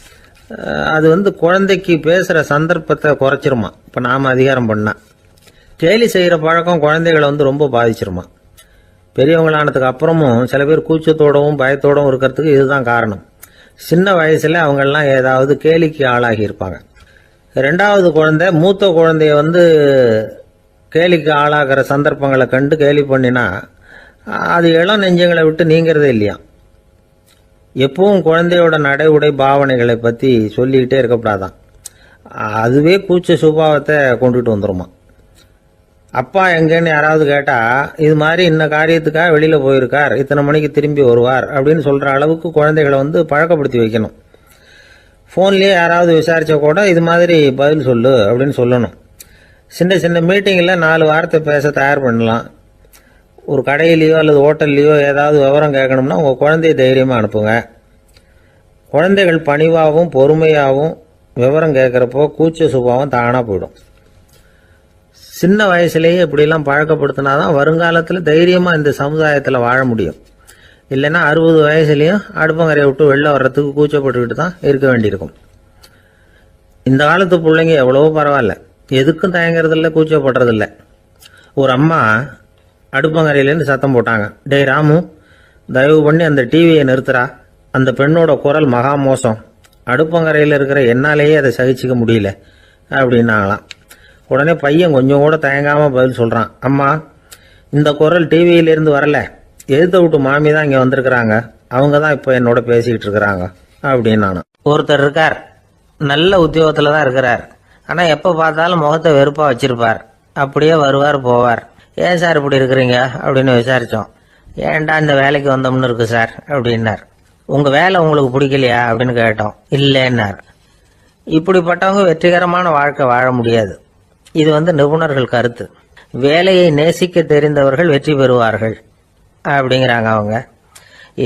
A: அது வந்து குழந்தைக்கு பேசுகிற சந்தர்ப்பத்தை குறைச்சிருமா. இப்போ நாம் அதிகாரம் பண்ணால் கேலி செய்கிற பழக்கம் குழந்தைகளை வந்து ரொம்ப பாதிச்சிருமா. பெரியவங்களானதுக்கு அப்புறமும் சில பேர் கூச்சத்தோடவும் பயத்தோடவும் இருக்கிறதுக்கு இதுதான் காரணம். சின்ன வயசில் அவங்கெல்லாம் ஏதாவது கேலிக்கு ஆளாகி இருப்பாங்க. 2வது குழந்தை மூத்த குழந்தைய வந்து கேலிக்கு ஆளாகிற சந்தர்ப்பங்களை கண்டு கேலி பண்ணினா அது இளம் நெஞ்சங்களை விட்டு நீங்கிறதே இல்லையா. எப்பவும் குழந்தையோட நடை உடை பாவனைகளை பற்றி சொல்லிக்கிட்டே இருக்கக்கூடாதான். அதுவே கூச்ச சுபாவத்தை கொண்டுட்டு வந்துருமா. அப்பா எங்கேன்னு யாராவது கேட்டால் இது மாதிரி இன்ன காரியத்துக்காக வெளியில் போயிருக்கார், இத்தனை மணிக்கு திரும்பி வருவார் அப்படின்னு சொல்கிற அளவுக்கு குழந்தைகளை வந்து பழக்கப்படுத்தி வைக்கணும். ஃபோன்லேயே யாராவது விசாரித்தா கூட இது மாதிரி பதில் சொல்லு அப்படின்னு சொல்லணும். சின்ன சின்ன மீட்டிங்கில் 4 வார்த்தை பேச தயார் பண்ணலாம். ஒரு கடையிலையோ அல்லது ஹோட்டல்லையோ ஏதாவது விவரம் கேட்கணும்னா உங்கள் குழந்தைய தைரியமாக அனுப்புங்க. குழந்தைகள் பணிவாகவும் பொறுமையாகவும் விவரம் கேட்குறப்போ கூச்ச சுபாவம் தானாக போயிடும். சின்ன வயசுலேயே இப்படிலாம் பழக்கப்படுத்தினா தான் வருங்காலத்தில் தைரியமாக இந்த சமுதாயத்தில் வாழ முடியும். இல்லைன்னா 60 வயசுலேயும் அடுப்பங்கரையை விட்டு வெளில வர்றதுக்கு கூச்சப்பட்டுக்கிட்டு தான் இருக்க வேண்டியிருக்கும். இந்த காலத்து பிள்ளைங்க எவ்வளவோ பரவாயில்ல, எதுக்கும் தயங்குறதில்ல, கூச்சப்படுறதில்ல. ஒரு அம்மா அடுப்பங்கரையிலேருந்து சத்தம் போட்டாங்க, டேய் ராமு, தயவு பண்ணி அந்த டிவியை நிறுத்துறா, அந்த பெண்ணோட குரல் மகா மோசம், அடுப்பங்கரையில் இருக்கிற என்னாலேயே அதை சகிச்சிக்க முடியல அப்படின்னாங்களாம். உடனே பையன் கொஞ்சம் கூட தயங்காமல் பதில் சொல்கிறான், அம்மா இந்த குரல் டிவியிலேருந்து வரல, எழுத விட்டு மாமி தான் இங்கே வந்திருக்கிறாங்க, அவங்க தான் இப்போ என்னோட பேசிக்கிட்டு இருக்கிறாங்க அப்படின்னு. நான் ஒருத்தர் இருக்கார், நல்ல உத்தியோகத்தில் தான் இருக்கிறார், ஆனால் எப்போ பார்த்தாலும் முகத்தை வெறுப்பாக வச்சிருப்பார், அப்படியே வருவார் போவார். ஏன் சார் இப்படி இருக்கிறீங்க அப்படின்னு விசாரித்தோம். ஏன்டா இந்த வேலைக்கு வந்தோம்னு இருக்கு சார் அப்படின்னார். உங்கள் வேலை உங்களுக்கு பிடிக்கலையா அப்படின்னு கேட்டோம். இல்லைன்னார். இப்படிப்பட்டவங்க வெற்றிகரமான வாழ்க்கை வாழ முடியாது. இது வந்து நிபுணர்கள் கருத்து. வேலையை நேசிக்க தெரிந்தவர்கள் வெற்றி பெறுவார்கள் அப்படிங்கிறாங்க அவங்க.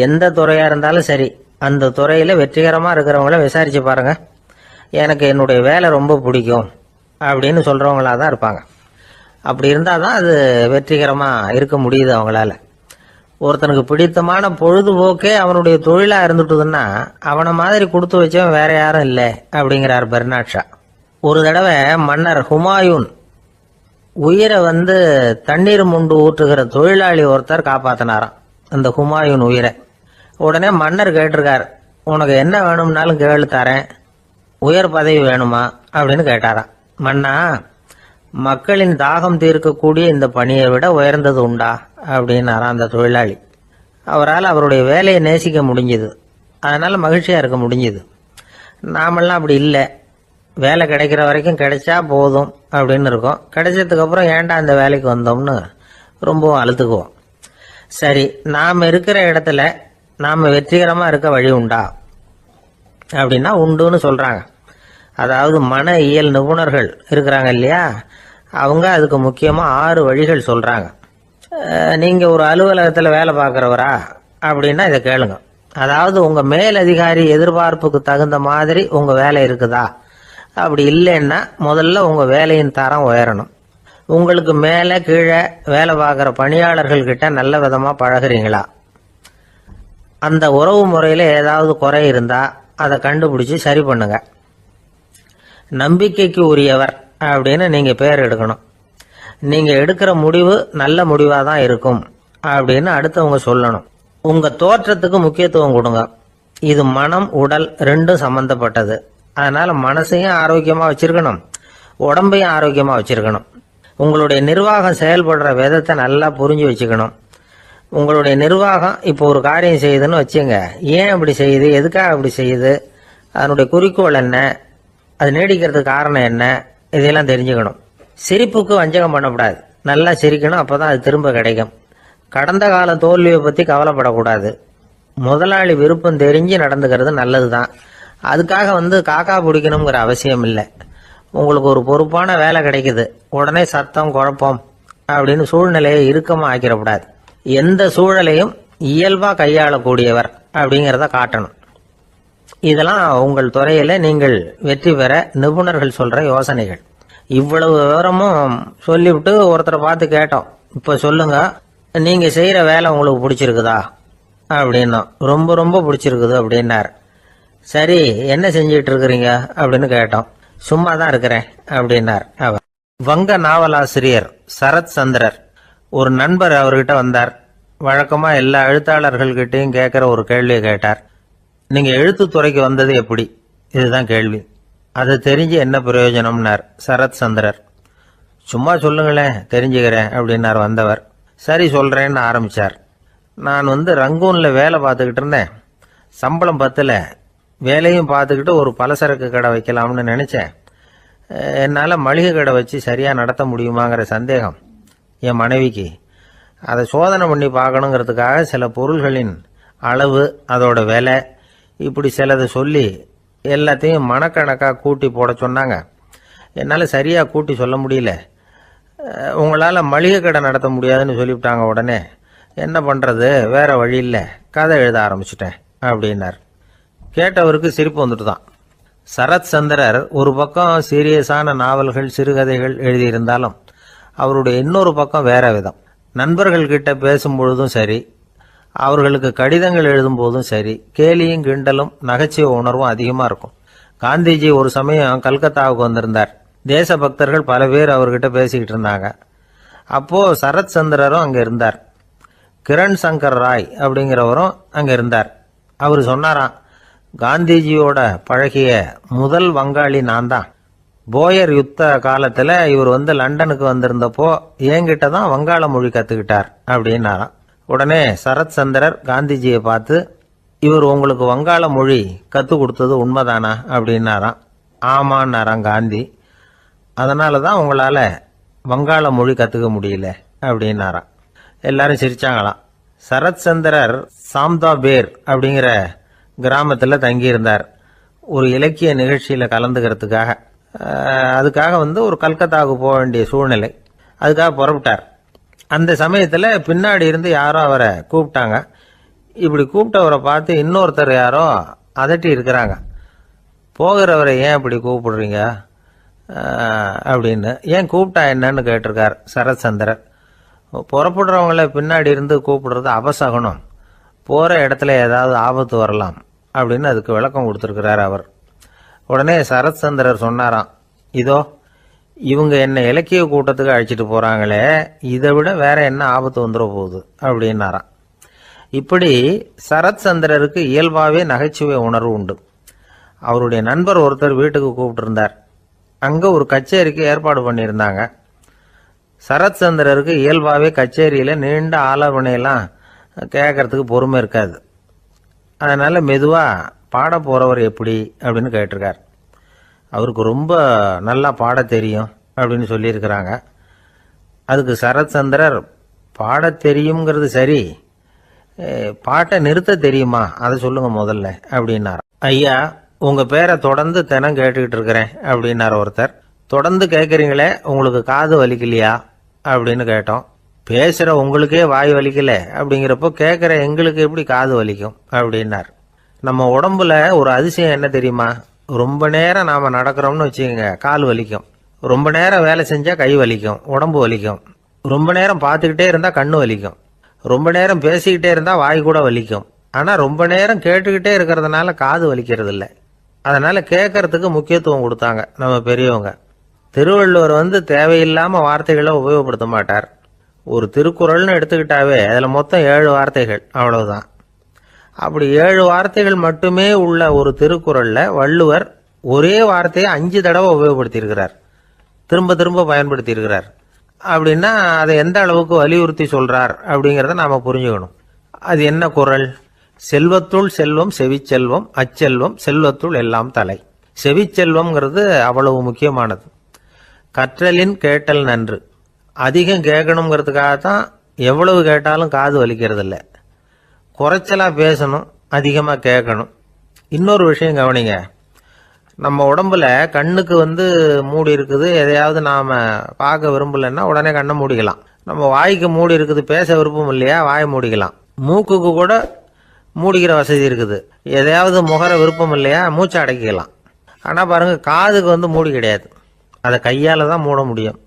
A: எந்த துறையாக இருந்தாலும் சரி, அந்த துறையில் வெற்றிகரமாக இருக்கிறவங்கள விசாரித்து பாருங்கள். எனக்கு என்னுடைய வேலை ரொம்ப பிடிக்கும் அப்படின்னு சொல்கிறவங்களாக தான் இருப்பாங்க. அப்படி இருந்தால் தான் அது வெற்றிகரமாக இருக்க முடியுது அவங்களால. ஒருத்தனுக்கு பிடித்தமான பொழுதுபோக்கே அவனுடைய தொழிலாக இருந்துட்டுதுன்னா அவனை மாதிரி கொடுத்து வச்சவன் வேற யாரும் இல்லை அப்படிங்கிறார் பெர்னாட் ஷா. ஒரு தடவை மன்னர் ஹுமாயூன்
B: உயிரை தண்ணீர் முண்டு ஊற்றுகிற தொழிலாளி ஒருத்தர் காப்பாத்தினாராம் அந்த ஹுமாயூன் உயிரை. உடனே மன்னர் கேட்டிருக்கார், உனக்கு என்ன வேணும்னாலும் கேளு தரேன், உயர் பதவி வேணுமா அப்படின்னு கேட்டாராம். மன்னா, மக்களின் தாகம் தீர்க்கக்கூடிய இந்த பணியை விட உயர்ந்தது உண்டா அப்படின்னாராம் அந்த தொழிலாளி. அவரால் அவருடைய வேலையை நேசிக்க முடிஞ்சுது, அதனால மகிழ்ச்சியா இருக்க முடிஞ்சுது. நாமெல்லாம் அப்படி இல்லை, வேலை கிடைக்கிற வரைக்கும் கிடைச்சா போதும் அப்படின்னு இருக்கோம். கிடைச்சதுக்கு அப்புறம் ஏன்டா இந்த வேலைக்கு வந்தோம்னு ரொம்பவும் அழுத்துக்குவோம். சரி, நாம் இருக்கிற இடத்துல நாம் வெற்றிகரமாக இருக்க வழி உண்டா அப்படின்னா உண்டுன்னு சொல்கிறாங்க. அதாவது மன இயல் நிபுணர்கள் இருக்கிறாங்க இல்லையா, அவங்க அதுக்கு முக்கியமாக 6 வழிகள் சொல்கிறாங்க. நீங்கள் ஒரு அலுவலகத்தில் வேலை பார்க்குறவரா அப்படின்னா இதை கேளுங்க. அதாவது உங்கள் மேலதிகாரி எதிர்பார்ப்புக்கு தகுந்த மாதிரி உங்கள் வேலை இருக்குதா? அப்படி இல்லைன்னா முதல்ல உங்கள் வேலையின் தரம் உயரணும். உங்களுக்கு மேலே கீழே வேலை பார்க்குற பணியாளர்கள் கிட்ட நல்ல விதமாக பழகுறீங்களா? அந்த உறவு முறையில் ஏதாவது குறை இருந்தால் அதை கண்டுபிடிச்சி சரி பண்ணுங்க. நம்பிக்கைக்கு உரியவர் அப்படின்னு நீங்கள் பேர் எடுக்கணும். நீங்கள் எடுக்கிற முடிவு நல்ல முடிவாக தான் இருக்கும் அப்படின்னு அடுத்தவங்க சொல்லணும். உங்கள் தோற்றத்துக்கு முக்கியத்துவம் கொடுங்க. இது மனம் உடல் ரெண்டும் சம்பந்தப்பட்டது. அதனால மனசையும் ஆரோக்கியமாக வச்சிருக்கணும், உடம்பையும் ஆரோக்கியமாக வச்சிருக்கணும். உங்களுடைய நிர்வாகம் செயல்படுற விதத்தை நல்லா புரிஞ்சு வச்சுக்கணும். உங்களுடைய நிர்வாகம் இப்போ ஒரு காரியம் செய்யுதுன்னு வச்சுங்க, ஏன் அப்படி செய்யுது, எதுக்காக அப்படி செய்யுது, அதனுடைய குறிக்கோள் என்ன, அது நீடிக்கிறதுக்கு காரணம் என்ன, இதெல்லாம் தெரிஞ்சுக்கணும். சிரிப்புக்கு வஞ்சகம் பண்ணக்கூடாது, நல்லா சிரிக்கணும், அப்போதான் அது திரும்ப கிடைக்கும். கடந்த கால தோல்வியை பற்றி கவலைப்படக்கூடாது. முதலாளி விருப்பம் தெரிஞ்சு நடந்துக்கிறது நல்லது தான். அதுக்காக காக்கா பிடிக்கணுங்கிற அவசியம் இல்லை. உங்களுக்கு ஒரு பொறுப்பான வேலை கிடைக்குது, உடனே சத்தம் குழப்பம் அப்படின்னு சூழ்நிலையை இறுக்கமாக ஆக்கிடக்கூடாது. எந்த சூழலையும் இயல்பாக கையாளக்கூடியவர் அப்படிங்கிறத காட்டணும். இதெல்லாம் உங்கள் துறையில் நீங்கள் வெற்றி பெற நிபுணர்கள் சொல்கிற யோசனைகள். இவ்வளவு விவரமும் சொல்லிவிட்டு ஒருத்தரை பார்த்து கேட்டோம், இப்போ சொல்லுங்க, நீங்கள் செய்கிற வேலை உங்களுக்கு பிடிச்சிருக்குதா அப்படின்னா. ரொம்ப ரொம்ப பிடிச்சிருக்குது அப்படின்னார். சரி, என்ன செஞ்சிட்டு இருக்கிறீங்க அப்படின்னு கேட்டோம். சும்மா தான் இருக்கிறேன் அப்படின்னார் அவர். வங்க நாவலாசிரியர் சரத் சந்திரர் ஒரு நண்பர் அவர்கிட்ட வந்தார். வழக்கமா எல்லா எழுத்தாளர்கள்கிட்டையும் கேட்கிற ஒரு கேள்வியை கேட்டார். நீங்க எழுத்துத்துறைக்கு வந்தது எப்படி? இதுதான் கேள்வி. அதை தெரிஞ்சு என்ன பிரயோஜனம்னார் சரத் சந்திரர். சும்மா சொல்லுங்களேன், தெரிஞ்சுக்கிறேன் அப்படின்னார் வந்தவர். சரி சொல்றேன்னு ஆரம்பிச்சார். நான் ரங்கூன்ல வேலை பார்த்துக்கிட்டு இருந்தேன். சம்பளம் பத்தல, வேலையும் பார்த்துக்கிட்டு ஒரு பலசரக்கு கடை வைக்கலாம்னு நினைச்சேன். என்னால் மளிகை கடை வச்சு சரியாக நடத்த முடியுமாங்கிற சந்தேகம் என் மனைவிக்கு. அதை சோதனை பண்ணி பார்க்கணுங்கிறதுக்காக சில பொருள்களின் அளவு, அதோட விலை, இப்படி சிலதை சொல்லி எல்லாத்தையும் மனக்கணக்காக கூட்டி போட சொன்னாங்க. என்னால் சரியாக கூட்டி சொல்ல முடியல. உங்களால் மளிகை கடை நடத்த முடியாதுன்னு சொல்லிவிட்டாங்க. உடனே என்ன பண்ணுறது, வேற வழி இல்லை, கதை எழுத ஆரம்பிச்சிட்டேன் அப்படின்னார். கேட்டவருக்கு சிரிப்பு வந்துட்டு தான். சரத் சந்திரர் ஒரு பக்கம் சீரியஸான நாவல்கள், சிறுகதைகள் எழுதியிருந்தாலும் அவருடைய இன்னொரு பக்கம் வேற விதம். நண்பர்கள் கிட்ட பேசும் பொழுதும் சரி, அவர்களுக்கு கடிதங்கள் எழுதும் போதும் சரி, கேலியும் கிண்டலும் நகைச்சுவை உணர்வும் அதிகமாக இருக்கும். காந்திஜி ஒரு சமயம் கல்கத்தாவுக்கு வந்திருந்தார். தேசபக்தர்கள் பல பேர் அவர்கிட்ட பேசிக்கிட்டு இருந்தாங்க. அப்போ சரத் சந்திரரும் அங்கே இருந்தார். கிரண் சங்கர் ராய் அப்படிங்கிறவரும் அங்கே இருந்தார். அவர் சொன்னாராம், காந்திஜியோட பழகிய முதல் வங்காளி நான் தான். போயர் யுத்த காலத்துல இவர் லண்டனுக்கு வந்திருந்தப்போ என்கிட்ட தான் வங்காள மொழி கத்துக்கிட்டார் அப்படின்னாராம். உடனே சரத் சந்திரர் காந்திஜியை பார்த்து, இவர் உங்களுக்கு வங்காள மொழி கத்து கொடுத்தது உண்மைதானா அப்படின்னாராம். ஆமான்னாராம் காந்தி. அதனால தான் உங்களால வங்காள மொழி கத்துக்க முடியல அப்படின்னாராம். எல்லாரும் சிரிச்சாங்களாம். சரத் சந்திரர் சாம்தா பேர் அப்படிங்கிற கிராமத்தில் தங்கியிருந்தார் ஒரு இலக்கிய நிகழ்ச்சியில் கலந்துக்கிறதுக்காக. அதுக்காக ஒரு கல்கத்தாவுக்கு போக வேண்டிய சூழ்நிலை. அதுக்காக புறப்பட்டார். அந்த சமயத்தில் பின்னாடி இருந்து யாரோ அவரை கூப்பிட்டாங்க. இப்படி கூப்பிட்டவரை பார்த்து இன்னொருத்தர் யாரோ அதட்டி இருக்கிறாங்க. போகிறவரை ஏன் இப்படி கூப்பிடுறீங்க அப்படின்னு. ஏன் கூப்பிட்டா என்னன்னு கேட்டிருக்கார் சரத் சந்திரர். புறப்படுறவங்கள பின்னாடி இருந்து கூப்பிடுறது அபசகுனம், போகிற இடத்துல ஏதாவது ஆபத்து வரலாம் அப்படின்னு அதுக்கு விளக்கம் கொடுத்துருக்கிறார் அவர். உடனே சரத் சந்திரர் சொன்னாராம், இதோ இவங்க என்ன இலக்கிய கூட்டத்துக்கு அழைச்சிட்டு போறாங்களே, இதை விட வேற என்ன ஆபத்து வந்துட போகுது அப்படின்னாராம். இப்படி சரத் சந்திரருக்கு இயல்பாவே நகைச்சுவை உணர்வு உண்டு. அவருடைய நண்பர் ஒருத்தர் வீட்டுக்கு கூப்பிட்டு இருந்தார். அங்க ஒரு கச்சேரிக்கு ஏற்பாடு பண்ணியிருந்தாங்க. சரத் சந்திரருக்கு இயல்பாவே கச்சேரியில நீண்ட ஆலோசனையெல்லாம் கேட்கறதுக்கு பொறுமை இருக்காது. அதனால மெதுவா பாட போறவர் எப்படி அப்படின்னு கேட்டிருக்கார். அவருக்கு ரொம்ப நல்லா பாட தெரியும் அப்படின்னு சொல்லியிருக்கிறாங்க. அதுக்கு சரத் சந்திரர், பாட தெரியுங்கிறது சரி, பாட்டை நிறுத்த தெரியுமா, அதை சொல்லுங்க முதல்ல அப்படின்னார். ஐயா, உங்க பேரை தொடர்ந்து தினம் கேட்டுக்கிட்டு இருக்கிறேன் அப்படின்னார் ஒருத்தர். தொடர்ந்து கேட்குறீங்களே, உங்களுக்கு காது வலிக்கலையா அப்படின்னு கேட்டோம். பேசுற உங்களுக்கே வாய் வலிக்கல அப்படிங்கிறப்போ கேட்குற எங்களுக்கு எப்படி காது வலிக்கும் அப்படின்னார். நம்ம உடம்புல ஒரு அதிசயம் என்ன தெரியுமா? ரொம்ப நேரம் நாம நடக்கிறோம்னு வச்சுக்கோங்க, கால் வலிக்கும். ரொம்ப நேரம் வேலை செஞ்சா கை வலிக்கும், உடம்பு வலிக்கும். ரொம்ப நேரம் பார்த்துக்கிட்டே இருந்தா கண்ணு வலிக்கும். ரொம்ப நேரம் பேசிக்கிட்டே இருந்தா வாய் கூட வலிக்கும். ஆனா ரொம்ப நேரம் கேட்டுக்கிட்டே இருக்கிறதுனால காது வலிக்கிறது இல்லை. அதனால கேட்கறதுக்கு முக்கியத்துவம் கொடுத்தாங்க நம்ம பெரியவங்க. திருவள்ளுவர் தேவையில்லாம வார்த்தைகளை உபயோகப்படுத்த மாட்டார். ஒரு திருக்குறள்னு எடுத்துக்கிட்டாவே அதுல மொத்தம் 7 வார்த்தைகள், அவ்வளவுதான். அப்படி 7 வார்த்தைகள் மட்டுமே உள்ள ஒரு திருக்குறள்ல வள்ளுவர் ஒரே வார்த்தையை 5 தடவை உபயோகப்படுத்தியிருக்கிறார், திரும்ப திரும்ப பயன்படுத்தி இருக்கிறார். அப்படின்னா அதை எந்த அளவுக்கு வலியுறுத்தி சொல்றார் அப்படிங்கிறத நாம புரிஞ்சுக்கணும். அது என்ன குறள்? செல்வத்துள் செல்வம் செவிச்செல்வம், அச்செல்வம் செல்வத்துள் எல்லாம் தலை. செவிச்செல்வம்ங்கிறது அவ்வளவு முக்கியமானது. கற்றலின் கேட்டல் நன்று. அதிகம் கேட்கணுங்கிறதுக்காகத்தான் எவ்வளவு கேட்டாலும் காது வலிக்கிறது இல்லை. குறைச்சலா பேசணும், அதிகமா கேட்கணும். இன்னொரு விஷயம் கவனிங்க, நம்ம உடம்புல கண்ணுக்கு மூடி இருக்குது, எதையாவது நாம பார்க்க விரும்பலன்னா உடனே கண்ணை மூடிக்கலாம். நம்ம வாய்க்கு மூடி இருக்குது, பேச விருப்பம் இல்லையா, வாயை மூடிக்கலாம். மூக்குக்கு கூட மூடிக்கிற வசதி இருக்குது, எதையாவது முகர விருப்பம் இல்லையா, மூச்சை அடக்கிக்கலாம். ஆனா பாருங்க, காதுக்கு மூடி கிடையாது, அதை கையால தான் மூட முடியும்.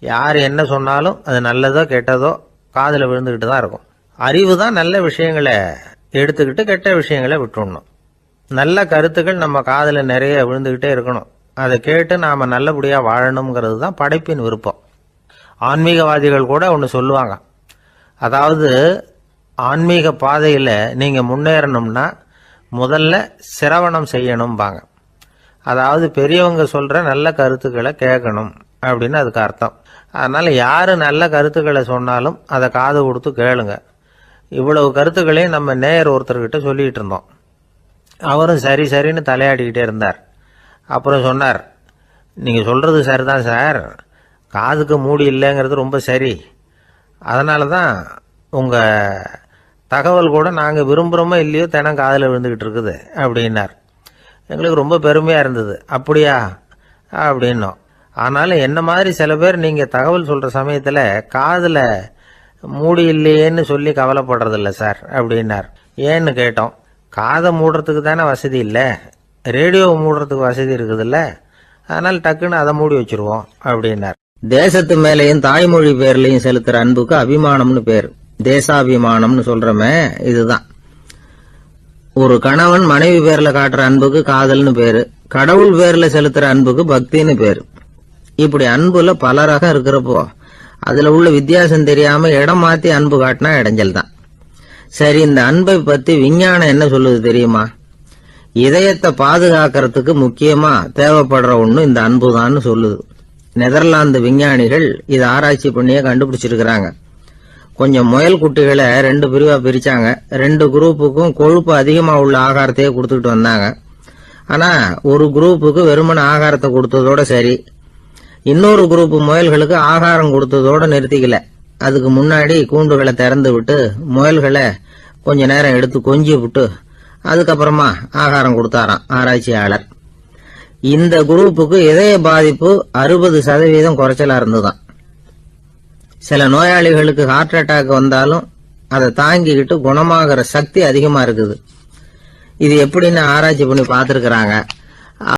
B: யார் என்ன சொன்னாலும் அது நல்லதோ கெட்டதோ காதுல விழுந்துகிட்டு தான் இருக்கும். அறிவு தான் நல்ல விஷயங்களை எடுத்துக்கிட்டு கெட்ட விஷயங்களை விட்டுடணும். நல்ல கருத்துக்கள் நம்ம காதுல நிறைய விழுந்துகிட்டே இருக்கணும். அதை கேட்டு நாம நல்லபடியா வாழணுங்கிறது தான் படைப்பின் விருப்பம். ஆன்மீகவாதிகள் கூட ஒன்று சொல்லுவாங்க, அதாவது ஆன்மீக பாதையில நீங்க முன்னேறணும்னா முதல்ல சிரவணம் செய்யணும்பாங்க. அதாவது பெரியவங்க சொல்ற நல்ல கருத்துக்களை கேட்கணும் அப்படின்னு அதுக்கு அர்த்தம். அதனால யாரு நல்ல கருத்துக்களை சொன்னாலும் அதை காது கொடுத்து கேளுங்க. இவ்வளவு கருத்துக்களையும் நம்ம நேயர் ஒருத்தர்கிட்ட சொல்லிட்டு இருந்தோம். அவரும் சரி சரின்னு தலையாடிக்கிட்டே இருந்தார். அப்புறம் சொன்னார், நீங்க சொல்றது சரிதான் சார், காதுக்கு மூடி இல்லைங்கிறது ரொம்ப சரி. அதனால தான் உங்க தகவல் கூட நாங்க விரும்புறோமோ இல்லையோ தினம் காதுல விழுந்துகிட்டு இருக்குது அப்படின்னார். எங்களுக்கு ரொம்ப பெருமையா இருந்தது. அப்படியா அப்படின்னோம். ஆனாலும் என்ன மாதிரி சில பேர் நீங்க தகவல் சொல்ற சமயத்துல காதுல மூடி இல்லையேன்னு சொல்லி கவலைப்படுறதில்ல சார் அப்படின்னார். ஏன்னு கேட்டோம். காதை மூடுறதுக்கு தானே வசதி இல்லை, ரேடியோவை மூடுறதுக்கு வசதி இருக்குதுல்ல, அதனால டக்குன்னு அதை மூடி வச்சிருவோம் அப்படின்னார்.
A: தேசத்து மேலையும் தாய்மொழி பேர்லையும் செலுத்துற அன்புக்கு அபிமானம்னு பேர். தேசாபிமானம்னு சொல்றமே இதுதான். ஒரு கணவன் மனைவி பேர்ல காட்டுற அன்புக்கு காதல்னு பேரு, கடவுள் பேர்ல செலுத்துற அன்புக்கு பக்தின்னு பேரு. இப்படி அன்புல பல ரகம் இருக்கிறப்போ அதுல உள்ள வித்தியாசம் தெரியாம இடம் மாத்தி அன்பு காட்டினா இடைஞ்சல் தான். சரி, இந்த அன்பை பத்தி விஞ்ஞானம் என்ன சொல்லுது தெரியுமா? இதயத்தை பாதுகாக்கிறதுக்கு முக்கியமா தேவைப்படுற ஒண்ணு இந்த அன்புதான்னு சொல்லுது. நெதர்லாந்து விஞ்ஞானிகள் இதை ஆராய்ச்சி பண்ணியே கண்டுபிடிச்சிருக்கிறாங்க. கொஞ்சம் முயல் குட்டிகளை 2 பிரிவா பிரிச்சாங்க. 2 குரூப்புக்கும் கொழுப்பு அதிகமா உள்ள ஆகாரத்தையே கொடுத்துக்கிட்டு வந்தாங்க. ஆனா ஒரு குரூப்புக்கு வெறுமன ஆகாரத்தை கொடுத்ததோட சரி, இன்னொரு குரூப் முயல்களுக்கு ஆகாரம் கொடுத்ததோட நிறுத்திக்கல. அதுக்கு முன்னாடி கூண்டுகளை திறந்து விட்டு முயல்களை கொஞ்ச நேரம் எடுத்து கொஞ்சி விட்டு அதுக்கப்புறமா ஆகாரம் கொடுத்தாராம் ஆராய்ச்சியாளர். இந்த குரூப்புக்கு இதய பாதிப்பு 60% குறைச்சலா இருந்துதான். சில நோயாளிகளுக்கு ஹார்ட் அட்டாக் வந்தாலும் அதை தாங்கிக்கிட்டு குணமாகிற சக்தி அதிகமா இருக்குது. இது எப்படின்னு ஆராய்ச்சி பண்ணி பார்த்திருக்கிறாங்க.